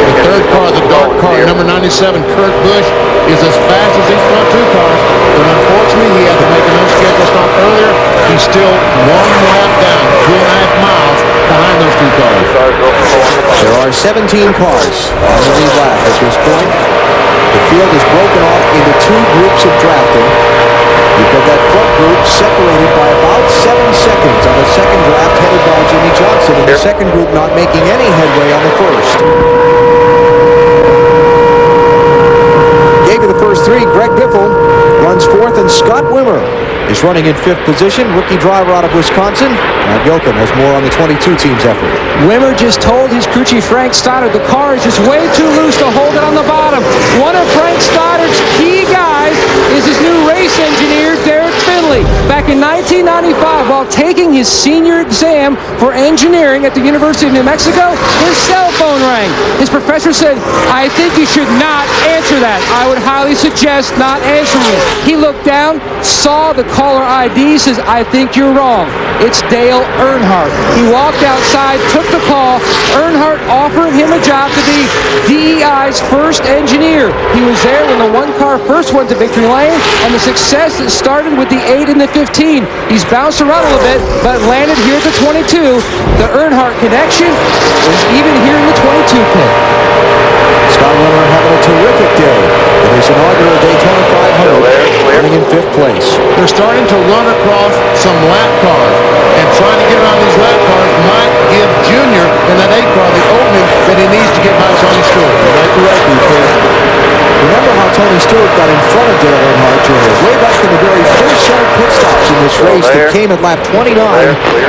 The third car, the dark car, number 97, Kurt Busch, is as fast as these front 2 cars, but unfortunately he had to make an unscheduled stop earlier. He's still 1 lap down, 2.5 miles behind those 2 cars. There are 17 cars on the lead lap at this point. The field is broken off into 2 groups of drafting. You've got that front group separated by about 7 seconds on the second draft headed by Jimmie Johnson, and the second group not making any headway on the first. Gave you the first 3. Greg Biffle runs 4th, and Scott Wimmer is running in 5th position. Rookie driver out of Wisconsin. Matt Yoakum has more on the 22 team's effort. Wimmer just told his crew chief Frank Stoddard the car is just way too loose to hold it on the bottom. One of Frank Stoddard's key guys is his new race engineer, Derek Finley. Back in 1995, while taking his senior exam for engineering at the University of New Mexico, his cell phone rang. His professor said, "I think you should not answer that. I would highly suggest not answering it." He looked down, saw the caller ID, says, "I think you're wrong. It's Dale Earnhardt." He walked outside, took the call. Earnhardt offered him a job to be DEI's first engineer. He was there when the 1 car first went to victory lane, and the success that started with the 8 and the 15. He's bounced around a little bit, but landed here at the 22. The Earnhardt connection is even here in the 22 pit. Scott Wimmer having a terrific day in his inaugural Daytona 500, running in 5th place. they're starting to run across some lap cars. And trying to get around these lap cars might give Junior in that 8 car the opening that he needs to get by Tony Stewart. That's correct, because remember how Tony Stewart got in front of Dale Earnhardt Jr. way back in the very first set of pit stops in this race that came at lap 29.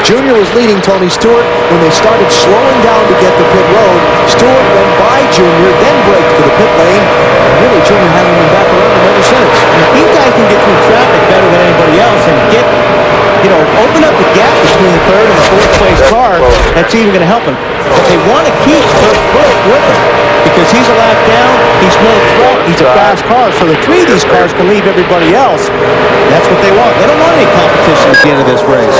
Junior was leading Tony Stewart. When they started slowing down to get to pit road, Stewart went by Junior, then braked for the pit lane. And really, Junior hasn't been back around him ever since. These guys can get through traffic better than anybody else and get, open up the gap between the third and the fourth place car. That's even going to help him. But they want to keep Burke with him because he's a lap down, he's no threat, he's a fast car. So the 3 of these cars can leave everybody else. That's what they want. They don't want any competition at the end of this race.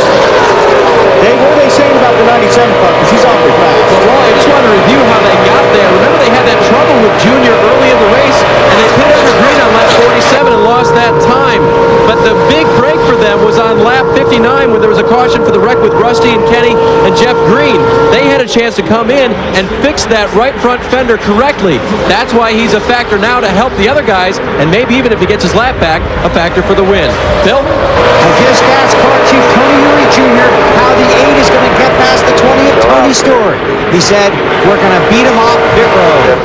Dave, what are they saying about the 97 car? Because he's awfully fast. Well, I just want to review how they got there. Remember, they had that trouble with Junior early in the race, and they pit under green on lap 47 and lost that time. But the big break for them was on lap 59 when there was a caution for the wreck with Rusty and Kenny and Jeff Green. They had a chance to come in and fix that right front fender correctly. That's why he's a factor now to help the other guys, and maybe even if he gets his lap back, a factor for the win. Bill? I just asked car chief Tony Newry Jr. how the 8 is going to get past the 20 of Tony Stewart. He said, we're going to beat him off pit road.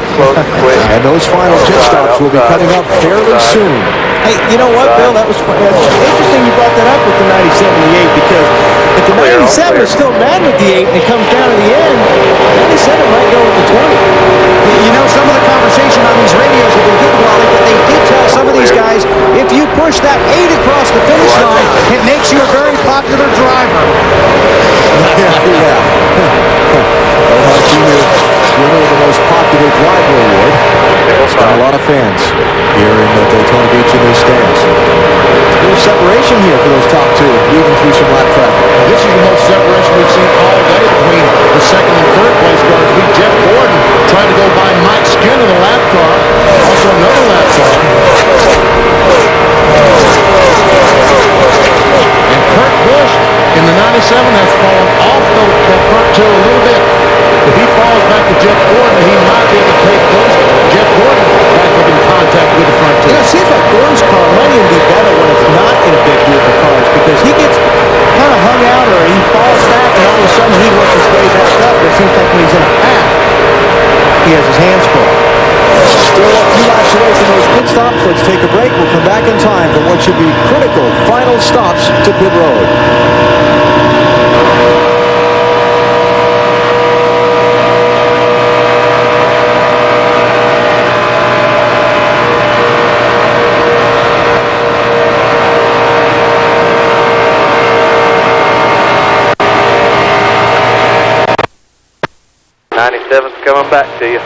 And those final pit stops will be coming up fairly soon. Hey, you know what, Bill? That was interesting you brought that up with the 97 and the 8 because if the 97 is still mad with the 8 and it comes down to the end, 97 might go with the 20. You know, some of the conversation on these radios have been good, Wally, but they did tell some of these guys, if you push that 8 across the finish line, it makes you a very popular driver. Yeah. Earnhardt Jr., winner of the most popular driver award. He's got a lot of fans here in Daytona Beach in their stands. A little separation here for those top 2, weaving through some lap traffic. Now, this is the most separation we've seen all day between the second and third place cars. Jeff Gordon trying to go by Mike Skinner, the lap car. Also another lap car. And Kurt Busch in the 97 has fallen off the front 2 a little bit. If he falls back to Jeff Gordon, he might be able to take those Jeff Gordon back up in contact with the front 2. Yeah, it seems like Gordon's car might even be better when it's not in a big group of cars because he gets kind of hung out or he falls back and all of a sudden he works his way back up. But it seems like when he's in a pack, he has his hands full. Still a few laps away from those pit stops. Let's take a break. We'll come back in time for what should be critical final stops to pit road. Coming back to you.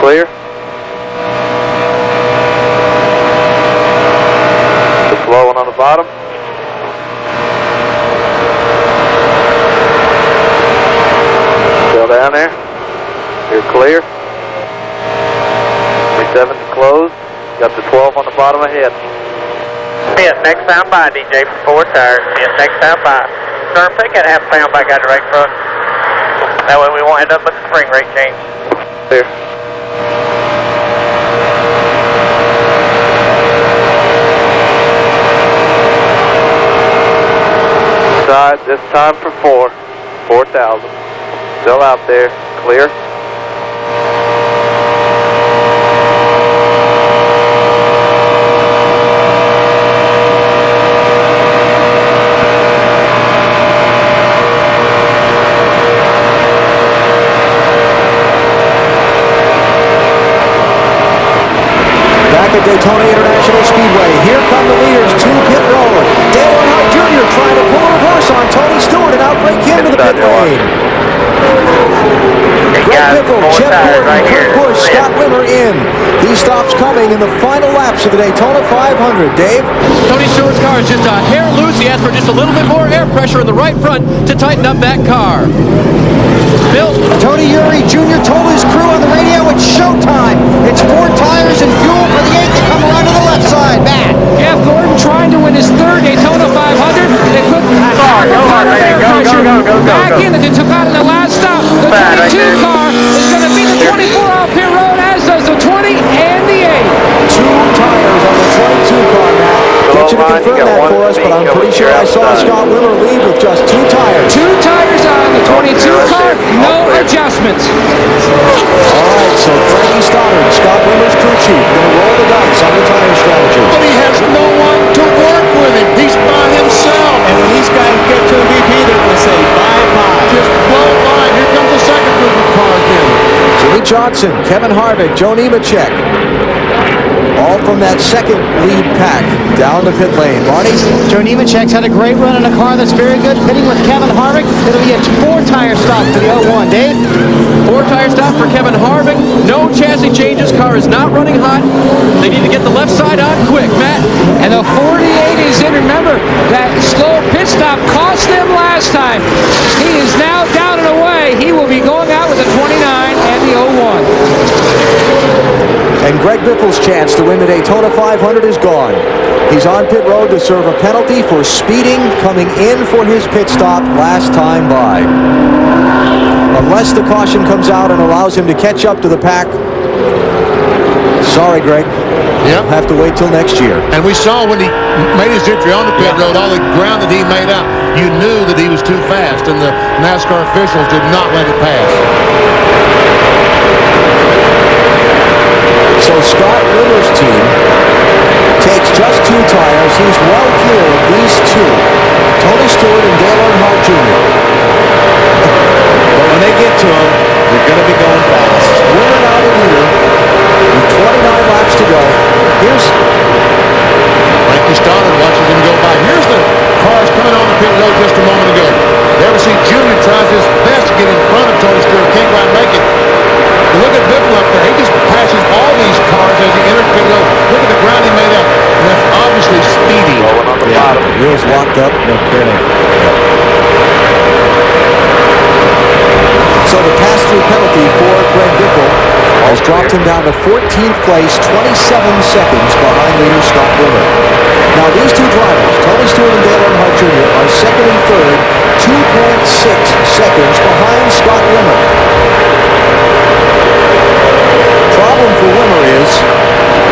Clear. The slow one on the bottom. Still down there. You're clear. 37 closed. Got the 12 on the bottom ahead. Yes, next time by, DJ, for 4 tires. Yes, next time by. Turn, take that half pound back out of the right front. That way we won't end up with the spring rate change. Clear. this time for 4,000. Still out there, clear. Back at Daytona International Speedway, here come the leaders to pit road. Dale Earnhardt Jr. trying to pull a reverse on Tony Stewart and outbreak him to the pit lane. Greg Biffle, Jeff Burton, Kurt Busch, Scott Wimmer in. These stops coming in the final laps of the Daytona 500. Dave? Tony Stewart's car is just a hair loose. He asked for just a little bit more air pressure in the right front to tighten up that car. Bill? Tony Eury Jr. told his crew on the radio it's showtime. It's 4 tires and fuel for the 8 to come around to the left side. Matt? Jeff Gordon trying to win his third Daytona 500. They put back in that they took out in the last stop. The 22 car is going to be the 24 off pit road, as does the 20 and the 8. 2 tires on the 22 car, Matt. Get you to confirm that for us, but I'm pretty sure I saw Scott Wimmer lead with just 2 tires. 2 tires on the 22 car, no adjustments. All right, so Frankie Stoddard, Scott Wimmer's crew chief, going to roll the dice on the tire strategy. But he has no one to work with him. He's by himself. And when these guys get to the VP, they're going to say bye-bye. Just blow by. Here comes the second group of cars in. Jimmie Johnson, Kevin Harvick, Joe Nemechek. All from that second lead pack down the pit lane. Marty? Joe Nemechek's had a great run in a car that's very good, pitting with Kevin Harvick. It'll be a 4-tire stop for the 01. Dave? 4-tire stop for Kevin Harvick. No chassis changes. Car is not running hot. They need to get the left side on quick, Matt. And the 48 is in. Remember, that slow pit stop cost them last time. He is now down and away. He will be going out with the 29 and the 01. And Greg Biffle's chance to win the Daytona 500 is gone. He's on pit road to serve a penalty for speeding coming in for his pit stop last time by. Unless the caution comes out and allows him to catch up to the pack. Sorry, Greg. Yep. Have to wait till next year. And we saw when he made his entry on the pit road, all the ground that he made up, you knew that he was too fast, and the NASCAR officials did not let it pass. So Scott Wimmer's team takes just 2 tires. He's well clear of these 2, Tony Stewart and Dale Earnhardt Jr. But when they get to him, they're going to be going fast. Wimmer now the leader with 29 laps to go. Here's Frankie Stoddard watches him go by. Here's the cars coming on the pit road just a moment ago. There we see Junior tries his best to get in front of Tony Stewart. Can't quite make it. But look at Biffle up there. He just passes all these cars as he enters pit road. Look at the ground he made up. And that's obviously speedy. wheels locked up. No kidding. So the pass-through penalty for Greg Biffle has dropped him down to 14th place, 27 seconds behind leader Scott Wimmer. Now these 2 drivers, Tony Stewart and Dale Earnhardt Jr., are second and third, 2.6 seconds behind Scott Wimmer. Problem for Wimmer is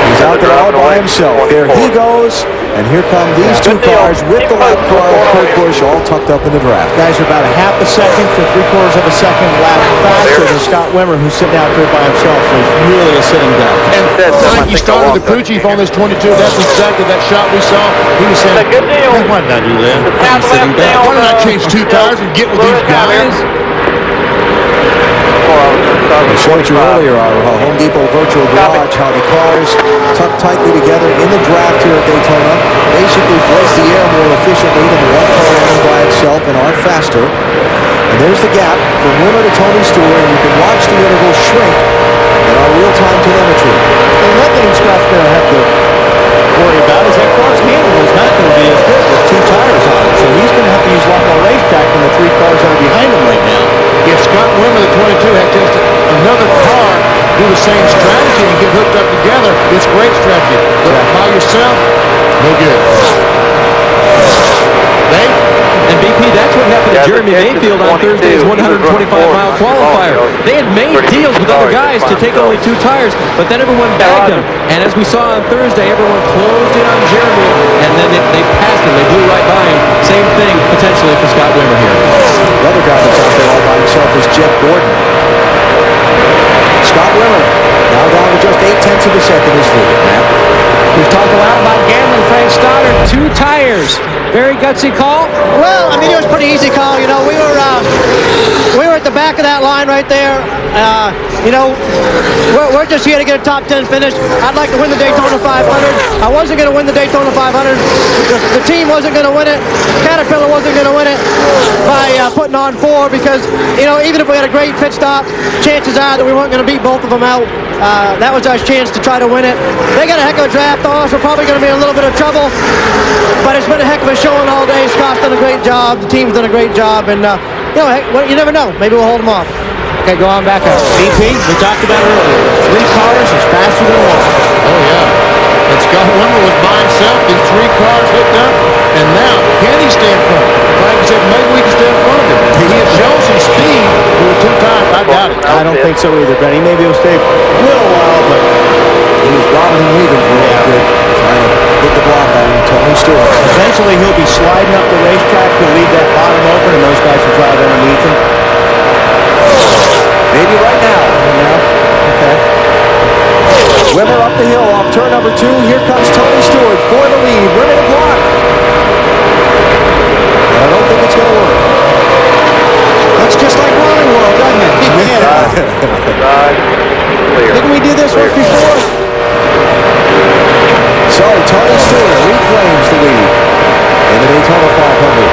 he's out there all by himself. There he goes, and here come these 2 cars with the lap car of Kurt Busch all tucked up in the draft. Guys are about a half a second to 3/4 of a second lap faster than Scott Wimmer, who's sitting out there by himself. So he's really a sitting duck. And Frankie Stoddard, the crew chief on this 22, that's exactly that shot we saw. He was saying, hey, why did I do that? I'm sitting duck. Why did I change 2 tires and get with these guys? I showed you earlier our Home Depot virtual garage, how the cars tucked tightly together in the draft here at Daytona basically break the air more efficiently than the one car running by itself and are faster. And there's the gap from Wimmer to Tony Stewart, and you can watch the interval shrink in our real-time telemetry. And one thing Scott's going to have to worry about is that car's handling is not going to be as good with 2 tires on it. So he's going to have to use a lot more racetrack than the 3 cars that are behind him right now. If Scott Wimmer, the 22, had just another car do the same strategy and get hooked up together, it's great strategy. But by yourself, no good. Dave? And BP, that's what happened to Jeremy Mayfield on Thursday's 125-mile qualifier. They had made deals with other guys to take only 2 tires, but then everyone bagged them. And as we saw on Thursday, everyone closed in on Jeremy, and then they passed him. They blew right by him. Same thing potentially for Scott Wimmer here. The other guy that's out there all by himself is Jeff Gordon. Scott Wimmer now down to just 0.8 of a second is lead. We've talked a lot about gambling, Frank Stoddard. 2 tires. Very gutsy call. Well, I mean, it was a pretty easy call. You know, we were at the back of that line right there. You know, we're just here to get a top 10 finish. I'd like to win the Daytona 500. I wasn't going to win the Daytona 500. The team wasn't going to win it. Caterpillar wasn't going to win it by putting on 4 because, you know, even if we had a great pit stop, chances are that we weren't going to beat both of them out. That was our chance to try to win it. They got a heck of a draft on us. We're probably going to be in a little bit of trouble, but it's been a heck of a showing all day. Scott's done a great job. The team's done a great job, and you know, heck, you never know. Maybe we'll hold them off. Okay, go on back up. BP, we talked about it earlier. 3 cars is faster than 1. Oh, yeah. And Scott Wimmer was by himself. These 3 cars hooked up. And now, can he stay in front? Like I said, maybe we can stay in front of him. He has shown some speed with 2 times. I doubt it. I don't think so either, Benny. Maybe he'll stay a little while, but he was robbing and weaving for a good. Trying to put the block on Tony Stewart. Eventually, he'll be sliding up the racetrack. He'll leave that bottom open, and those guys will drive underneath him. Maybe right now. Okay. Wimmer up the hill off turn number 2. Here comes Tony Stewart for the lead. Wimmer to block. I don't think it's going to work. Looks just like Rolling World, doesn't it? Didn't we do this once before? So Tony Stewart reclaims the lead in the Daytona 500.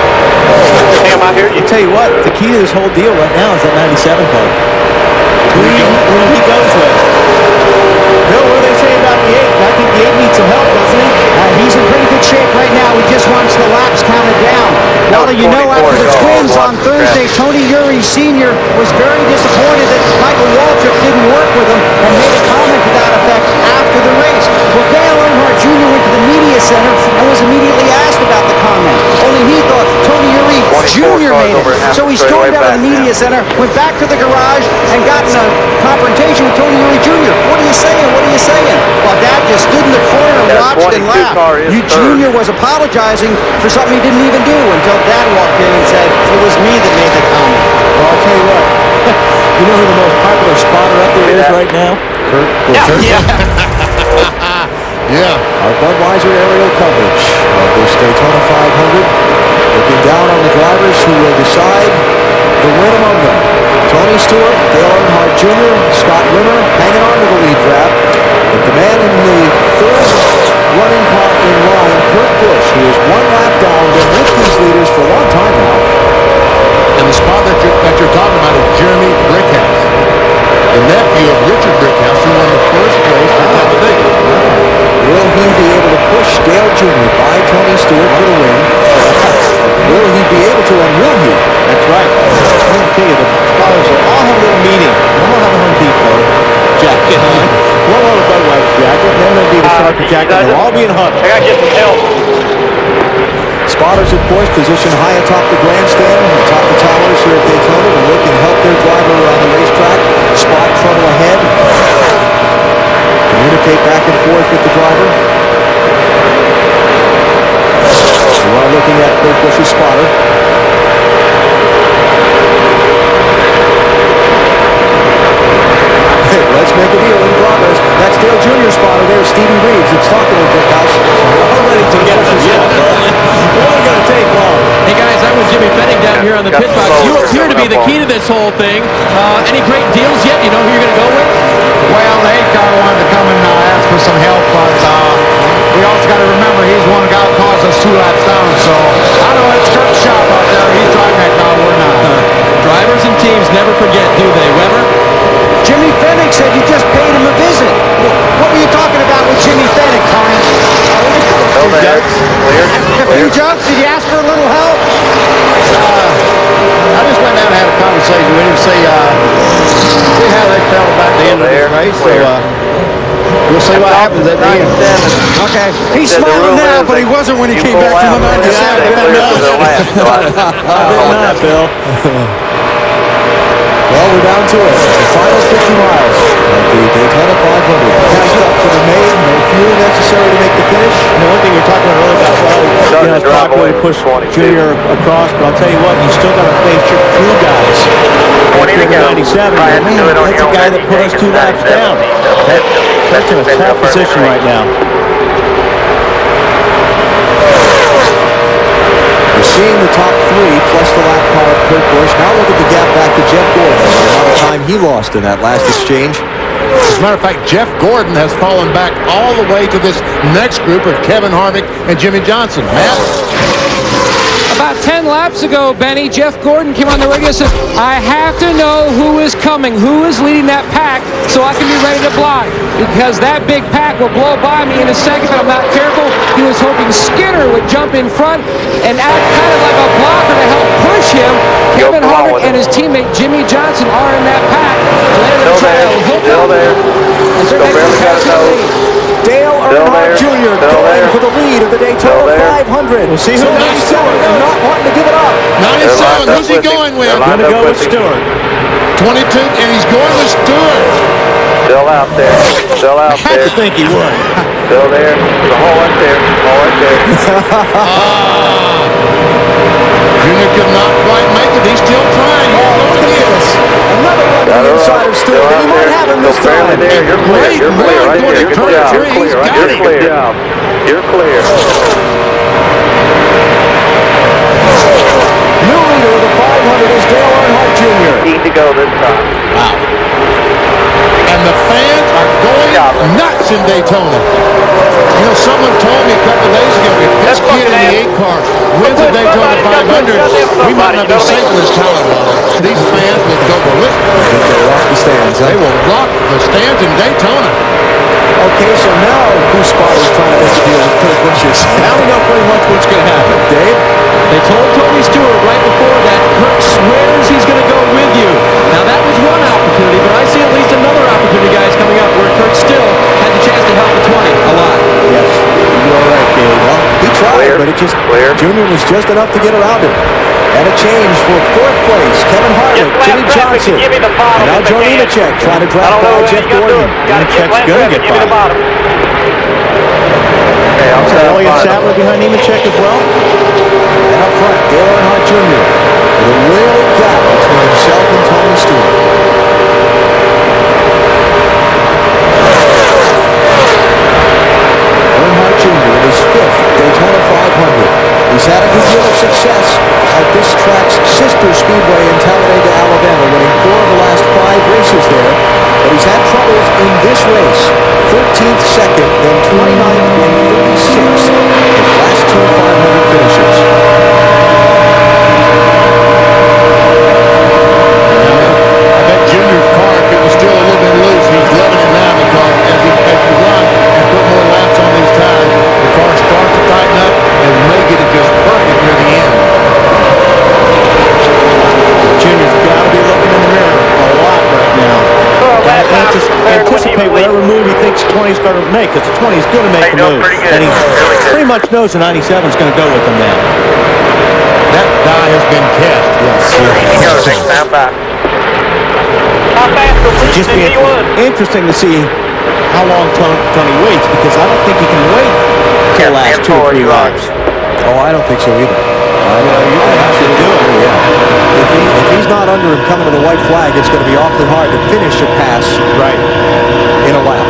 Sam, I hear you. I'll tell you what, the key to this whole deal right now is that 97 car. Who he goes with. Bill, what do they say about the 8? I think the 8 needs some help, doesn't he? He's in pretty good shape right now. He just wants the laps counted down. Well, you know, after the twins on Thursday, Tony Uri Sr. was very disappointed that Michael Waltrip didn't work with him and made a comment to that effect after the race. Well, Dale Earnhardt Jr. went to the media center and was immediately asked about the comment. Only he thought Tony Uri Jr. made it. So he stormed out of the media center, went back to the garage, and got in a confrontation with Tony Uri Jr. What are you saying? What are you saying? Well, Dad just stood in the corner and watched and laughed. Jr. was apologizing for something he didn't even do until Dad walked in and said, it was me that made the comment. Well, I'll tell you what. You know who the most popular spotter up there is right now? Kurt Busch. Yeah. Our Budweiser aerial coverage of this Daytona 500. Looking down on the drivers who will decide the win among them. Tony Stewart, Dale Earnhardt Jr., Scott Wimmer hanging on to the lead draft. But the man in the 4th running car in line, Kurt Busch, who is 1 lap down, been with these leaders for a long time now. And the spot that you're talking about is Jeremy Brickhouse, the nephew of Richard Brickhouse, who won the first race for Talladega. Will he be able to push Dale Jr. by Tony Stewart for the win? Will he be able to, and will he? That's right. I'm going to tell you, the spotters will all have a little meeting. One will have a Home Depot jacket on. One will have a Budweiser jacket, and then there'll be the Sharpie jacket, and they'll all be in huddle. I gotta get some help. Spotters, of course, positioned high atop the grandstand, atop the towers here at Daytona to look and help their driver around the racetrack, spot trouble ahead, communicate back and forth with the driver. We are looking at Kurt Busch's spotter. Let's make a deal in progress. That's Dale Jr. spotter there, Stevie Reeves. It's talking to Brickhouse. All ready to get us. It wasn't going to take long. Hey guys, I'm with Jimmie Fennig down here on the pit box. You appear to be the key to this whole thing. Any great deals yet? You know who you're going to go with? Well, the 8 car wanted to come and ask for some help, but we also got to remember he's one guy who caused us 2 laps down, so I don't know, it's Kurt's shop out there. He's driving that car, we're not. Drivers and teams never forget, do they, Weber? Jimmie Fennig said you just paid him a visit. What were you talking about with Jimmie Fennig, Tony? A few jokes? Did you ask for a little help? I just went down and had a conversation with him, see how they felt about the end of the race. So, see what happens at the end. Okay. He's smiling now, but he wasn't when he came back from the 97. Not, Bill. Well, we're down to it. The final 50 miles of the Daytona 500. Next up to the main, no fuel necessary to make the finish. And the one thing you're talking about earlier about, well, it's popular to push Junior across, but I'll tell you what, you still got to face your crew guys. 20 to go. 97, man, that's the guy that put us 2 laps down. That's in a tough position right now. We're seeing the top 3 plus the lap car of Kurt Busch. Now look at the gap back to Jeff Gordon. The amount of time he lost in that last exchange. As a matter of fact, Jeff Gordon has fallen back all the way to this next group of Kevin Harvick and Jimmie Johnson. Matt? About 10 laps ago, Benny, Jeff Gordon came on the radio and said, I have to know who is coming, who is leading that pack, so I can be ready to block. Because that big pack will blow by me in a second if I'm not careful. He was hoping Skinner would jump in front and act kind of like a blocker to help push him. Kevin Harvick and his teammate Jimmie Johnson are in that pack. Let him try to hook up. As they're making tracks to the lead. Dale Earnhardt Jr. going for the lead of the Daytona 500. We'll see who 97 not wanting to give it up. 97, who's he going with? Going to go with Stewart. 22, and he's going with Stewart. Still out there. Still out there. I think he would. Still there. There's a hole right there. Hole right there. Junior could not quite make it. He's still trying. Look at this. Another one to the inside of Stewart. He might have him this time. There. You're clear. You're clear right there. Good job. You're clear. You're clear. You're clear. New leader of the 500 is Dale Earnhardt Jr. Need to go this time. Wow. And the fans are going nuts in Daytona. You know, someone told me a couple days ago, if this kid in the 8 car wins the Daytona 500, we might not be safe in this talent level. These fans will go ballistic. They'll rock the stands. They will rock the stands in Daytona. Okay, so now whose spot is trying to make a deal with Kurt Busch's? Now we know pretty much what's going to happen. Dave? They told Tony Stewart right before that, Kurt swears he's going to go with you. Now that was one opportunity, but I see at least another opportunity, guys, coming up where Kurt still has a chance to help the 20 a lot. Yes, you are right, Dave. Well, he tried, but it just, Junior was just enough to get around him. And a change for 4th place, Kevin Harvick, Jimmie Johnson. And now Joe Nemechek trying to drop by Jeff Gordon. Nemechek's going to get by. Okay, I'm sorry. Elliott Sadler behind Nemechek as well. And up front, Dale Earnhardt Jr. with a real gap between himself and Tony Stewart. Earnhardt Jr. in his 5th Daytona 500. He's had a good deal of success at this track's sister speedway in Talladega, Alabama, winning 4 of the last 5 races there. But he's had troubles in this race. 13th second, then 29th and 36th. His last 2 500 finishes. I bet Junior's car, if it was still a little bit loose, he's loving it now because as he run and put more laps on these tires, the car starts to tighten up and may get it just perfect near the end. Junior's got to be looking in the mirror a lot right now. Anticipate whatever move he thinks 20's going to make, because the 20's going to make the move. And he pretty much knows the 97's going to go with him now. That die has been cast. It'd just be interesting to see how long Tony waits, because I don't think he can wait till the last 2 or 3 laps. Oh, I don't think so either. You're going to have to do it. Yeah. If he's not under him coming to the white flag, it's going to be awfully hard to finish a pass in a lap.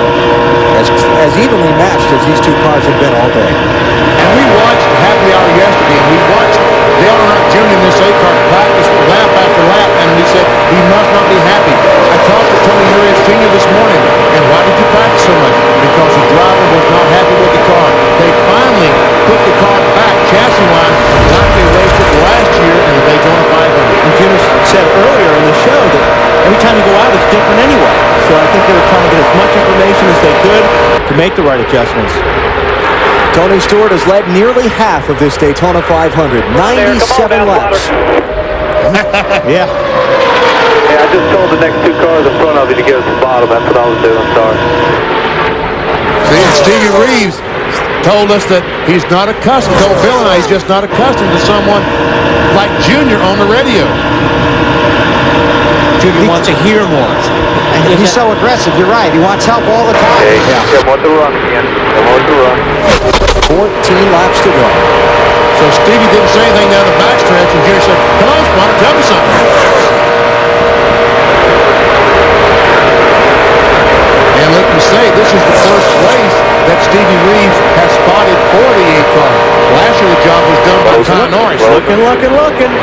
As evenly matched as these 2 cars have been all day. And we watched Happy Hour yesterday, and we watched Dale Earnhardt Jr. in this 8 car practice lap after lap, and we said he must not be happy. I talked to Tony Urias Sr. this morning, and why did you practice so much? Because the driver was not happy with the car. They finally put the car back chassis-wise like they raced it last year in the Daytona 500. And Jimmy said earlier in the show that every time you go out, it's different anyway. So I think they were trying to get as much information as they could to make the right adjustments. Tony Stewart has led nearly half of this Daytona 500, 97 laps. Yeah. Yeah, I just told the next 2 cars in front of you to get us the bottom. That's what I was doing. Sorry. See, and Stevie Reeves told us that he's not accustomed, told Bill and I, he's just not accustomed to someone like Junior on the radio. Junior wants to hear more. And he's so aggressive. You're right. He wants help all the time. Okay, come on to run again. Come on to run. 14 laps to go. So Stevie didn't say anything down the backstretch, and Junior said, come on, Spotter, tell me something. And let me say, this is the first race that Stevie Reeves has spotted for the 8 car. Last year the job was done by Ty Norris. Looking.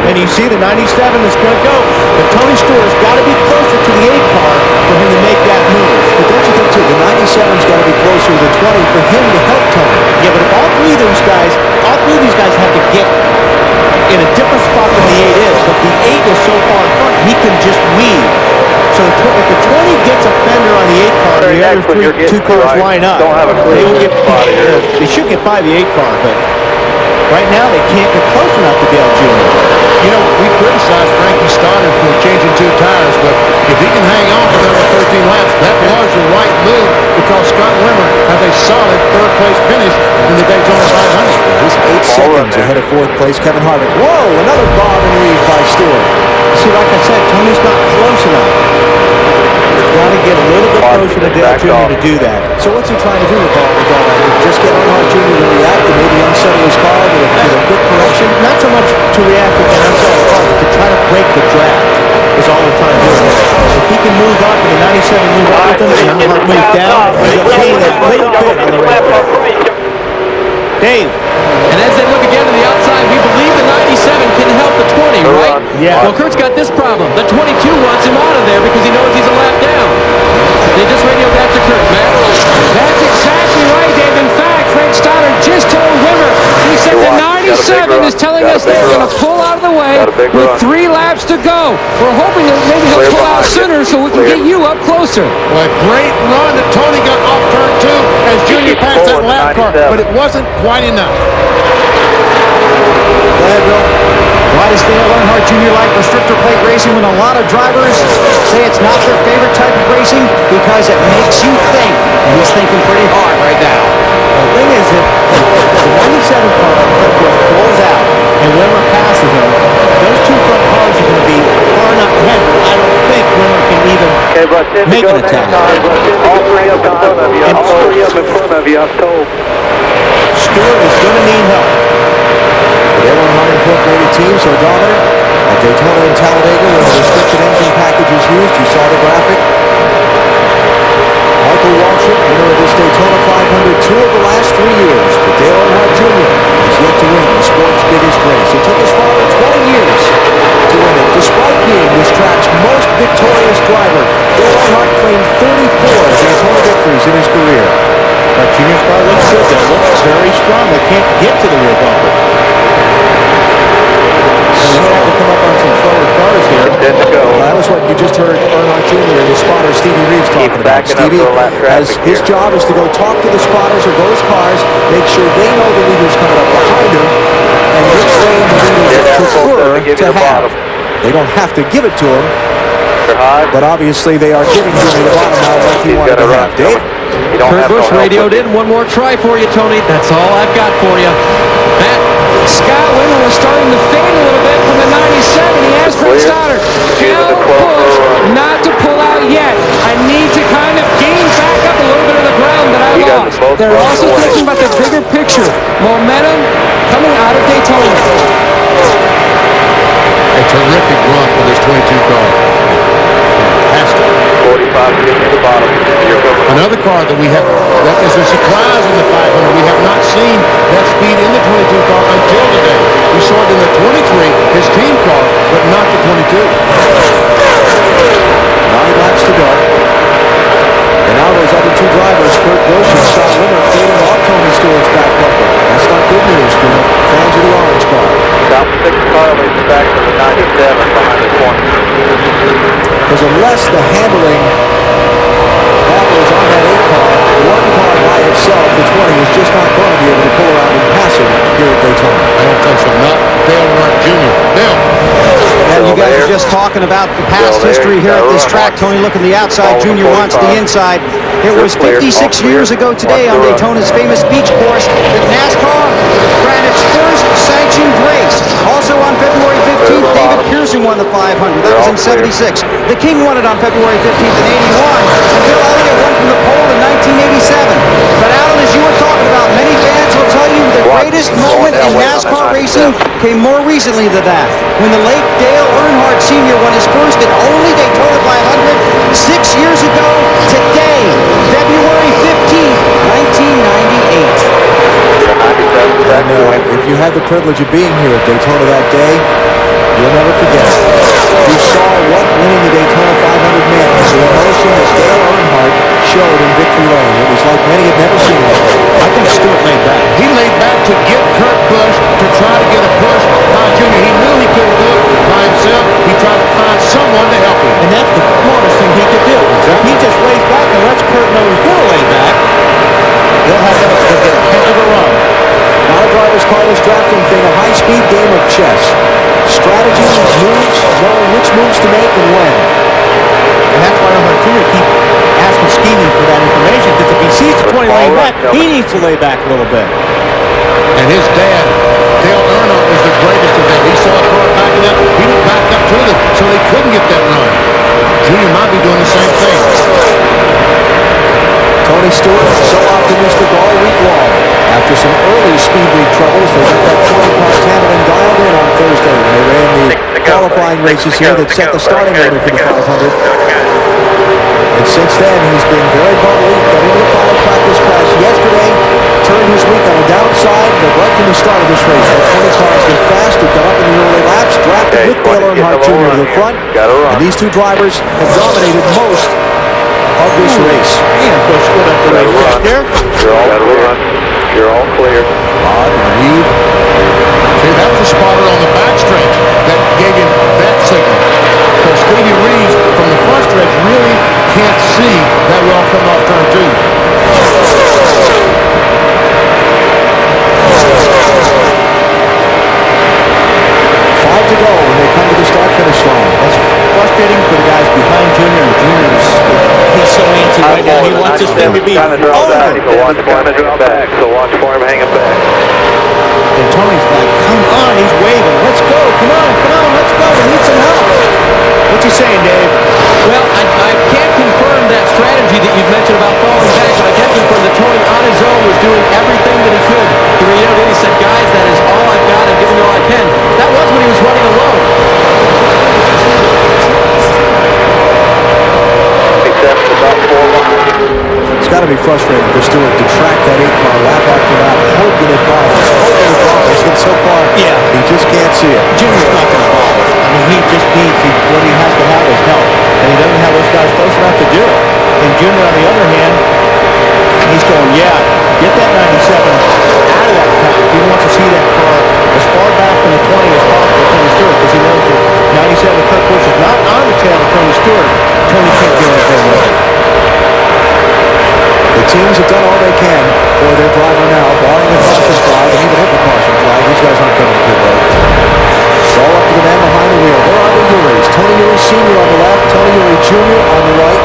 And you see the 97 is going to go. But Tony Stewart's got to be closer to the 8 car for him to make that move. But don't you think, too, the 97's got to be closer to the 20 for him to help Tony. Yeah, but if all three of these guys have to get in a different spot than the 8 is, but the 8 is so far in front, he can just weave. So if the 20 gets a fender on the 8 car, and the other two cars line up, they should get by the 8 car, but right now they can't get close enough to Dale Jr. You know, we criticized Frankie Stoddard for changing 2 tires, but if he can hang on for another 13 laps, that was the right move because Scott Wimmer has a solid 3rd place finish in the Daytona 500. He's 8 seconds ahead of 4th place Kevin Harvick. Whoa, another bob and weave by Stewart. See, like I said, Tony's not close enough. He's got to get a little bit closer to Dale Jr. to do that. So what's he trying to do with all that? Just get Earnhardt Jr. to react and maybe unsettle his car with a quick correction? Not so much to react and unsettle the car, but to try to break the draft is all they're trying to do. If he can move up and the 97 move up with him and Earnhardt move down, he'll gain a little bit on the racetrack. Dave. And as they look again to the outside, we believe the 97 can help the 20, right? Yeah. Well, Kurt's got this problem. The 22 wants him out of there because he knows he's a lap down. They just radioed that to Kurt, Matt. That's exactly right, Dave. In fact, Frank Stoddard just told Wimmer, he said the 97 is telling us they're going to pull out of the way with 3 laps to go. We're hoping that maybe he'll pull out sooner so we can get you up closer. Well, a great run that Tony got off turn 2 as Junior passed that lap car, but it wasn't quite enough. Go ahead, Bill. Why does Dale Earnhardt Jr. like restrictor plate racing when a lot of drivers say it's not their favorite type of racing? Because it makes you think. And he's thinking pretty hard right now. The thing is that the 97 car pulls out and Wimmer passes him. Those 2 front cars are going to be far enough ahead. I don't think Wimmer can even make an attack. All 3 of them in front of you. All 3 of them in front of you, I'm told. Stewart is going to need help. The Earnhardt Incorporated teams are dominant at Daytona and Talladega when the restricted engine package is used. You saw the graphic. Michael Waltrip, winner of this Daytona 500 2 of the last 3 years. But Dale Earnhardt Jr. has yet to win the sport's biggest race. It took his father 20 years to win it. Despite being this track's most victorious driver, Dale Earnhardt claimed 34 Daytona victories in his career. But Junior's car looks good. It looks very strong. They can't get to the rear bumper. So they have to come up on some slower cars here. That was what you just heard Earnhardt Jr. and his spotter Stevie Reeves talking about. Stevie, as his job is to go talk to the spotters of those cars, make sure they know the leaders coming up behind them, and which lane the leaders prefer to have. They don't have to give it to him, but obviously they are giving him the bottom out like he wanted to have. Dave? Kurt Busch radioed in. One more try for you, Tony. That's all I've got for you. Matt, Scott Wimmer was starting to fade a little bit from the 97. He asked Frank Stoddard, tell Busch not to pull out yet. I need to kind of gain back up a little bit of the ground that I lost. They're also thinking about the bigger picture. Momentum coming out of Daytona. A terrific run for this 22 car. Fantastic. 45 to the bottom. Another car that we have, that is a surprise in the 500. We have not seen that speed in the 22 car until today. We saw it in the 23, his team car, but not the 22. 9 laps to go. And now those other 2 drivers, Kurt Busch and Scott Wimmer, fading off Tony Stewart's back bumper. That's not good news for the fans of the orange car. Top 6 car leads back to the 97 behind the 20. Because unless the handling battle is on that 8 car, one car by itself, the 20, is just not going to be able to pull around and pass him here at Daytona. I don't think so. Not Dale Earnhardt Jr. Bill. Now, you guys are just talking about the past history here at this track. Tony looking the outside. Junior wants the inside. It was 56 years ago today on Daytona's famous beach course that NASCAR ran its first sanctioned race. Also on February 15th, David Pearson won the 500. That was in 76. The King won it on February 15th in 81. And Bill Elliott won from the pole in 1987. But Alan, as you were talking about, many fans will tell you the greatest moment in NASCAR racing came more recently than that, when the late Dale Earnhardt Sr. won his first and only Daytona 500 6 years ago today, February 15th, 1998. And if you had the privilege of being here at Daytona that day, you'll never forget it. You saw what winning the Daytona 500 meant, the emotion that Dale Earnhardt showed in victory lane. It was like many had never seen it. I think Stewart laid back. He laid back to get Kurt Busch, to try to get a push by Junior. He knew he couldn't do it by himself. He tried to find someone to help him. And that's the smartest thing he could do. If he just lays back and lets Kurt know he's going to lay back, he'll have to get a heck of a run. Now drivers call this drafting thing a high-speed game of chess. Strategy, moves, knowing which moves to make and when. And that's why Earnhardt Jr. keep asking Skeeny for that information, because if he sees the 20 laying back, he needs to lay back a little bit. And his dad, Dale Earnhardt, was the greatest of them. He saw a car backing up. He didn't back up to them, so they couldn't get that run. Junior might be doing the same thing. Tony Stewart so optimistic all week long. After some early speed week troubles, they got that 20-car tandem dialed in on Thursday when they ran the qualifying races here that set the starting order for the 500. And since then, he's been very bubbly, got into the final practice crash yesterday, turned his week on the downside, but right from the start of this race, that 20 car has been fast, who got up in the early laps, drafted with Dale Earnhardt Jr. to the front, and these two drivers have dominated most of this race. And Busch split up the race right there. You're all clear. Odd and Reeve. See, that was a spotter on the backstretch that gave him that signal. Because Stevie Reeves from the front stretch really can't see that well coming off turn 2. 5 to go when they come to the start-finish line. That's frustrating for the guys behind Junior, and Junior's he's so antsy right now. He wants his thing to be Kind of draw back, so watch for him hanging back. And Tony's like, come on, he's waving. Let's go, come on, let's go. We need some help. What you saying, Dave? Well, I can't confirm that strategy that you've mentioned about falling back, but I can confirm that Tony on his own was doing everything that he could. Then he said, guys, that is all I've got. I'm giving it all I can. That was when he was running alone. It's got to be frustrating for Stewart to track that 8-car lap after lap, hoping it bothers, and so far, he just can't see it. Junior's not going to bother. I mean, he just needs, what he has to have is help. And he doesn't have those guys close enough to do it. And Junior, on the other hand, he's going, get that 97 out of that pack. He wants to see that car as far back from the 20 as possible, Tony Stewart, because he knows that 97 with Kurt Busch is not on the tail of Tony Stewart. Tony can't do anything with it. The teams have done all they can for their driver now, barring a caution flag, and even if a caution flag, these guys aren't coming to pit road. It's all up to the man behind the wheel. There are the Urys. Tony Ury Sr. on the left, Tony Ury Jr. on the right.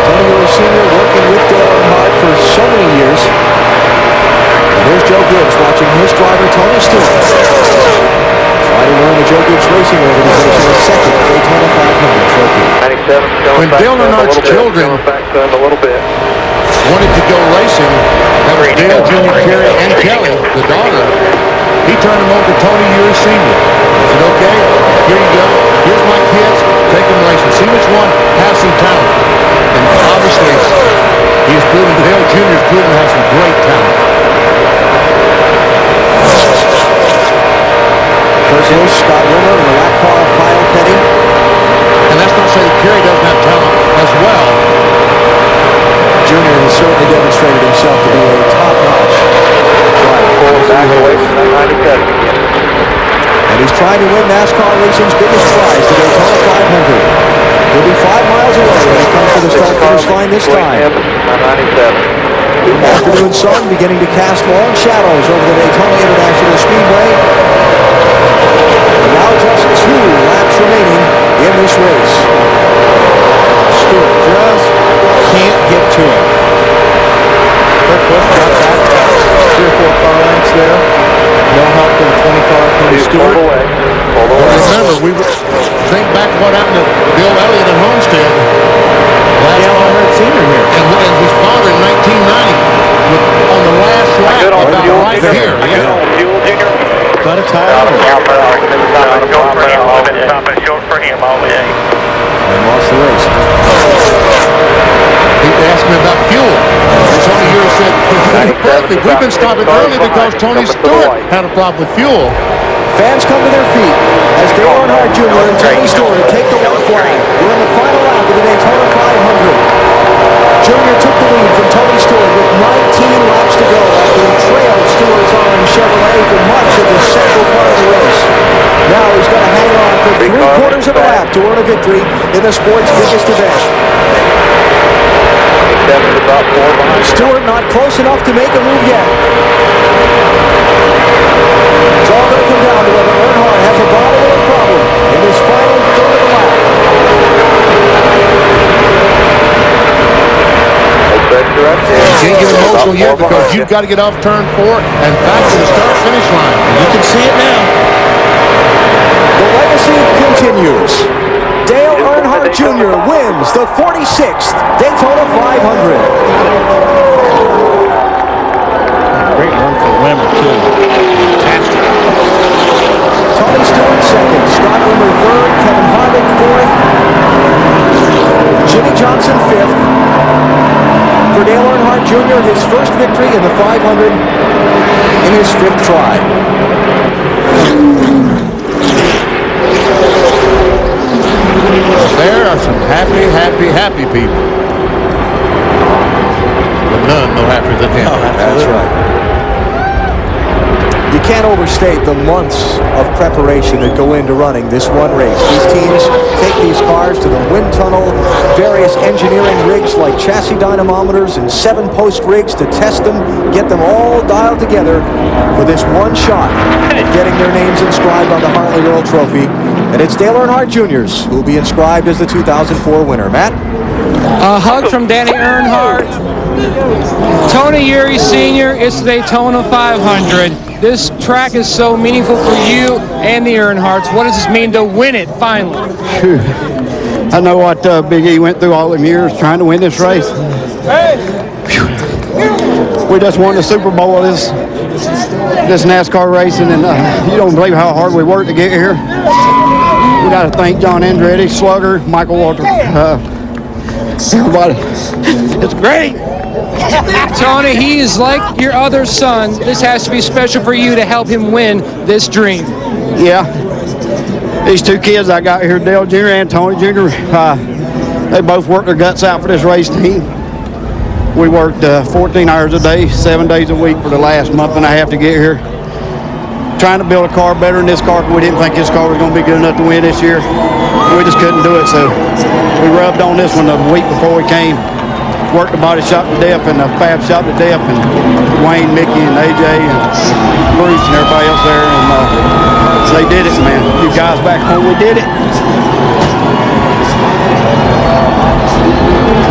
Tony Ury Sr. working with Dale Earnhardt for so many years. And here's Joe Gibbs watching his driver, Tony Stewart. Trying to learn the Joe Gibbs Racing Organization a second Daytona 500 trophy. When Dale Earnhardt's children wanted to go racing, that was Dale, Junior, Kerry, and Kelly, the daughter, he turned them over to Tony Ury Sr. He said, okay, here you go. Here's my kids. Take them racing. See which one has some talent. And obviously, he has proven, Dale Jr. has proven to have some great talent. Kurt Busch, Scott Rimmer, and the lap car of Kyle Petty. And that's not to say that Kerry doesn't have talent as well. Junior has certainly demonstrated himself to be a top-notch driver. Pulling back away from that 97 again. And he's trying to win NASCAR racing's biggest prize, the Daytona 500. He'll be 5 miles away when he comes to the start-finish line this time. Afternoon sun beginning to cast long shadows over the Daytona International Speedway. And now just 2 laps remaining in this race. Stewart just can't get to him. Kurt Busch got back 3 or 4 car lengths there. No help to the 20-car Tony Stewart. Remember, we think back to what happened to Bill Elliott at Homestead. Dale Earnhardt Sr. here. And his father in 1990 on the last lap about right here. Got a tire. Short for him all day. And lost the race. He asked me about fuel. Tony here said, perfect. We've been stopping early because Tony Stewart had a problem with fuel. Fans come to their feet as Dale Earnhardt Jr. and Tony Stewart take the white flag. We're in the final lap of the Daytona 500. Jr. took the lead from Tony Stewart with 19 laps to go after he trailed Stewart's orange Chevrolet for much of the central part of the race. Now he's got to hang on for 3/4 of a lap to earn a victory in the sport's biggest event. Stewart not close enough to make a move yet. It's all going to come down to whether Earnhardt has a bottle or a problem in his final third of the lap. You can't get emotional yet because you've got to get off turn 4 and back to the start-finish line. You can see it now. The legacy continues. Dale Earnhardt Jr. wins the 46th Daytona 500. Great run for Wimmer, too. Fantastic. Tony Stewart second, Scott Wimmer third, Kevin Harvick fourth, Jimmie Johnson fifth. For Dale Earnhardt Jr., his first victory in the 500 in his 5th try. There are some happy people. But none no happier than him. Oh, that's right. You can't overstate the months of preparation that go into running this one race. These teams take these cars to the wind tunnel, various engineering rigs like chassis dynamometers and 7 post rigs to test them, get them all dialed together for this one shot at getting their names inscribed on the Hartley World Trophy. And it's Dale Earnhardt Jr.'s who will be inscribed as the 2004 winner. Matt? A hug from Danny Earnhardt. Tony Eury Sr., it's the Daytona 500. This track is so meaningful for you and the Earnhardts. What does this mean to win it finally? I know what Big E went through all them years trying to win this race. We just won the Super Bowl of this NASCAR racing, and you don't believe how hard we worked to get here. We got to thank John Andretti, Slugger, Michael Waltrip, everybody. It's great. Tony, he is like your other son. This has to be special for you to help him win this dream. Yeah. These 2 kids I got here, Dale Jr. and Tony Jr., they both worked their guts out for this race team. We worked 14 hours a day, 7 days a week for the last month and a half to get here. Trying to build a car better than this car. We didn't think this car was going to be good enough to win this year. We just couldn't do it, so we rubbed on this one the week before we came. Worked the body shop to death and the fab shop to death, and Wayne, Mickey, and AJ, and Bruce, and everybody else there, and so they did it, man. You guys back home, we did it.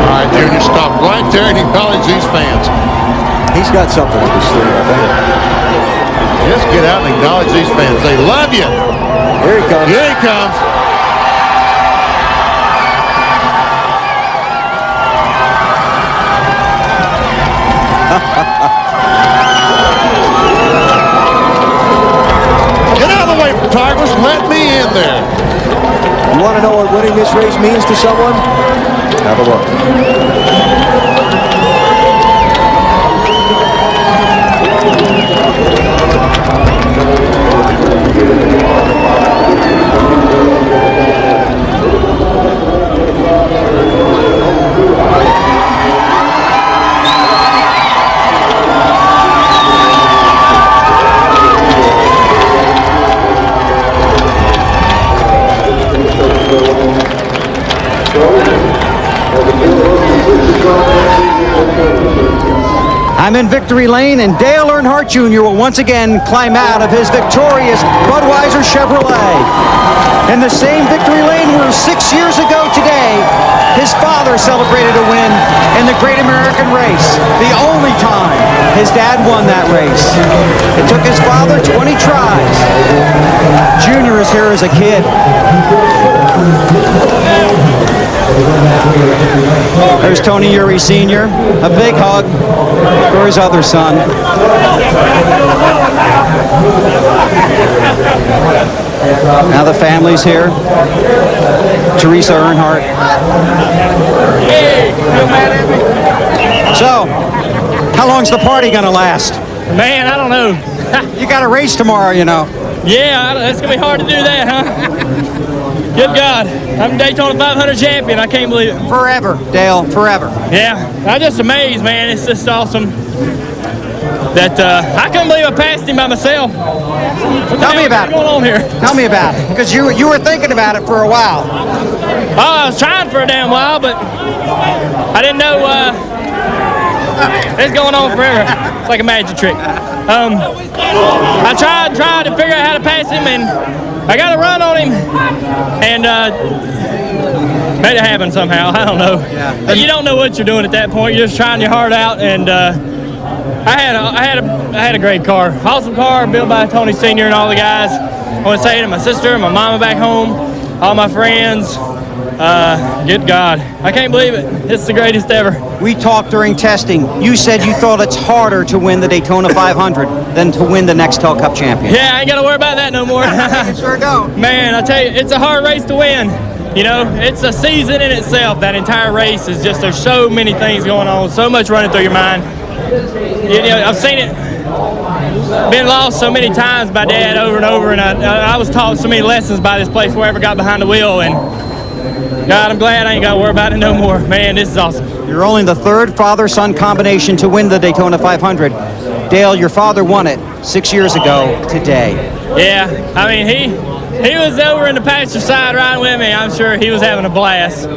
All right, Junior, stop right there and acknowledge these fans. He's got something up his sleeve, I think. Just get out and acknowledge these fans. They love you. Here he comes. Here he comes. Get out of the way, photographers. Let me in there. You want to know what winning this race means to someone? Have a look. I'm in victory lane, and Dale Earnhardt Jr. will once again climb out of his victorious Budweiser Chevrolet. In the same victory lane where 6 years ago today, his father celebrated a win in the Great American Race, the only time his dad won that race. It took his father 20 tries. Junior is here as a kid. There's Tony Eury Sr., a big hug for his other son. Now the family's here. Teresa Earnhardt. Hey, you mad at me? So, how long's the party gonna last? Man, I don't know. You got a race tomorrow, you know. Yeah, it's gonna be hard to do that, huh? Good God, I'm Daytona 500 champion. I can't believe it. Forever, Dale, forever. Yeah, I'm just amazed, man. It's just awesome. That I couldn't believe I passed him by myself. Tell me about it. What's going on here? Tell me about it, because you were thinking about it for a while. Oh, I was trying for a damn while, but I didn't know it's going on forever. It's like a magic trick. I tried to figure out how to pass him, and I got a run on him, and made it happen somehow. I don't know. Yeah. You don't know what you're doing at that point. You're just trying your heart out, and I had a great car, awesome car built by Tony Sr. and all the guys. I want to say to my sister, my mama back home, all my friends. Good God, I can't believe it. It's the greatest ever. We talked during testing. You said you thought it's harder to win the Daytona 500 than to win the Nextel Cup champion. Yeah, I ain't got to worry about that no more. You sure don't. Man, I tell you, it's a hard race to win. You know, it's a season in itself. That entire race is just, there's so many things going on, so much running through your mind. You know, I've seen it, been lost so many times by Dad over and over, and I was taught so many lessons by this place before I ever got behind the wheel, and God, I'm glad I ain't got to worry about it no more. Man, this is awesome. You're only the third father-son combination to win the Daytona 500. Dale, your father won it 6 years ago today. Yeah, I mean, he was over in the passenger side riding with me. I'm sure he was having a blast.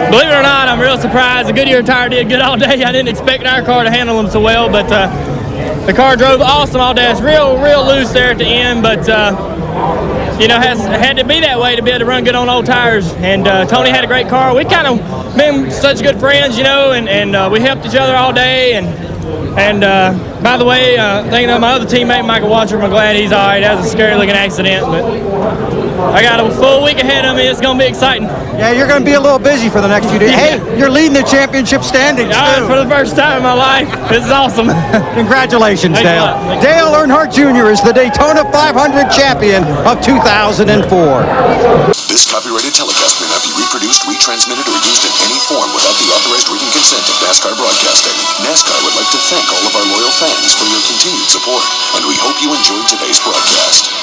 Believe it or not, I'm real surprised. The Goodyear tire did good all day. I didn't expect our car to handle them so well, but the car drove awesome all day. It's real loose there at the end, but you know, had to be that way to be able to run good on old tires. And Tony had a great car. We kind of been such good friends, you know, and we helped each other all day. And by the way, thinking of my other teammate, Michael Waltrip, I'm glad he's all right. That was a scary-looking accident, but I got a full week ahead of me. It's going to be exciting. Yeah, you're going to be a little busy for the next few days. Hey, you're leading the championship standings, too. For the first time in my life. This is awesome. Congratulations, Dale. Dale Earnhardt Jr. is the Daytona 500 champion of 2004. This copyrighted telecast may not be reproduced, retransmitted, or used in any form without the authorized written consent of NASCAR Broadcasting. NASCAR would like to thank all of our loyal fans for your continued support, and we hope you enjoyed today's broadcast.